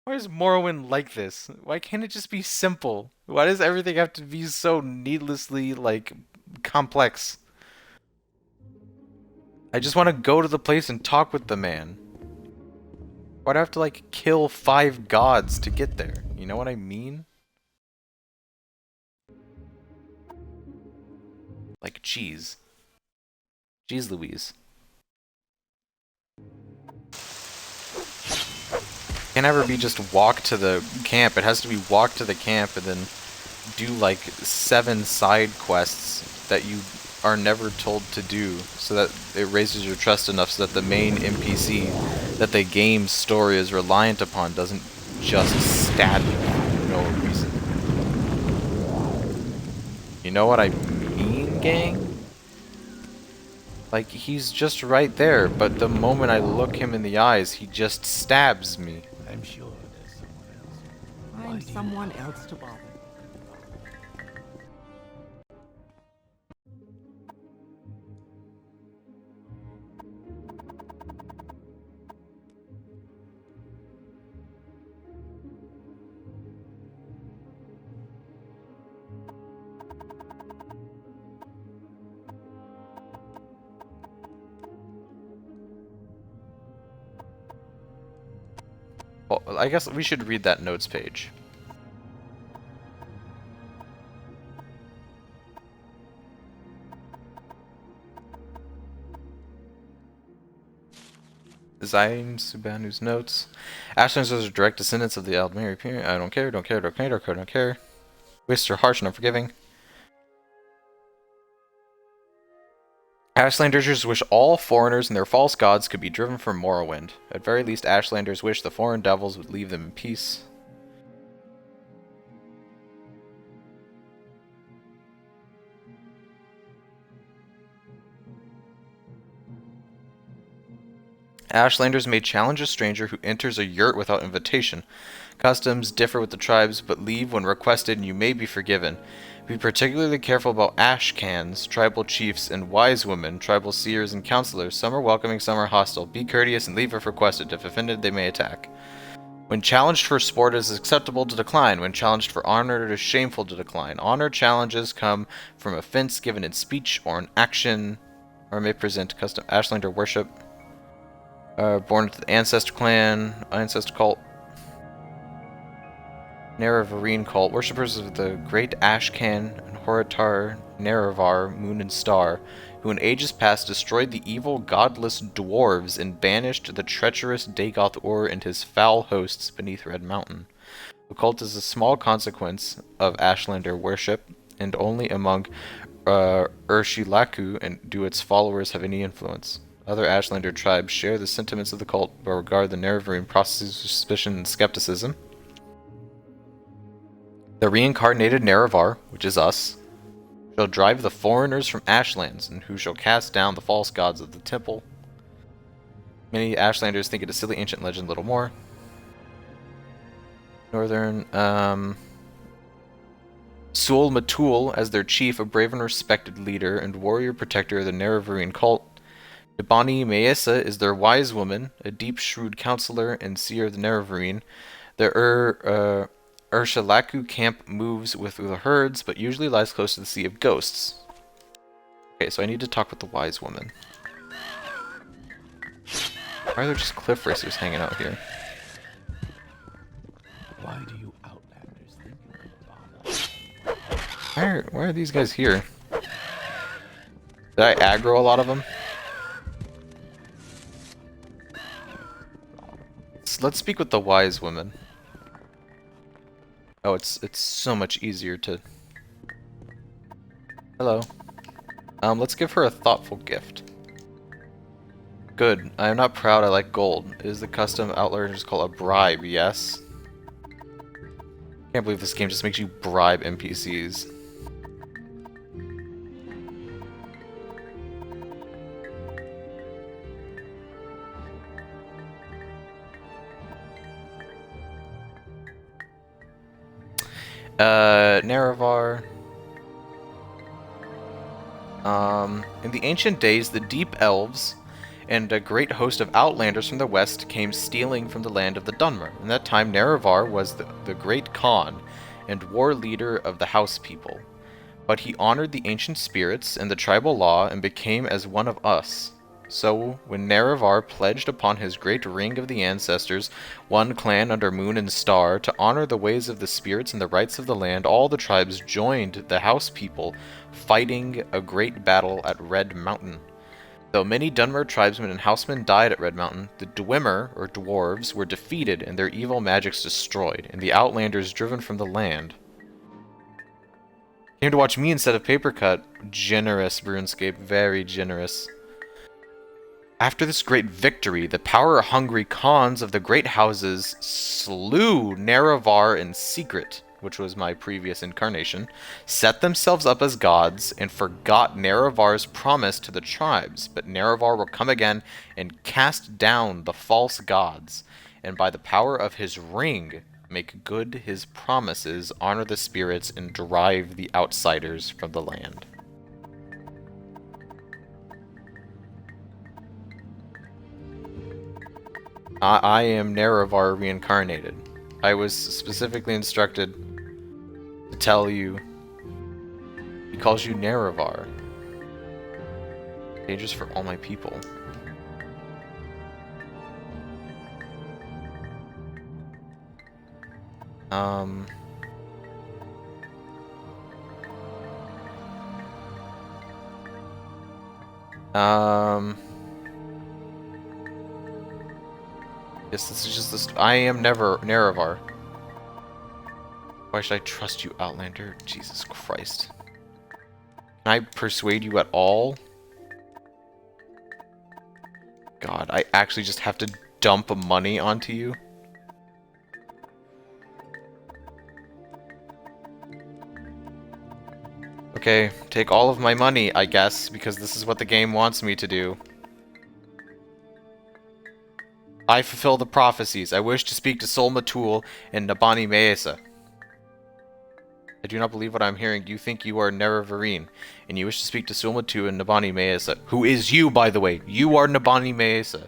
Why is Morrowind like this? Why can't it just be simple? Why does everything have to be so needlessly, like, complex? I just want to go to the place and talk with the man. Why'd I have to, like, kill 5 gods to get there? You know what I mean? Like, jeez. Jeez Louise. Can't ever be just walk to the camp. It has to be walk to the camp and then do, like, 7 side quests that you are never told to do, so that it raises your trust enough so that the main NPC that the game's story is reliant upon doesn't just stab you for no reason. You know what I mean, gang? Like, he's just right there, but the moment I look him in the eyes, he just stabs me. I'm sure there's someone else. Find someone else to bother. Well, I guess we should read that notes page. Zayn Subanu's notes. Ashlands are direct descendants of the Aldmeri period. I don't care, don't care, don't care, don't care, don't care. Wastes are harsh and unforgiving. Ashlanders wish all foreigners and their false gods could be driven from Morrowind. At very least, Ashlanders wish the foreign devils would leave them in peace. Ashlanders may challenge a stranger who enters a yurt without invitation. Customs differ with the tribes, but leave when requested and you may be forgiven. Be particularly careful about ash cans, tribal chiefs, and wise women, tribal seers and counselors. Some are welcoming, some are hostile. Be courteous and leave if requested. If offended, they may attack. When challenged for sport, it is acceptable to decline. When challenged for honor, it is shameful to decline. Honor challenges come from offense given in speech or in action, or may present custom Ashlander worship. Born to the Ancestor clan, Ancestor cult, Naravarine cult, worshippers of the great Ashcan and Horatar, Naravar, Moon and Star, who in ages past destroyed the evil godless dwarves and banished the treacherous Dagoth Ur and his foul hosts beneath Red Mountain. The cult is a small consequence of Ashlander worship, and only among Urshilaku and do its followers have any influence. Other Ashlander tribes share the sentiments of the cult, but regard the Naravarine processes with suspicion and skepticism. The reincarnated Naravar, which is us, shall drive the foreigners from Ashlands, and who shall cast down the false gods of the temple. Many Ashlanders think it a silly ancient legend, little more. Northern, Sul Matul as their chief, a brave and respected leader and warrior protector of the Naravarine cult. Debani Maesa is their wise woman, a deep shrewd counselor and seer of the Naravarine. The Urshilaku camp moves with the herds, but usually lies close to the Sea of Ghosts. Okay, so I need to talk with the wise woman. Why are there just cliff racers hanging out here? Why do you outlanders think you can bother? Why are these guys here? Did I aggro a lot of them? Let's speak with the wise woman. Oh, it's so much easier to... Hello. Let's give her a thoughtful gift. Good. I am not proud, I like gold. It is the custom outlanders call a bribe, yes? Can't believe this game just makes you bribe NPCs. Naravar. In the ancient days, the Deep Elves and a great host of outlanders from the west came stealing from the land of the Dunmer. In that time, Naravar was the great Khan and war leader of the House people. But he honored the ancient spirits and the tribal law and became as one of us. So, when Naravar pledged upon his great ring of the ancestors, one clan under Moon and Star, to honor the ways of the spirits and the rights of the land, all the tribes joined the House people, fighting a great battle at Red Mountain. Though many Dunmer tribesmen and housemen died at Red Mountain, the Dwemer, or dwarves, were defeated and their evil magics destroyed, and the outlanders driven from the land. Came to watch me instead of Papercut. Generous, RuneScape, very generous. After this great victory, the power-hungry Khans of the great houses slew Naravar in secret, which was my previous incarnation, set themselves up as gods, and forgot Naravar's promise to the tribes. But Naravar will come again and cast down the false gods, and by the power of his ring, make good his promises, honor the spirits, and drive the outsiders from the land. I am Naravar reincarnated. I was specifically instructed to tell you. He calls you Naravar. Dangerous for all my people. Um... Yes, this is just this. I am never Nerevar. Why should I trust you, Outlander? Jesus Christ. Can I persuade you at all? God, I actually just have to dump money onto you? Okay, take all of my money, I guess, because this is what the game wants me to do. I fulfill the prophecies. I wish to speak to Sol Matul and Nabani Meesa. I do not believe what I'm hearing. You think you are Nerevarine, and you wish to speak to Sol Matul and Nabani Meesa. Who is you, by the way? You are Nabani Meesa.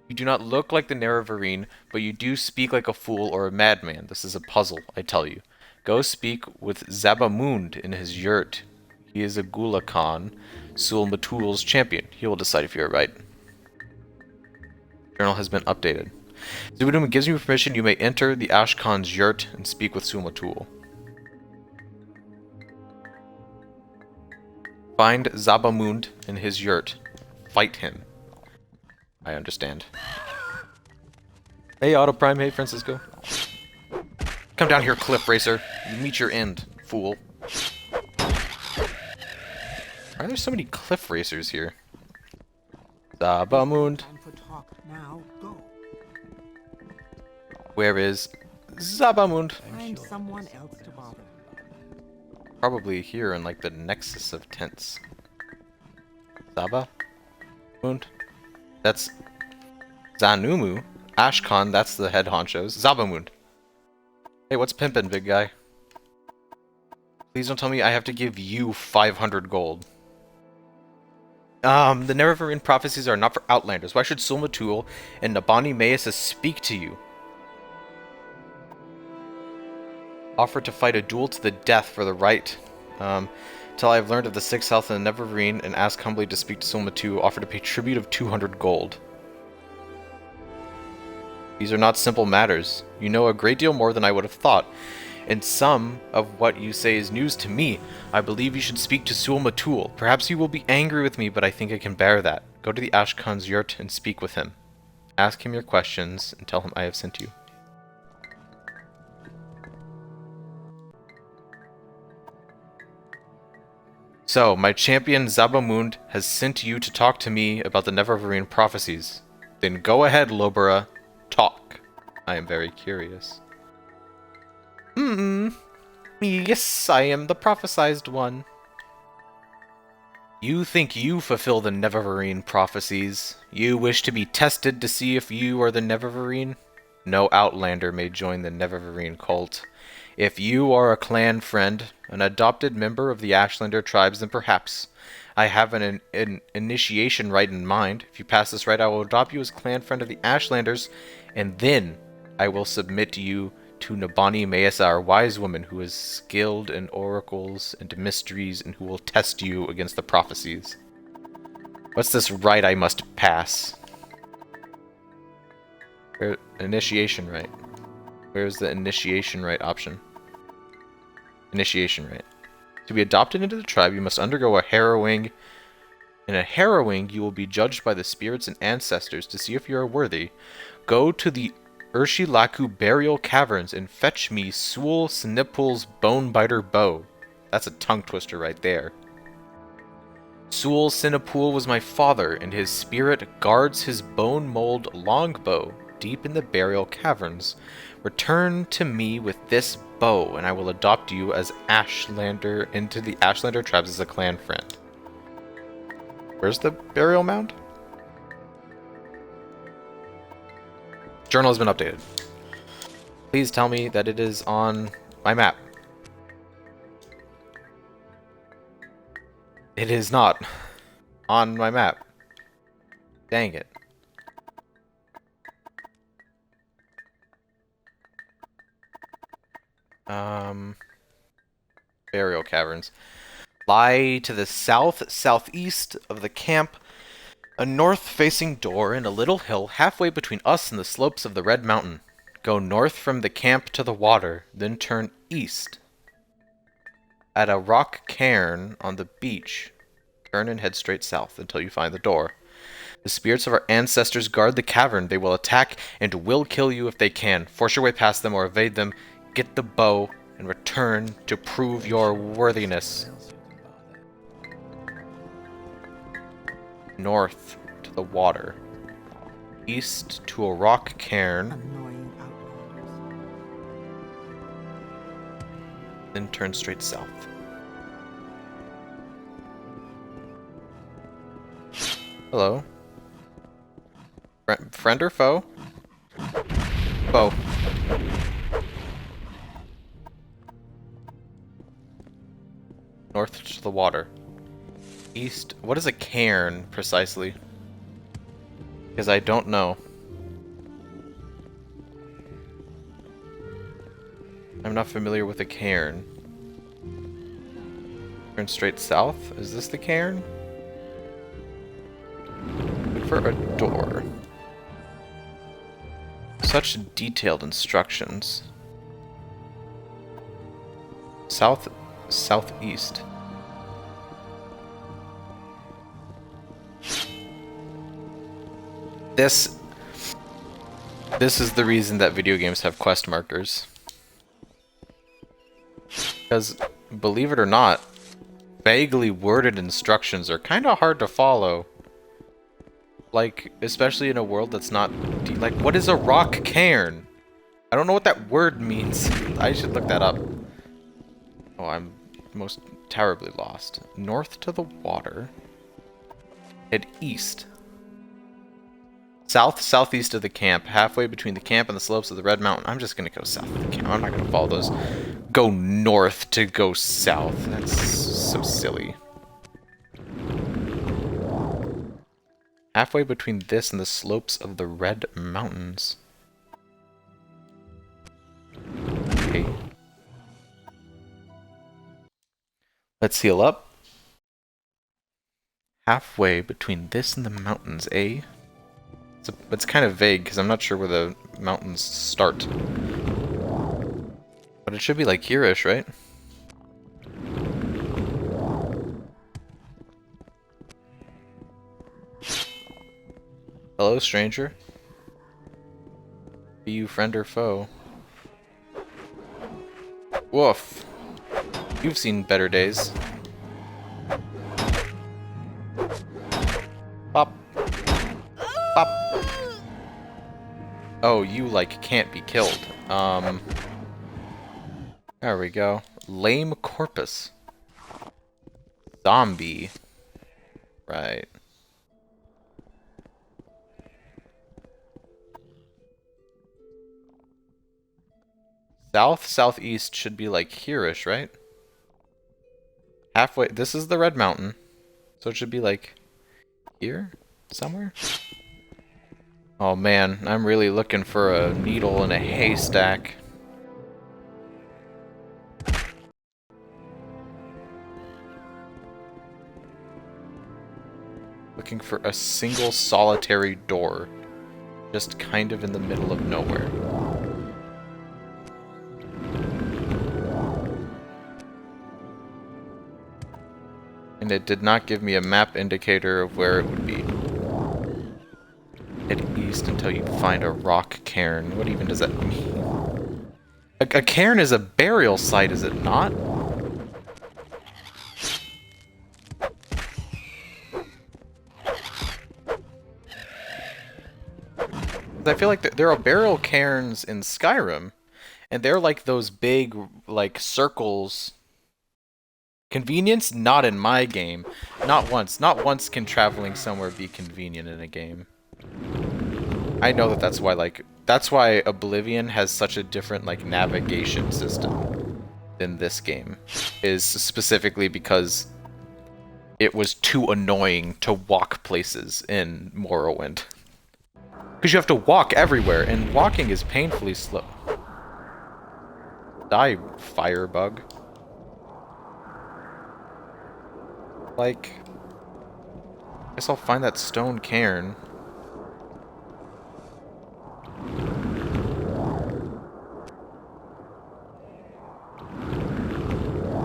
You do not look like the Nerevarine, but you do speak like a fool or a madman. This is a puzzle, I tell you. Go speak with Zabamund in his yurt. He is a Gula Khan, Sol Matul's champion. He will decide if you are right. Journal has been updated. Zubadum gives you permission. You may enter the Ashkan's yurt and speak with Sol Matul. Find Zabamund in his yurt. Fight him. I understand. Hey, Auto Prime. Hey, Francisco. Come down here, Cliff Racer. You meet your end, fool. Why are there so many Cliff Racers here? Zabamund. Time for talk now. Go. Where is Zabamund? Find someone else to bother. Probably here in like the nexus of tents. Zabamund? That's Zanumu. Ashkan, that's the head honchos. Zabamund. Hey, what's pimpin', big guy? Please don't tell me I have to give you 500 gold. The Nerevarine prophecies are not for Outlanders. Why should Sol Matul and Nabani Meesa speak to you? Offer to fight a duel to the death for the right. Till I have learned of the 6th health in the Nerevarine and ask humbly to speak to Sol Matul. Offer to pay tribute of 200 gold. These are not simple matters. You know a great deal more than I would have thought. And some of what you say is news to me. I believe you should speak to Sol Matul. Perhaps you will be angry with me, but I think I can bear that. Go to the Ashkan's yurt and speak with him. Ask him your questions and tell him I have sent you. So, my champion Zabamund has sent you to talk to me about the Nerevarine prophecies. Then go ahead, Lobera. Talk. I am very curious. Yes, I am the prophesized one. You think you fulfill the Nerevarine prophecies. You wish to be tested to see if you are the Nerevarine? No Outlander may join the Nerevarine cult. If you are a clan friend, an adopted member of the Ashlander tribes, then perhaps. I have an initiation rite in mind. If you pass this rite, I will adopt you as clan friend of the Ashlanders, and then I will submit you to Nabani Meesa, our wise woman, who is skilled in oracles and mysteries, and who will test you against the prophecies. What's this rite I must pass? Initiation rite. Where's the initiation rite option? Initiation rite. To be adopted into the tribe, you must undergo a harrowing. In a harrowing, you will be judged by the spirits and ancestors to see if you are worthy. Go to the Urshilaku burial caverns and fetch me Sul Sinipul's Bonebiter bow. That's a tongue twister right there. Sul Sinipul was my father, and his spirit guards his bone mold longbow deep in the burial caverns. Return to me with this bow, and I will adopt you as Ashlander into the Ashlander tribes as a clan friend. Where's the burial mound? Journal has been updated. Please tell me that it is on my map. It is not on my map. Dang it. Burial caverns. Lie to the southeast of the camp, a north-facing door in a little hill halfway between us and the slopes of the Red Mountain. Go north from the camp to the water, then turn east. At a rock cairn on the beach, turn and head straight south until you find the door. The spirits of our ancestors guard the cavern. They will attack and will kill you if they can. Force your way past them or evade them. Get the bow and return to prove your worthiness. North to the water. East to a rock cairn. Annoying outlanders. Then turn straight south. Hello. Friend or foe? Foe. North to the water. East. What is a cairn precisely? Because I don't know. I'm not familiar with a cairn. Turn straight south? Is this the cairn? Look for a door. Such detailed instructions. South, southeast. This is the reason that video games have quest markers. Because, believe it or not, vaguely worded instructions are kind of hard to follow. Like, especially in a world that's not... Like, what is a rock cairn? I don't know what that word means. I should look that up. Oh, I'm most terribly lost. North to the water. Head east. South, southeast of the camp. Halfway between the camp and the slopes of the Red Mountain. I'm just going to go south of the camp. I'm not going to follow those. Go north to go south. That's so silly. Halfway between this and the slopes of the Red Mountains. Okay. Let's heal up. Halfway between this and the mountains, eh? It's kind of vague, because I'm not sure where the mountains start. But it should be like here-ish, right? Hello, stranger. Be you friend or foe? Woof. You've seen better days. Pop. Pop. Oh, you, like, can't be killed. There we go. Lame corpus. Zombie. Right. South, southeast should be like here-ish, right? Halfway. This is the Red Mountain. So it should be like here? Somewhere? Oh man, I'm really looking for a needle in a haystack. Looking for a single solitary door. Just kind of in the middle of nowhere. And it did not give me a map indicator of where it would be. Head east until you find a rock cairn. What even does that mean? A cairn is a burial site, is it not? I feel like there are burial cairns in Skyrim, and they're like those big, like, circles. Convenience? Not in my game. Not once. Not once can traveling somewhere be convenient in a game. I know that that's why, like, that's why Oblivion has such a different, like, navigation system than this game. Is specifically because it was too annoying to walk places in Morrowind. Because you have to walk everywhere, and walking is painfully slow. Die, firebug. Like, I guess I'll find that stone cairn.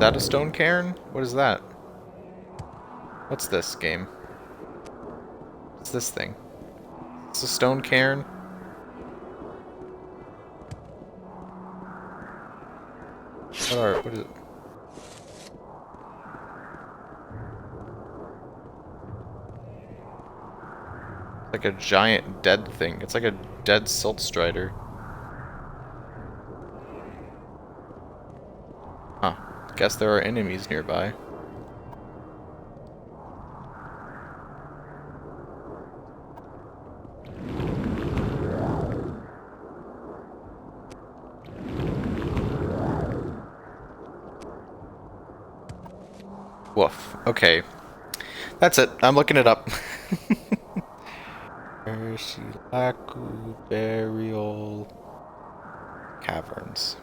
that a stone cairn? What is that? What's this game? What's this thing? It's a stone cairn? What is it? Like a giant dead thing. It's like a dead silt strider. Huh. Guess there are enemies nearby. Woof. Okay. That's it. I'm looking it up. Arshilaku Burial Caverns.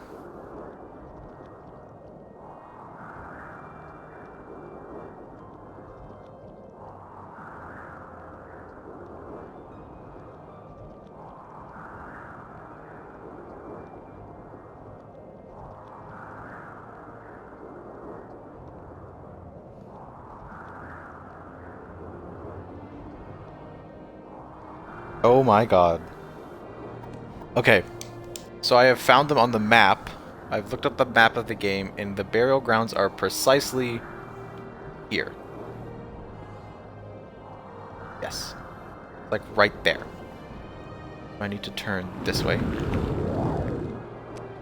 Oh my god. Okay, so I have found them on the map. I've looked up the map of the game, and the burial grounds are precisely here. Yes. Like right there. I need to turn this way. Go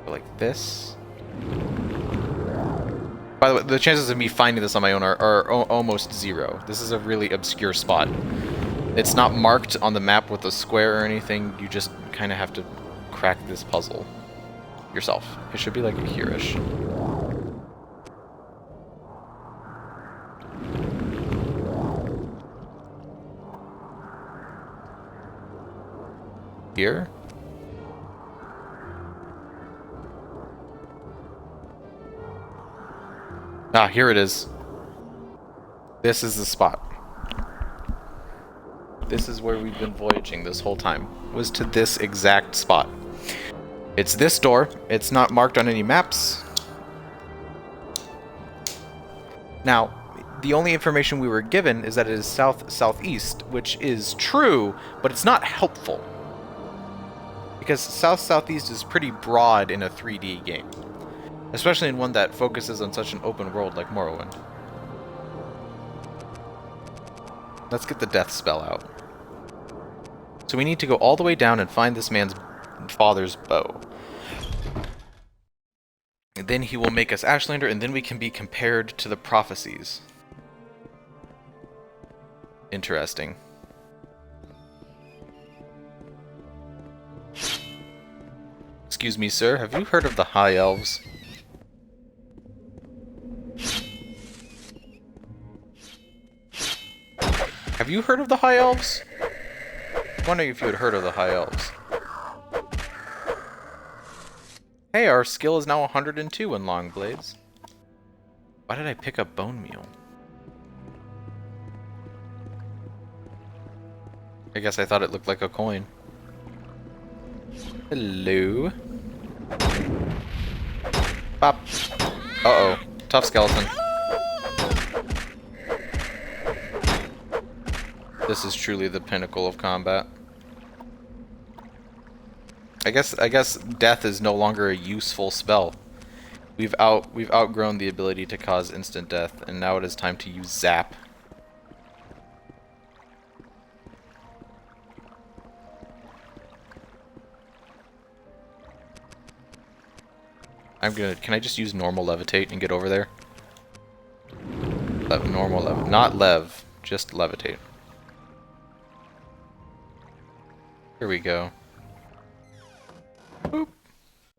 like this. By the way, the chances of me finding this on my own are almost zero. This is a really obscure spot. It's not marked on the map with a square or anything. You just kind of have to crack this puzzle yourself. It should be like here-ish. Here? Ah, here it is. This is the spot. This is where we've been voyaging this whole time. Was to this exact spot. It's this door. It's not marked on any maps. Now, the only information we were given is that it is south-southeast, which is true, but it's not helpful. Because south-southeast is pretty broad in a 3D game. Especially in one that focuses on such an open world like Morrowind. Let's get the death spell out. So we need to go all the way down and find this man's father's bow. And then he will make us Ashlander, and then we can be compared to the prophecies. Interesting. Excuse me, sir, have you heard of the High Elves? Have you heard of the High Elves? I'm wondering if you had heard of the High Elves. Hey, our skill is now 102 in long blades. Why did I pick up bone meal? I guess I thought it looked like a coin. Hello. Pop. Uh-oh. Tough skeleton. This is truly the pinnacle of combat. I guess death is no longer a useful spell. We've outgrown the ability to cause instant death, and now it is time to use zap. Can I just use normal levitate and get over there? Normal lev, not lev, just levitate. Here we go. Boop.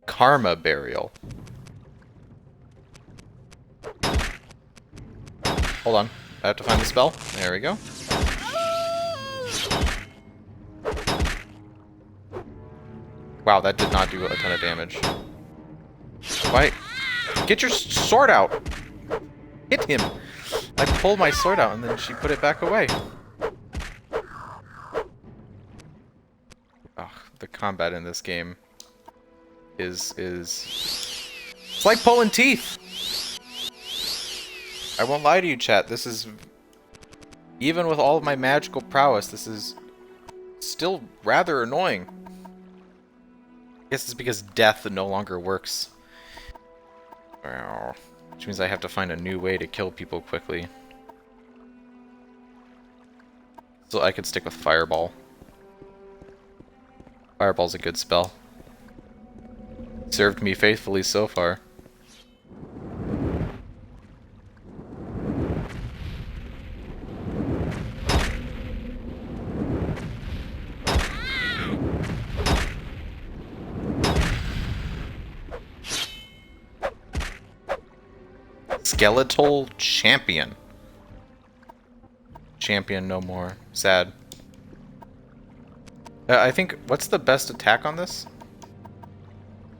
Karma burial. Hold on, I have to find the spell. There we go. Wow, that did not do a ton of damage. Why? Get your sword out! Hit him! I pulled my sword out and then she put it back away. Ugh, the combat in this game is... It's like pulling teeth! I won't lie to you, chat. This is... Even with all of my magical prowess, this is still rather annoying. I guess it's because death no longer works. Which means I have to find a new way to kill people quickly. So I could stick with Fireball. Fireball's a good spell. Served me faithfully so far. Skeletal Champion. Champion no more. Sad. I think, what's the best attack on this?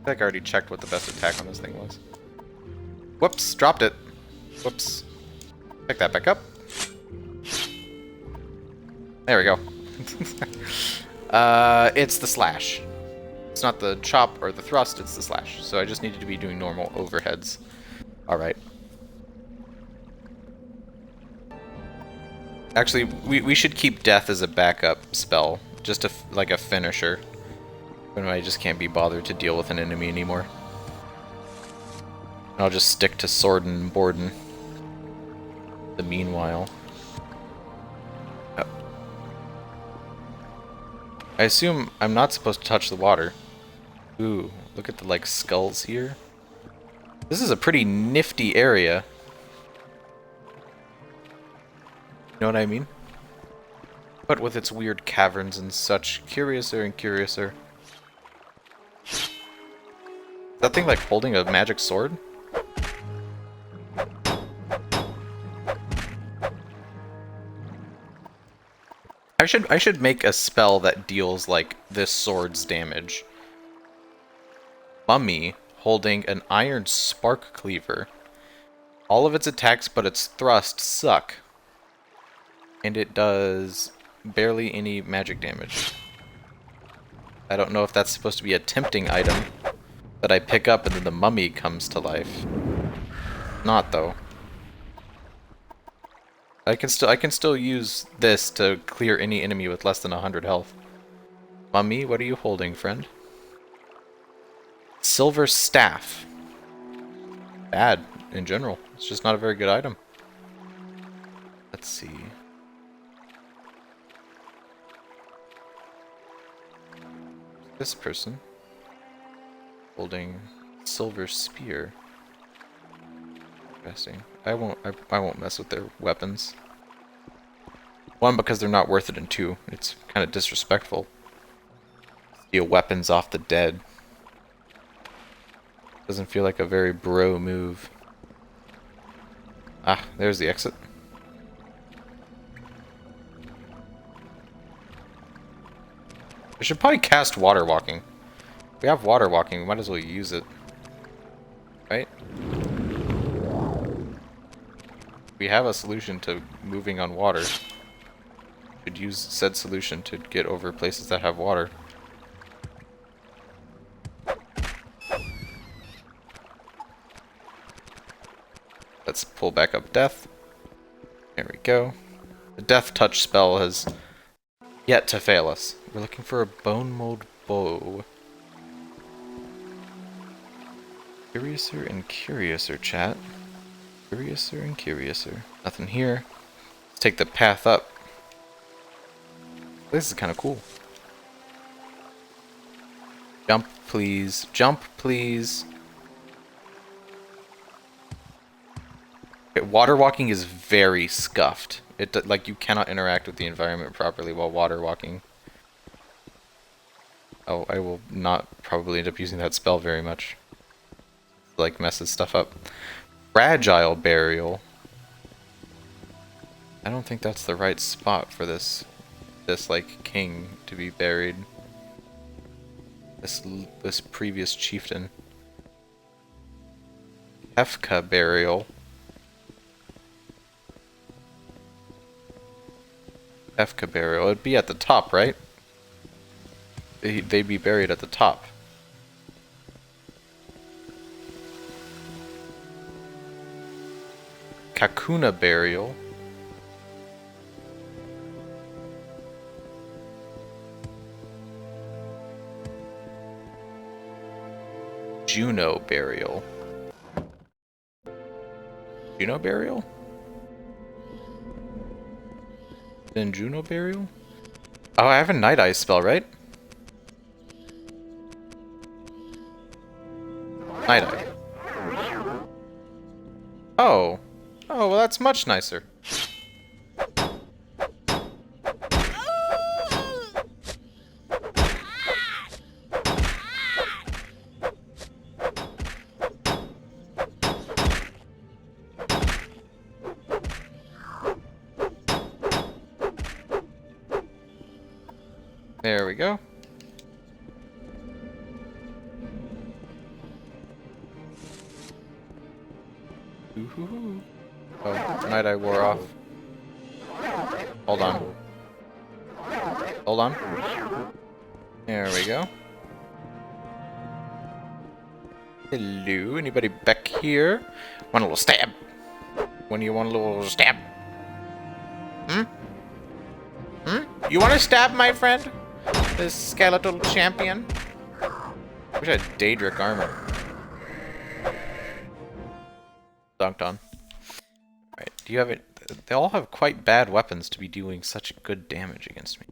I think I already checked what the best attack on this thing was. Whoops, dropped it. Whoops. Pick that back up. There we go. It's the slash. It's not the chop or the thrust, it's the slash. So I just needed to be doing normal overheads. Alright. Actually, we should keep death as a backup spell. Just like a finisher. When I just can't be bothered to deal with an enemy anymore. I'll just stick to sword and Borden. The meanwhile. Oh. I assume I'm not supposed to touch the water. Ooh, look at the like skulls here. This is a pretty nifty area. You know what I mean? But with its weird caverns and such, curiouser and curiouser. Is that thing like holding a magic sword? I should make a spell that deals like this sword's damage. Mummy holding an iron spark cleaver. All of its attacks but its thrust suck. And it does barely any magic damage. I don't know if that's supposed to be a tempting item that I pick up and then the mummy comes to life. Not though. I can still use this to clear any enemy with less than 100 health. Mummy, what are you holding, friend? Silver staff. Bad in general. It's just not a very good item. Let's see. This person holding silver spear. Interesting. I won't mess with their weapons. One, because they're not worth it, and two, it's kind of disrespectful. Steal weapons off the dead. Doesn't feel like a very bro move. Ah, there's the exit. I should probably cast water walking. If we have water walking, we might as well use it. Right? We have a solution to moving on water. We should use said solution to get over places that have water. Let's pull back up death. There we go. The death touch spell has yet to fail us. We're looking for a bone mold bow. Curiouser and curiouser, chat. Curiouser and curiouser. Nothing here. Let's take the path up. This is kind of cool. Jump, please. Jump, please. Okay, water walking is very scuffed. Like, you cannot interact with the environment properly while water walking. Oh, I will not probably end up using that spell very much. Like, messes stuff up. Fragile burial. I don't think that's the right spot for this like king to be buried. This previous chieftain. Hefka burial. Hefka burial. It'd be at the top, right? They'd be buried at the top. Kakuna Burial. Juno Burial. Juno Burial? Then Juno Burial? Oh, I have a Night Eye spell, right? Night Eye. Oh. Oh, well that's much nicer. There we go. Ooh-hoo-hoo. Oh, Night Eye wore off. Hold on. Hold on. There we go. Hello, anybody back here? Want a little stab? When you want a little stab? Hmm? Hmm? You want to stab, my friend? This skeletal champion? Wish I had Daedric armor. Dunked on. Alright, do you have it? They all have quite bad weapons to be doing such good damage against me.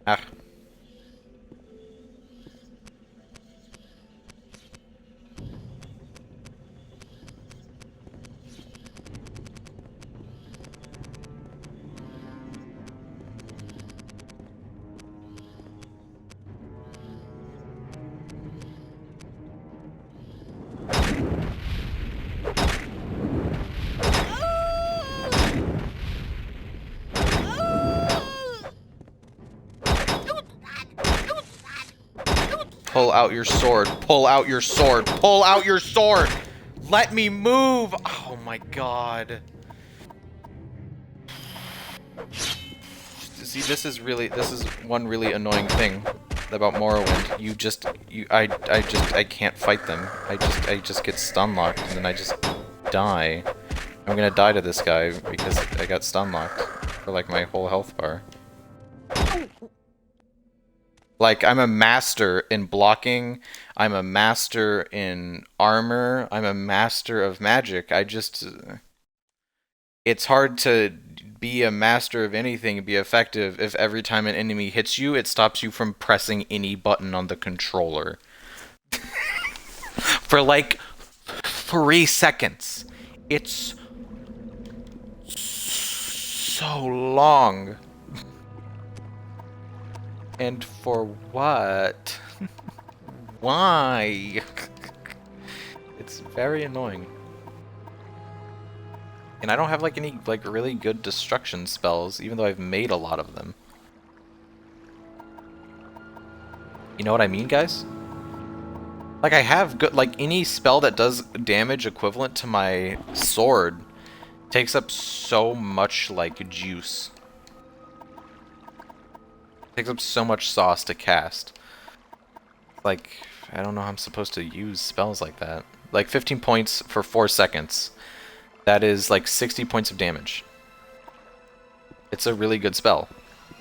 Ah. Pull out your sword. Pull out your sword. Pull out your sword. Let me move. Oh my god. See, this is one really annoying thing about Morrowind. I can't fight them. I just get stun locked and then I just die. I'm gonna die to this guy because I got stun locked for like my whole health bar. Like, I'm a master in blocking, I'm a master in armor, I'm a master of magic. It's hard to be a master of anything and be effective if every time an enemy hits you, it stops you from pressing any button on the controller. For like 3 seconds. It's so long. And for what? Why? It's very annoying. And I don't have like any like really good destruction spells, even though I've made a lot of them. You know what I mean, guys? Like I have good, like any spell that does damage equivalent to my sword takes up so much like juice. Takes up so much sauce to cast. Like, I don't know how I'm supposed to use spells like that. Like 15 points for 4 seconds. That is like 60 points of damage. It's a really good spell,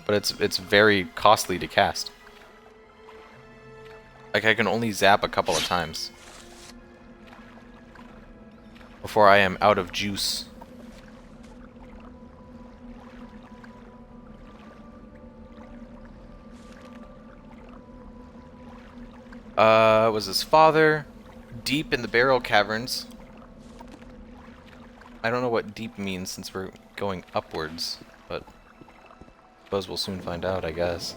but it's very costly to cast. Like I can only zap a couple of times before I am out of juice. Was his father deep in the burial caverns? I don't know what deep means since we're going upwards, but I suppose we'll soon find out, I guess.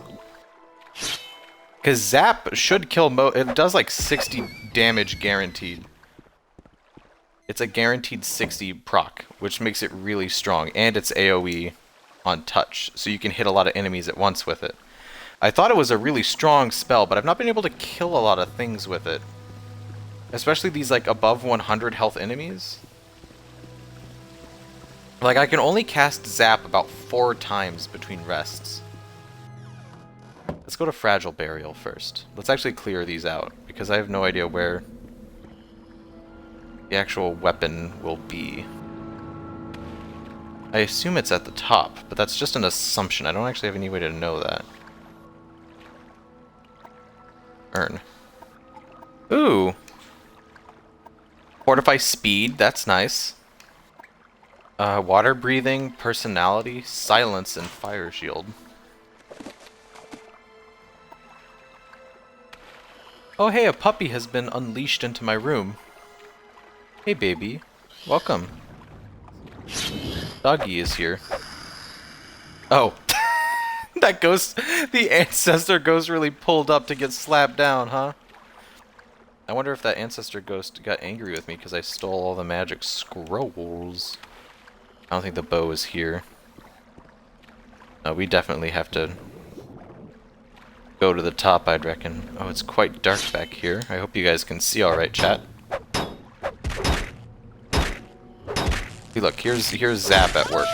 Because Zap should kill it does like 60 damage guaranteed. It's a guaranteed 60 proc, which makes it really strong, and it's AoE on touch, so you can hit a lot of enemies at once with it. I thought it was a really strong spell, but I've not been able to kill a lot of things with it. Especially these like above 100 health enemies. Like I can only cast Zap about 4 times between rests. Let's go to Fragile Burial first. Let's actually clear these out, because I have no idea where the actual weapon will be. I assume it's at the top, but that's just an assumption. I don't actually have any way to know that. Earn. Ooh! Fortify speed, that's nice. Water breathing, personality, silence, and fire shield. Oh hey, a puppy has been unleashed into my room. Hey baby, welcome. Doggy is here. Oh. That ghost, the ancestor ghost really pulled up to get slapped down, huh? I wonder if that ancestor ghost got angry with me because I stole all the magic scrolls. I don't think the bow is here. No, we definitely have to go to the top, I'd reckon. Oh, it's quite dark back here. I hope you guys can see alright, chat. See, look, here's Zap at work.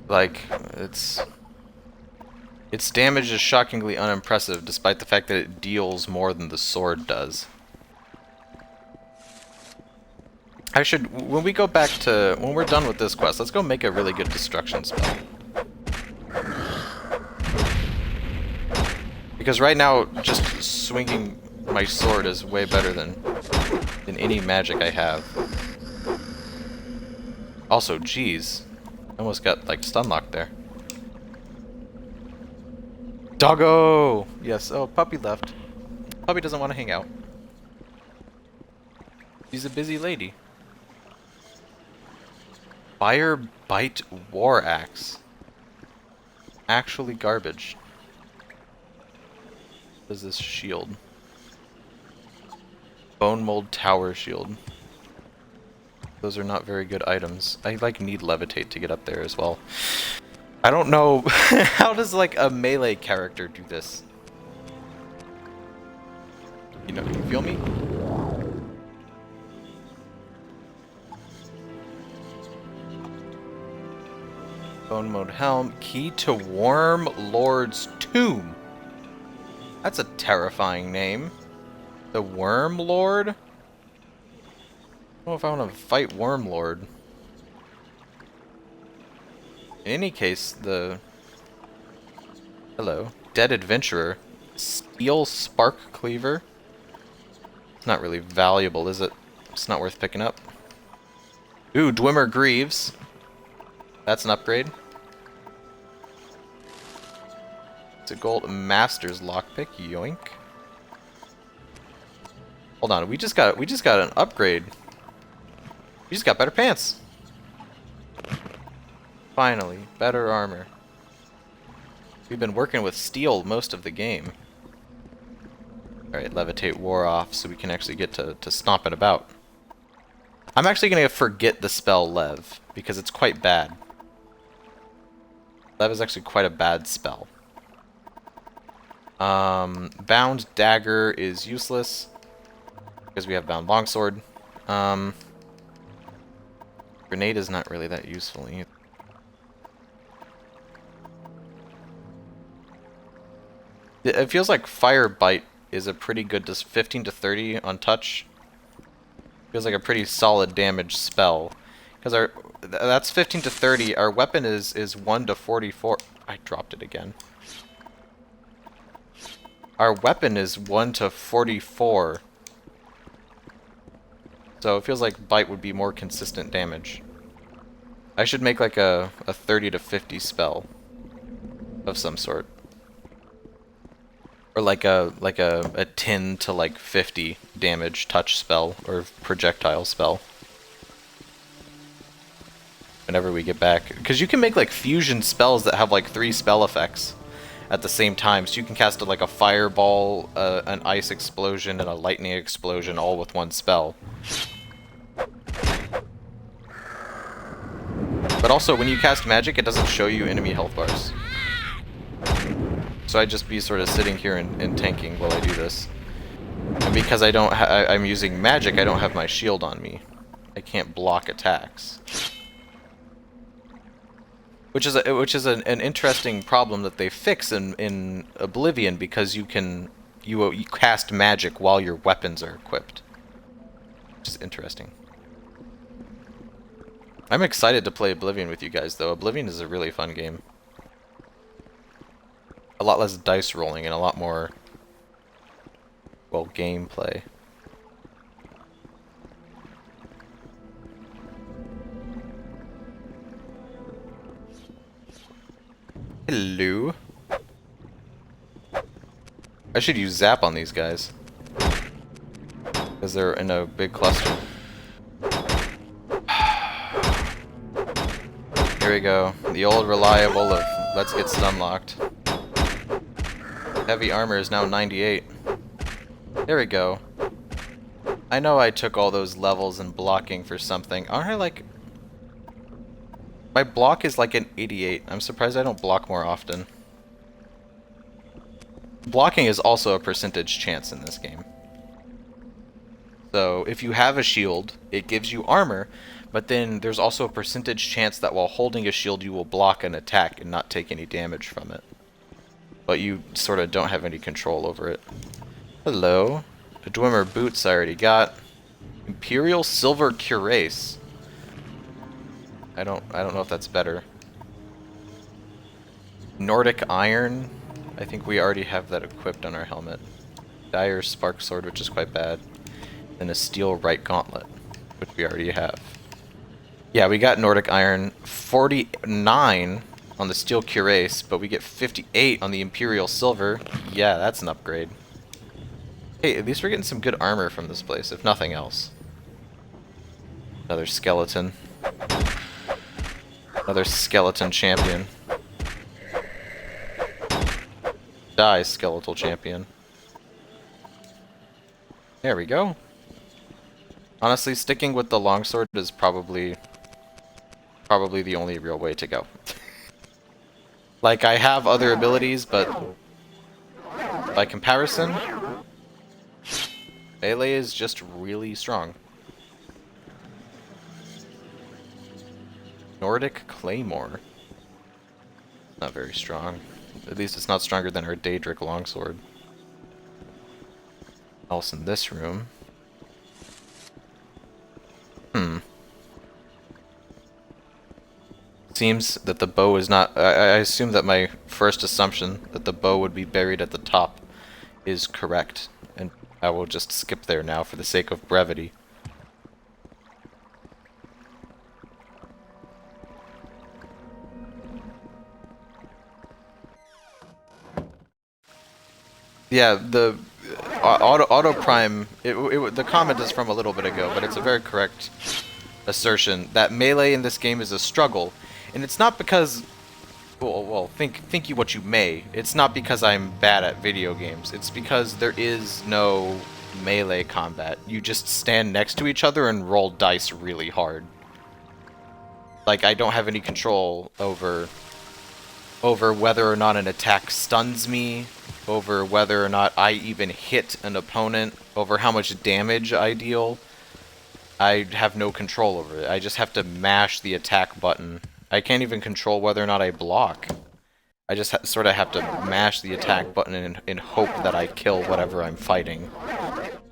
Like, its damage is shockingly unimpressive, despite the fact that it deals more than the sword does. When we go back to, when we're done with this quest, let's go make a really good destruction spell. Because right now, just swinging my sword is way better than any magic I have. Also, geez. I almost got, like, stun locked there. Doggo! Yes, oh, puppy left. Puppy doesn't want to hang out. She's a busy lady. Fire Bite War Axe. Actually garbage. What is this shield? Bone Mold Tower Shield. Those are not very good items. I like need levitate to get up there as well. I don't know how does like a melee character do this? You know, you feel me? Bone Mode Helm. Key to Worm Lord's Tomb. That's a terrifying name. The Worm Lord? I don't know if I want to fight Worm Lord. In any case, the... Hello. Dead Adventurer. Steel Spark Cleaver. It's not really valuable, is it? It's not worth picking up. Ooh, Dwemer Greaves. That's an upgrade. It's a gold Master's Lockpick. Yoink. Hold on, we just got an upgrade. We just got better pants. Finally, better armor. We've been working with steel most of the game. Alright, Levitate wore off so we can actually get to stomping about. I'm actually going to forget the spell Lev, because it's quite bad. Lev is actually quite a bad spell. Bound Dagger is useless, because we have Bound Longsword. Grenade is not really that useful either. It feels like Fire Bite is a pretty good 15 to 30 on touch. Feels like a pretty solid damage spell. Because that's 15 to 30. Our weapon is 1 to 44. I dropped it again. Our weapon is 1 to 44. So it feels like Bite would be more consistent damage. I should make like a 30 to 50 spell of some sort. Or like a 10 to like 50 damage touch spell or projectile spell. Whenever we get back. Because you can make like fusion spells that have like 3 spell effects at the same time. So you can cast like a fireball, an ice explosion, and a lightning explosion all with one spell. But also when you cast magic, it doesn't show you enemy health bars. So I'd just be sort of sitting here and tanking while I do this. And because I'm using magic, I don't have my shield on me. I can't block attacks. Which is an interesting problem that they fix in Oblivion, because you cast magic while your weapons are equipped. Which is interesting. I'm excited to play Oblivion with you guys, though. Oblivion is a really fun game. A lot less dice rolling and a lot more, well, gameplay. Hello. I should use Zap on these guys, because they're in a big cluster. Here we go. The old reliable of let's get stun locked. Heavy armor is now 98. There we go. I know I took all those levels and blocking for something. Aren't I like... My block is like an 88. I'm surprised I don't block more often. Blocking is also a percentage chance in this game. So if you have a shield, it gives you armor, but then there's also a percentage chance that while holding a shield you will block an attack and not take any damage from it. But you sort of don't have any control over it. Hello. The Dwemer boots I already got. Imperial silver cuirass. I don't know if that's better. Nordic iron. I think we already have that equipped on our helmet. Dire spark sword, which is quite bad. And a steel right gauntlet, which we already have. Yeah, we got Nordic iron. 49 on the steel cuirass, but we get 58 on the Imperial silver. Yeah, that's an upgrade. Hey, at least we're getting some good armor from this place, if nothing else. Another skeleton. Another skeleton champion. Die, skeletal champion. There we go. Honestly, sticking with the longsword is probably the only real way to go. Like, I have other abilities, but by comparison, melee is just really strong. Nordic Claymore. Not very strong. At least it's not stronger than our Daedric longsword. Else in this room. Seems that the bow is not... I assume that my first assumption that the bow would be buried at the top is correct. And I will just skip there now for the sake of brevity. Yeah, the auto prime. The comment is from a little bit ago, but it's a very correct assertion that melee in this game is a struggle, and it's not because. Well, think you what you may. It's not because I'm bad at video games. It's because there is no melee combat. You just stand next to each other and roll dice really hard. Like, I don't have any control over whether or not an attack stuns me, over whether or not I even hit an opponent, over how much damage I deal. I have no control over it. I just have to mash the attack button. I can't even control whether or not I block. I just sort of have to mash the attack button in hope that I kill whatever I'm fighting.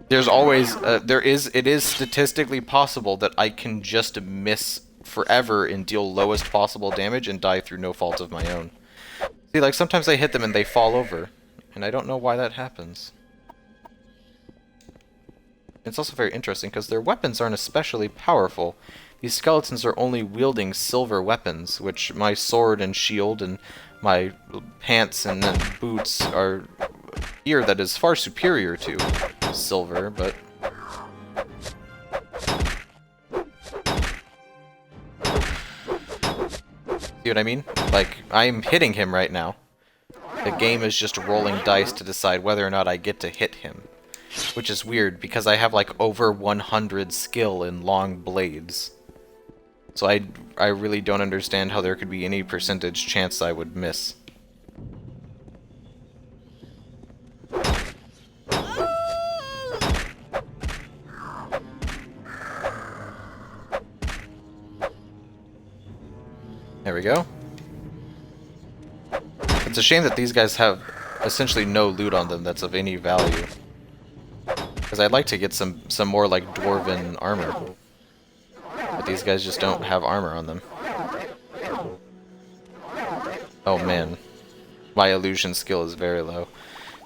There's always, it is statistically possible that I can just miss forever and deal lowest possible damage and die through no fault of my own. See, like, sometimes I hit them and they fall over, and I don't know why that happens. It's also very interesting because their weapons aren't especially powerful. These skeletons are only wielding silver weapons, which my sword and shield and my pants and then boots are gear that is far superior to silver, but... See what I mean? Like, I'm hitting him right now. The game is just rolling dice to decide whether or not I get to hit him. Which is weird, because I have like over 100 skill in long blades. So I really don't understand how there could be any percentage chance I would miss. There we go. It's a shame that these guys have essentially no loot on them that's of any value. Because I'd like to get some more like dwarven armor. But these guys just don't have armor on them. Oh man. My illusion skill is very low.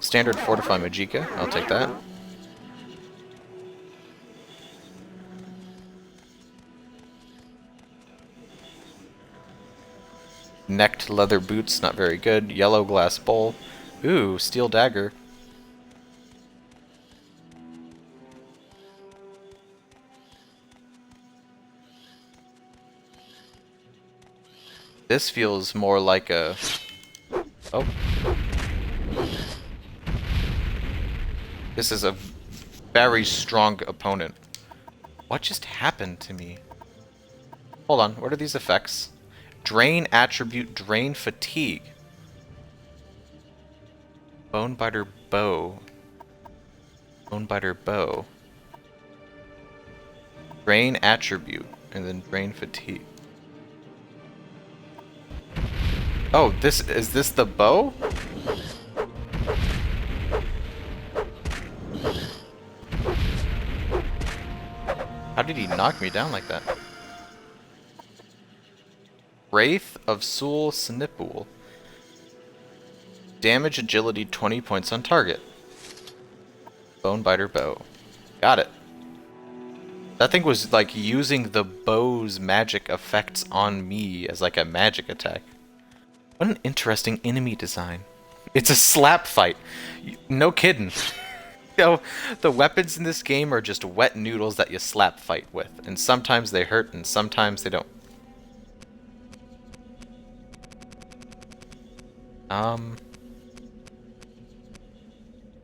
Standard Fortify Magicka, I'll take that. Necked leather boots, not very good. Yellow glass bowl. Ooh, steel dagger. This feels more like a... Oh. This is a very strong opponent. What just happened to me? Hold on, what are these effects? Drain attribute, drain fatigue. Bonebiter bow. Bonebiter bow. Drain attribute, and then drain fatigue. Oh, is this the bow? How did he knock me down like that? Wraith of Sul Snipul. Damage agility 20 points on target. Bonebiter bow. Got it. That thing was like using the bow's magic effects on me as like a magic attack. What an interesting enemy design. It's a slap fight. No kidding. You know, the weapons in this game are just wet noodles that you slap fight with. And sometimes they hurt and sometimes they don't.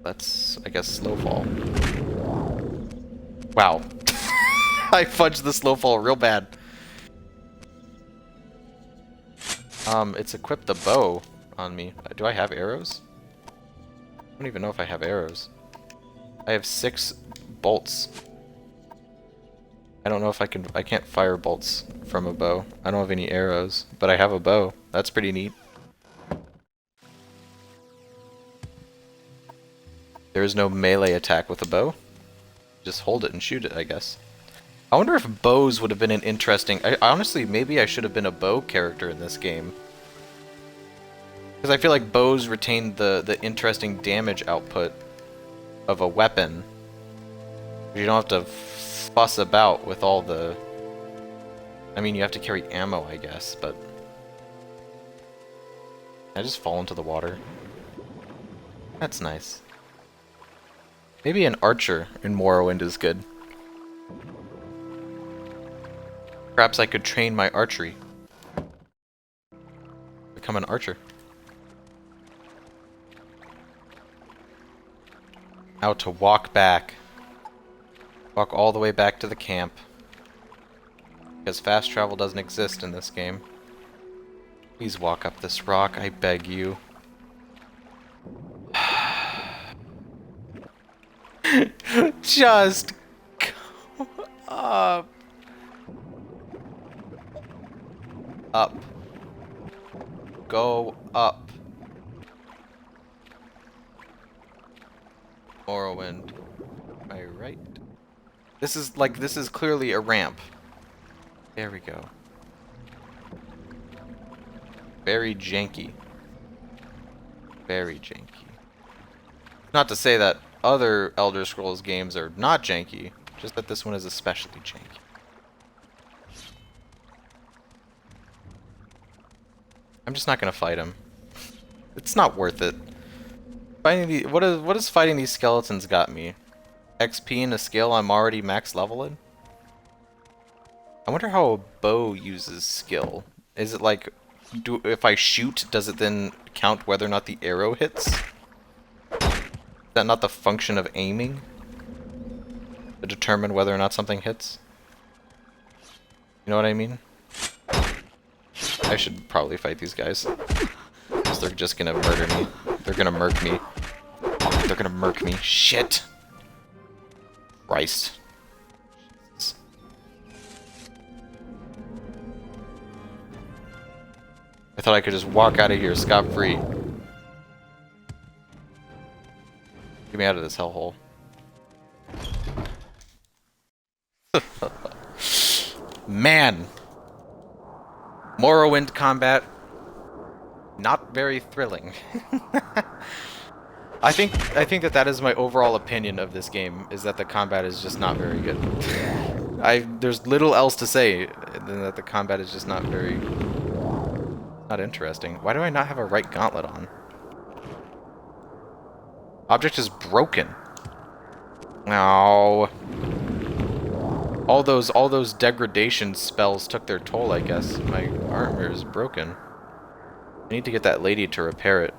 Let's, I guess, slow fall. Wow. I fudged the slow fall real bad. It's equipped the bow on me. Do I have arrows? I don't even know if I have arrows. I have 6 bolts. I don't know if I can't fire bolts from a bow. I don't have any arrows, but I have a bow. That's pretty neat. There is no melee attack with a bow. Just hold it and shoot it, I guess. I wonder if bows would have been an interesting... honestly, maybe I should have been a bow character in this game. Because I feel like bows retain the interesting damage output of a weapon. You don't have to fuss about with all the... I mean, you have to carry ammo, I guess, but... I just fall into the water. That's nice. Maybe an archer in Morrowind is good. Perhaps I could train my archery. Become an archer. How to walk back. Walk all the way back to the camp. Because fast travel doesn't exist in this game. Please walk up this rock, I beg you. Just go up. Up. Go up. Morrowind. Am I right? This is clearly a ramp. There we go. Very janky. Very janky. Not to say that other Elder Scrolls games are not janky, just that this one is especially janky. I'm just not gonna fight him. It's not worth it. What is fighting these skeletons got me? XP in a skill I'm already max level in? I wonder how a bow uses skill. Is it like, if I shoot, does it then count whether or not the arrow hits? Is that not the function of aiming? To determine whether or not something hits? You know what I mean? I should probably fight these guys. Because they're just gonna murder me. They're gonna murk me. Oh, they're gonna murk me. Shit! Christ. I thought I could just walk out of here scot-free. Get me out of this hellhole. Man! Morrowind combat, not very thrilling. I think that is my overall opinion of this game, is that the combat is just not very good. There's little else to say than that the combat is just not interesting. Why do I not have a right gauntlet on? Object is broken. No. All those degradation spells took their toll, I guess. My armor is broken. I need to get that lady to repair it.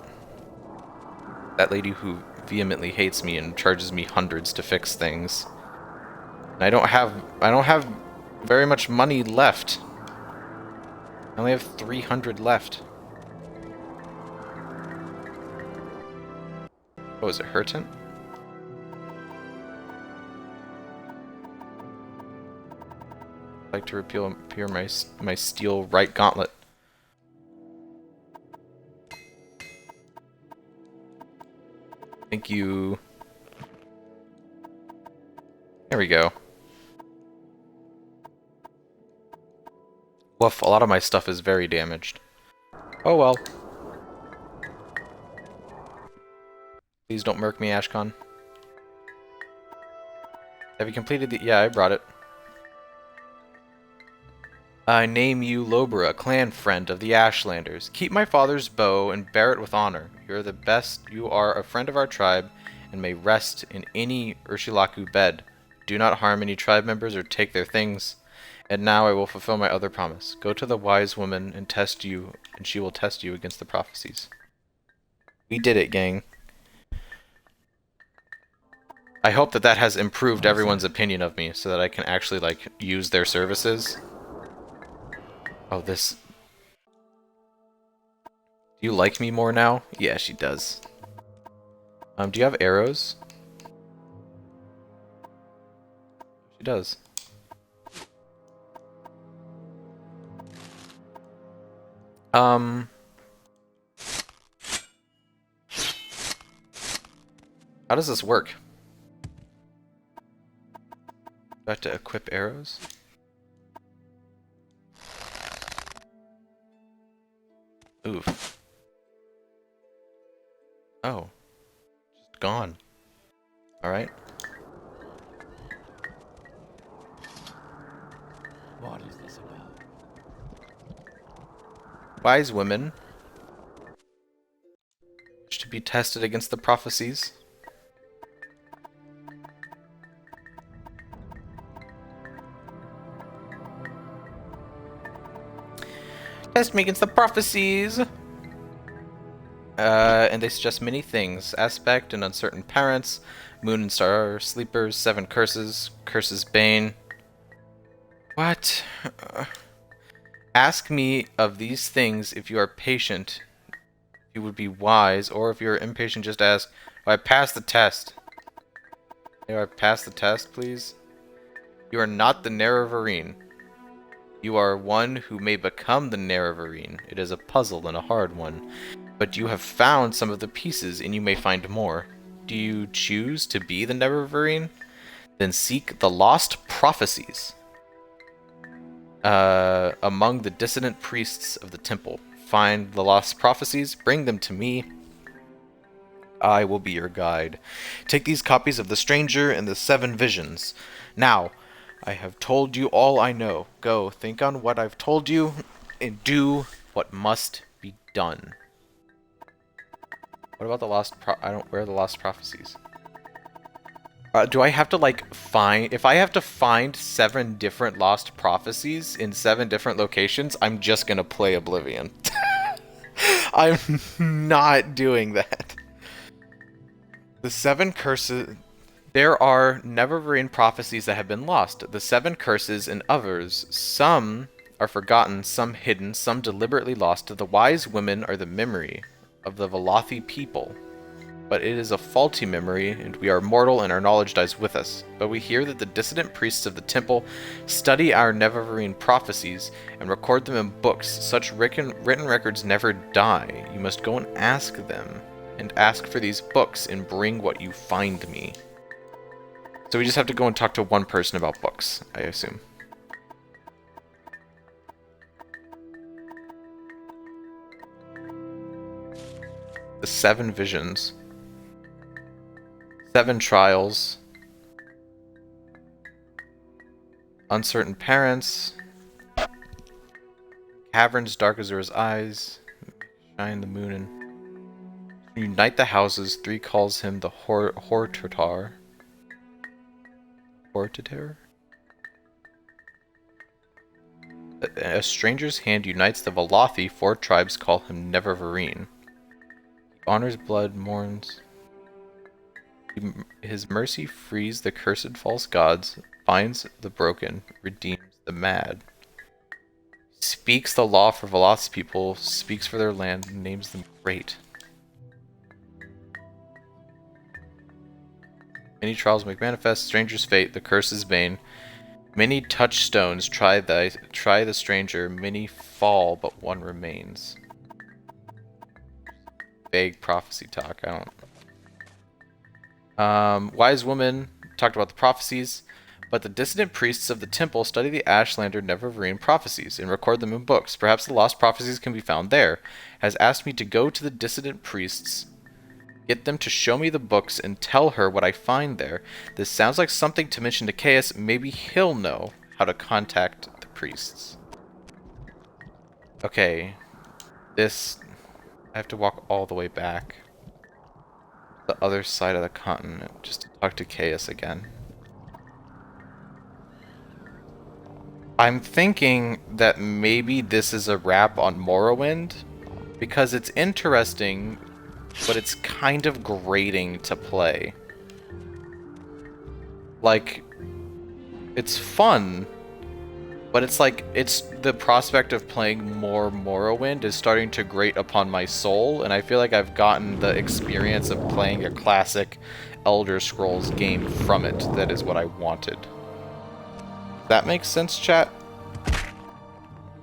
That lady who vehemently hates me and charges me hundreds to fix things. And I don't have very much money left. I only have 300 left. Oh, is it hurting? I'd like to repair my steel right gauntlet. Thank you. There we go. Woof, a lot of my stuff is very damaged. Oh well. Please don't murk me, Ashcon. Have you completed the... Yeah, I brought it. I name you Lobra, clan friend of the Ashlanders. Keep my father's bow and bear it with honor. You are the best. You are a friend of our tribe and may rest in any Urshilaku bed. Do not harm any tribe members or take their things. And now I will fulfill my other promise. Go to the wise woman and test you, and she will test you against the prophecies. We did it, gang. I hope that has improved everyone's opinion of me so that I can actually, like, use their services. Oh, this... Do you like me more now? Yeah, she does. Do you have arrows? She does. How does this work? Do I have to equip arrows? Oof. Oh. Just gone. Alright. What is this about? Wise women wish to be tested against the prophecies. Test me against the prophecies! And they suggest many things. Aspect and uncertain parents, moon and star sleepers, 7 curses, curses bane. What? Ask me of these things if you are patient, you would be wise, or if you are impatient, just ask, "Oh, I passed the test." May I pass the test, please? You are not the Nerevarine. You are one who may become the Nerevarine. It is a puzzle and a hard one. But you have found some of the pieces, and you may find more. Do you choose to be the Nerevarine? Then seek the lost prophecies among the dissident priests of the temple. Find the lost prophecies, bring them to me. I will be your guide. Take these copies of The Stranger and the 7 Visions. Now, I have told you all I know. Go, think on what I've told you, and do what must be done. What about the lost where are the lost prophecies? Do I have to, like, find... If I have to find 7 different lost prophecies in 7 different locations, I'm just gonna play Oblivion. I'm not doing that. The 7 curses... There are Nerevarine prophecies that have been lost. The 7 curses and others. Some are forgotten, some hidden, some deliberately lost. The wise women are the memory of the Velothi people. But it is a faulty memory, and we are mortal and our knowledge dies with us. But we hear that the dissident priests of the temple study our Nerevarine prophecies and record them in books. Such written records never die. You must go and ask them and ask for these books and bring what you find me. So we just have to go and talk to one person about books, I assume. The 7 visions. 7 trials. Uncertain parents. Caverns dark as Azura's eyes. Shine the moon and unite the houses. 3 calls him the Hortatar. Hortatar? A stranger's hand unites the Velothi. 4 tribes call him Neververine. He honors blood, mourns. His mercy frees the cursed false gods, finds the broken, redeems the mad. Speaks the law for Veloth's people, speaks for their land, names them great. Many trials make manifest, stranger's fate, the curse's bane. Many touchstones try the stranger, many fall, but one remains. Vague prophecy talk, I don't... wise woman talked about the prophecies, but the dissident priests of the temple study the Ashlander Neververine prophecies and record them in books. Perhaps the lost prophecies can be found there. Has asked me to go to the dissident priests, get them to show me the books, and tell her what I find there. This sounds like something to mention to Caius. Maybe he'll know how to contact the priests. Okay, this... I have to walk all the way back. The other side of the continent, just to talk to Caius again. I'm thinking that maybe this is a wrap on Morrowind, because it's interesting, but it's kind of grating to play. Like, it's fun, but it's like, it's the prospect of playing more Morrowind is starting to grate upon my soul, and I feel like I've gotten the experience of playing a classic Elder Scrolls game from it. That is what I wanted. That makes sense, chat?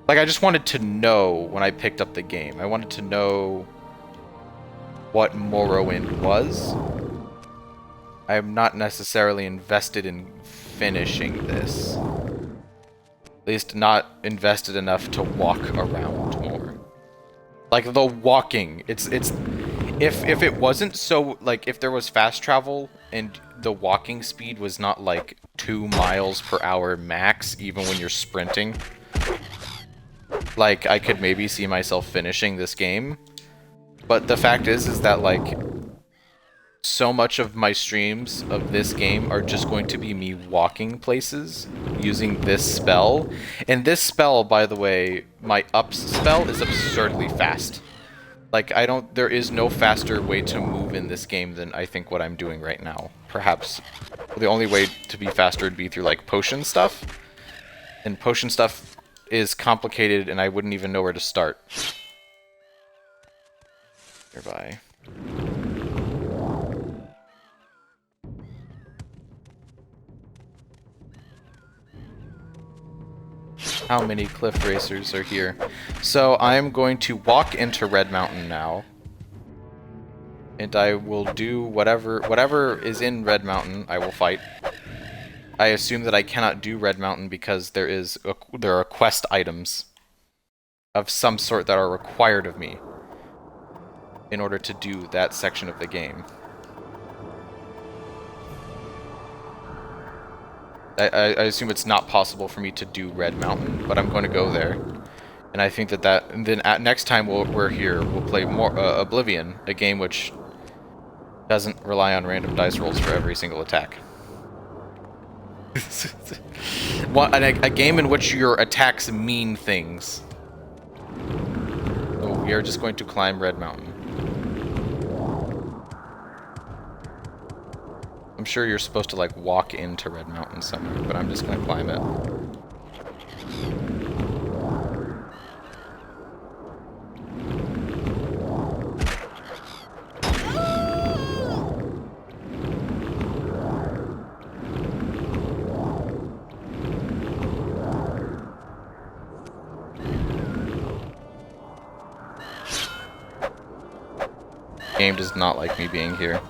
Like, I just wanted to know when I picked up the game. I wanted to know what Morrowind was. I am not necessarily invested in finishing this. At least not invested enough to walk around more. Like, the walking, it's if it wasn't so, like, if there was fast travel and the walking speed was not like 2 miles per hour max, even when you're sprinting, like, I could maybe see myself finishing this game. But the fact is that, like, so much of my streams of this game are just going to be me walking places using this spell. And this spell, by the way, my up spell is absurdly fast. Like, there is no faster way to move in this game than I think what I'm doing right now. Perhaps the only way to be faster would be through, like, potion stuff. And potion stuff is complicated, and I wouldn't even know where to start. Nearby. How many cliff racers are here? So I'm going to walk into Red Mountain now. And I will do whatever is in Red Mountain, I will fight. I assume that I cannot do Red Mountain because there are quest items of some sort that are required of me in order to do that section of the game. I assume it's not possible for me to do Red Mountain, but I'm going to go there. And I think and then next time we're here, we'll play more Oblivion, a game which doesn't rely on random dice rolls for every single attack. A game in which your attacks mean things. Oh, we are just going to climb Red Mountain. I'm sure you're supposed to, like, walk into Red Mountain somewhere, but I'm just gonna climb it. Game does not like me being here.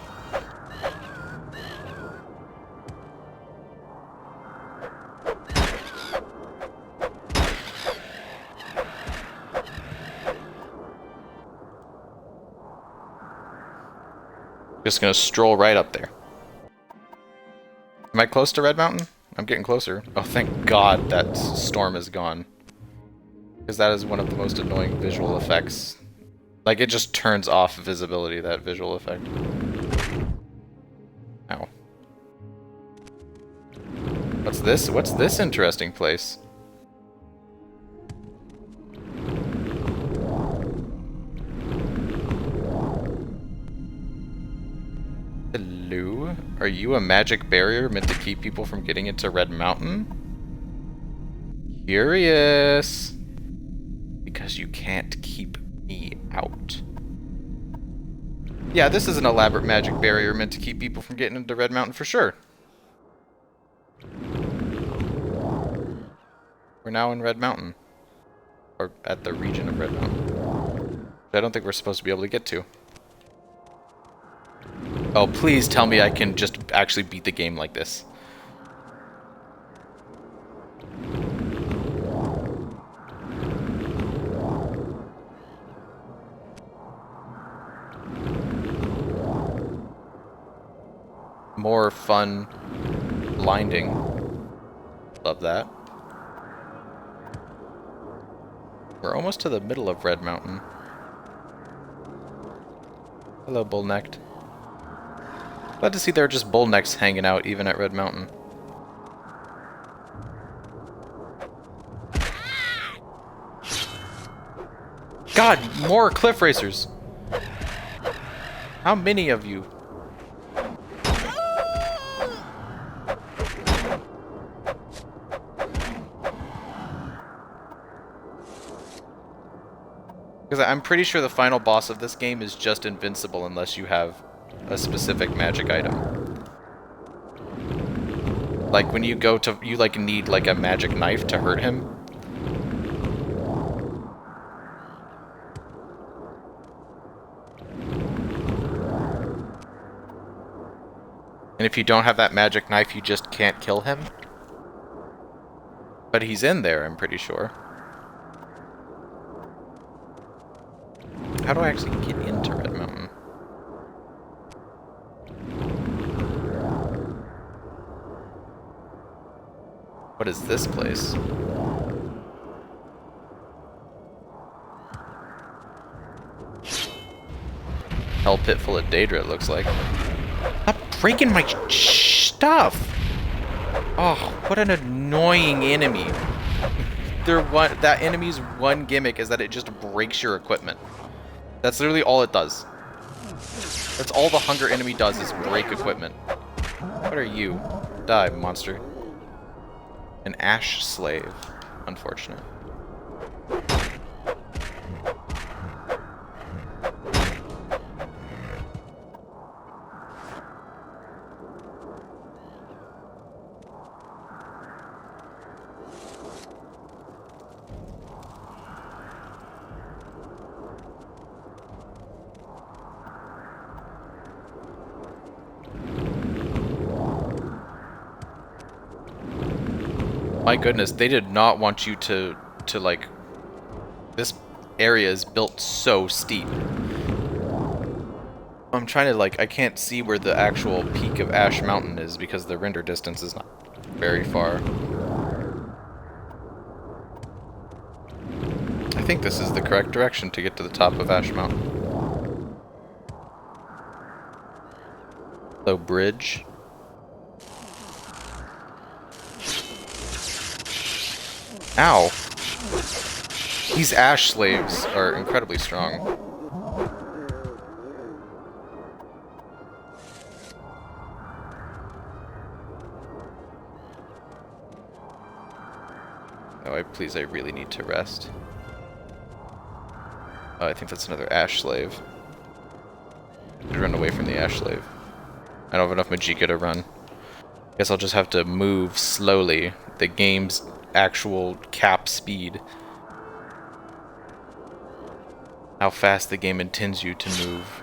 Just gonna stroll right up there. Am I close to Red Mountain? I'm getting closer. Oh, thank God that storm is gone. Because that is one of the most annoying visual effects. Like, it just turns off visibility, that visual effect. Ow. What's this? What's this interesting place? Hello? Are you a magic barrier meant to keep people from getting into Red Mountain? Curious. Because you can't keep me out. Yeah, this is an elaborate magic barrier meant to keep people from getting into Red Mountain for sure. We're now in Red Mountain. Or at the region of Red Mountain. I don't think we're supposed to be able to get to. Oh, please tell me I can just actually beat the game like this. More fun blinding. Love that. We're almost to the middle of Red Mountain. Hello, bull-necked. Glad to see there are just bull-necks hanging out even at Red Mountain. God, more cliff racers! How many of you? Because I'm pretty sure the final boss of this game is just invincible unless you have a specific magic item. Like when you go to, you like need like a magic knife to hurt him. And if you don't have that magic knife, you just can't kill him. But he's in there, I'm pretty sure. How do I actually get into Red Mountain? What is this place? Hell pit full of Daedra, it looks like. Stop breaking my stuff! Oh, what an annoying enemy. That enemy's one gimmick is that it just breaks your equipment. That's literally all it does. That's all the hunger enemy does is break equipment. What are you? Die, monster. An ash slave. Unfortunate. My goodness, they did not want you to like... This area is built so steep. I'm trying to like... I can't see where the actual peak of Ash Mountain is because the render distance is not very far. I think this is the correct direction to get to the top of Ash Mountain. Hello, bridge. Ow. These ash slaves are incredibly strong. Oh, please, I really need to rest. Oh, I think that's another ash slave. I should run away from the ash slave. I don't have enough Magicka to run. Guess I'll just have to move slowly. The game's actual cap speed. How fast the game intends you to move.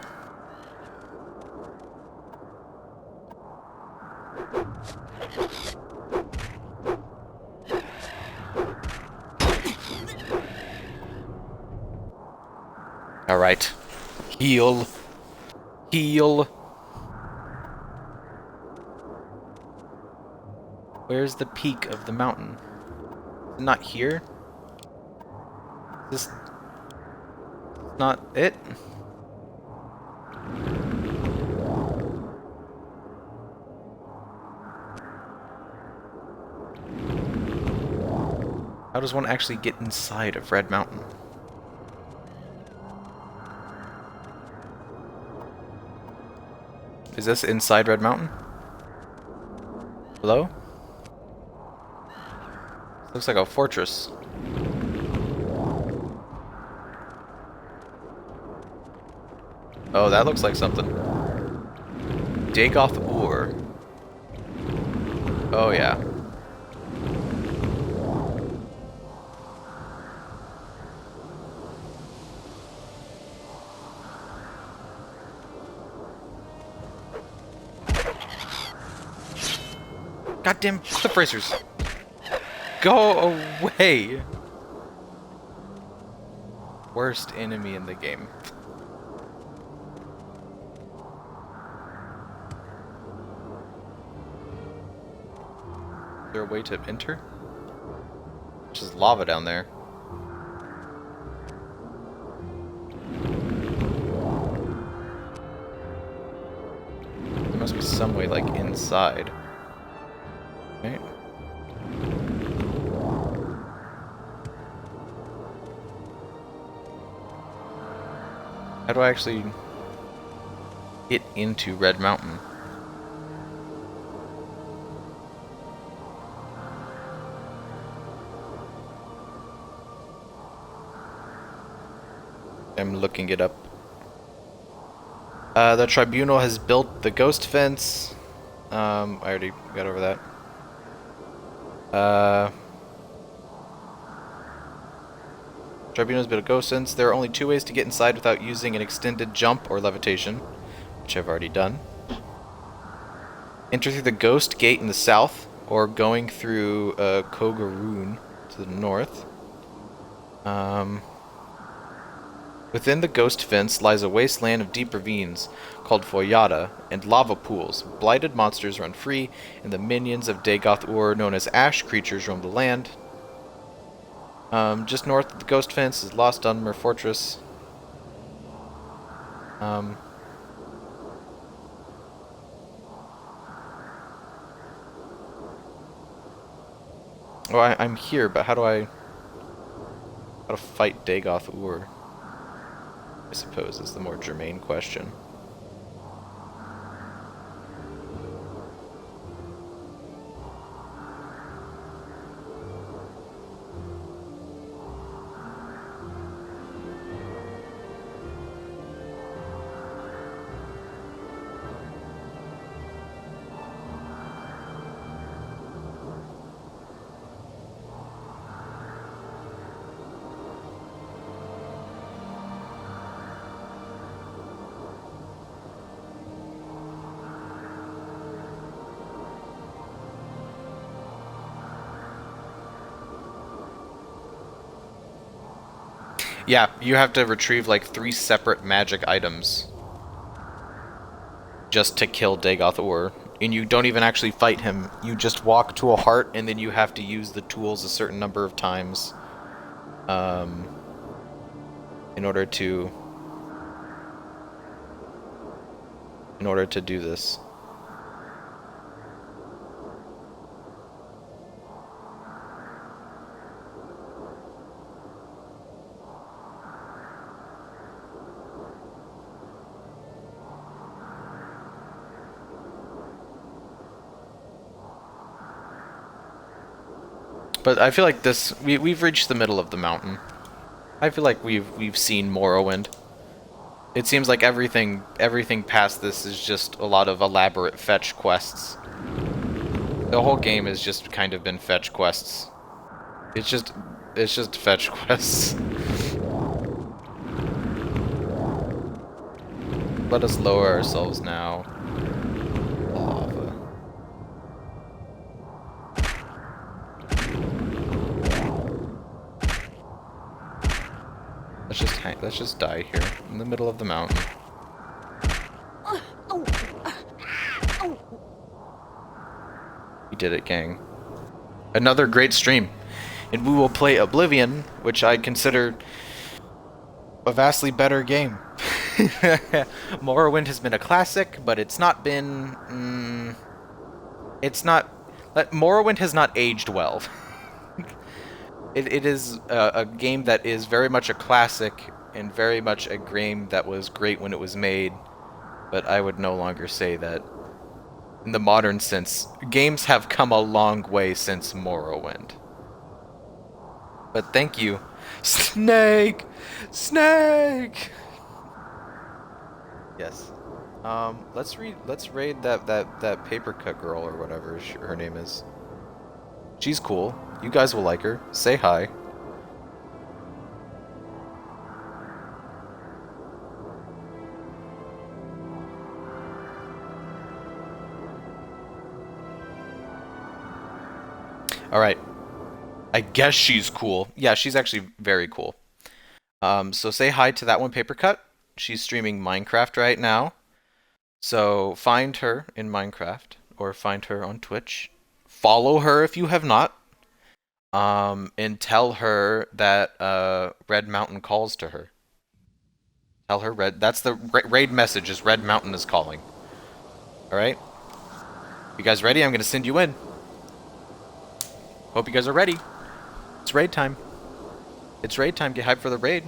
Alright. Heal. Heal. Where's the peak of the mountain? Is it not here? Is this not it? How does one actually get inside of Red Mountain? Is this inside Red Mountain? Hello? Looks like a fortress. Oh, that looks like something. Dagoth Ur. Oh, yeah. Goddamn clip racers! Go away! Worst enemy in the game. Is there a way to enter? There's just lava down there. There must be some way, like, inside. Right? How do I actually get into Red Mountain? I'm looking it up. The tribunal has built the ghost fence. I already got over that. Tribunal has built a ghost fence. There are only 2 ways to get inside without using an extended jump or levitation, which I've already done. Enter through the ghost gate in the south, or going through Kogaroon to the north. Within the ghost fence lies a wasteland of deep ravines called Foyada and lava pools. Blighted monsters run free, and the minions of Dagoth Ur, known as ash creatures, roam the land. Just north of the ghost fence is Lost Dunmer Fortress. Oh, I'm here, but how to fight Dagoth Ur? I suppose is the more germane question. Yeah, you have to retrieve like 3 separate magic items just to kill Dagoth Ur. And you don't even actually fight him. You just walk to a heart, and then you have to use the tools a certain number of times in order to do this. But I feel like we've reached the middle of the mountain. I feel like we've seen Morrowind. It seems like everything past this is just a lot of elaborate fetch quests. The whole game has just kind of been fetch quests. It's just fetch quests. Let us lower ourselves now. Lava. Let's just die here. in the middle of the mountain. We did it, gang. Another great stream. And we will play Oblivion, which I consider a vastly better game. Morrowind has been a classic, but it's not been... it's not... Morrowind has not aged well. It is a game that is very much a classic, and very much a game that was great when it was made, but I would no longer say that. In the modern sense, games have come a long way since Morrowind. But thank you. Snake! Snake! Yes. Let's raid that paper cut girl or whatever her name is. She's cool. You guys will like her. Say hi. Alright. I guess she's cool. Yeah, she's actually very cool. So say hi to that one, Papercut. She's streaming Minecraft right now. So find her in Minecraft, or find her on Twitch. Follow her if you have not. And tell her that Red Mountain calls to her. Tell her that's the raid message, is Red Mountain is calling. Alright? You guys ready? I'm gonna send you in. Hope you guys are ready. It's raid time. It's raid time. Get hyped for the raid.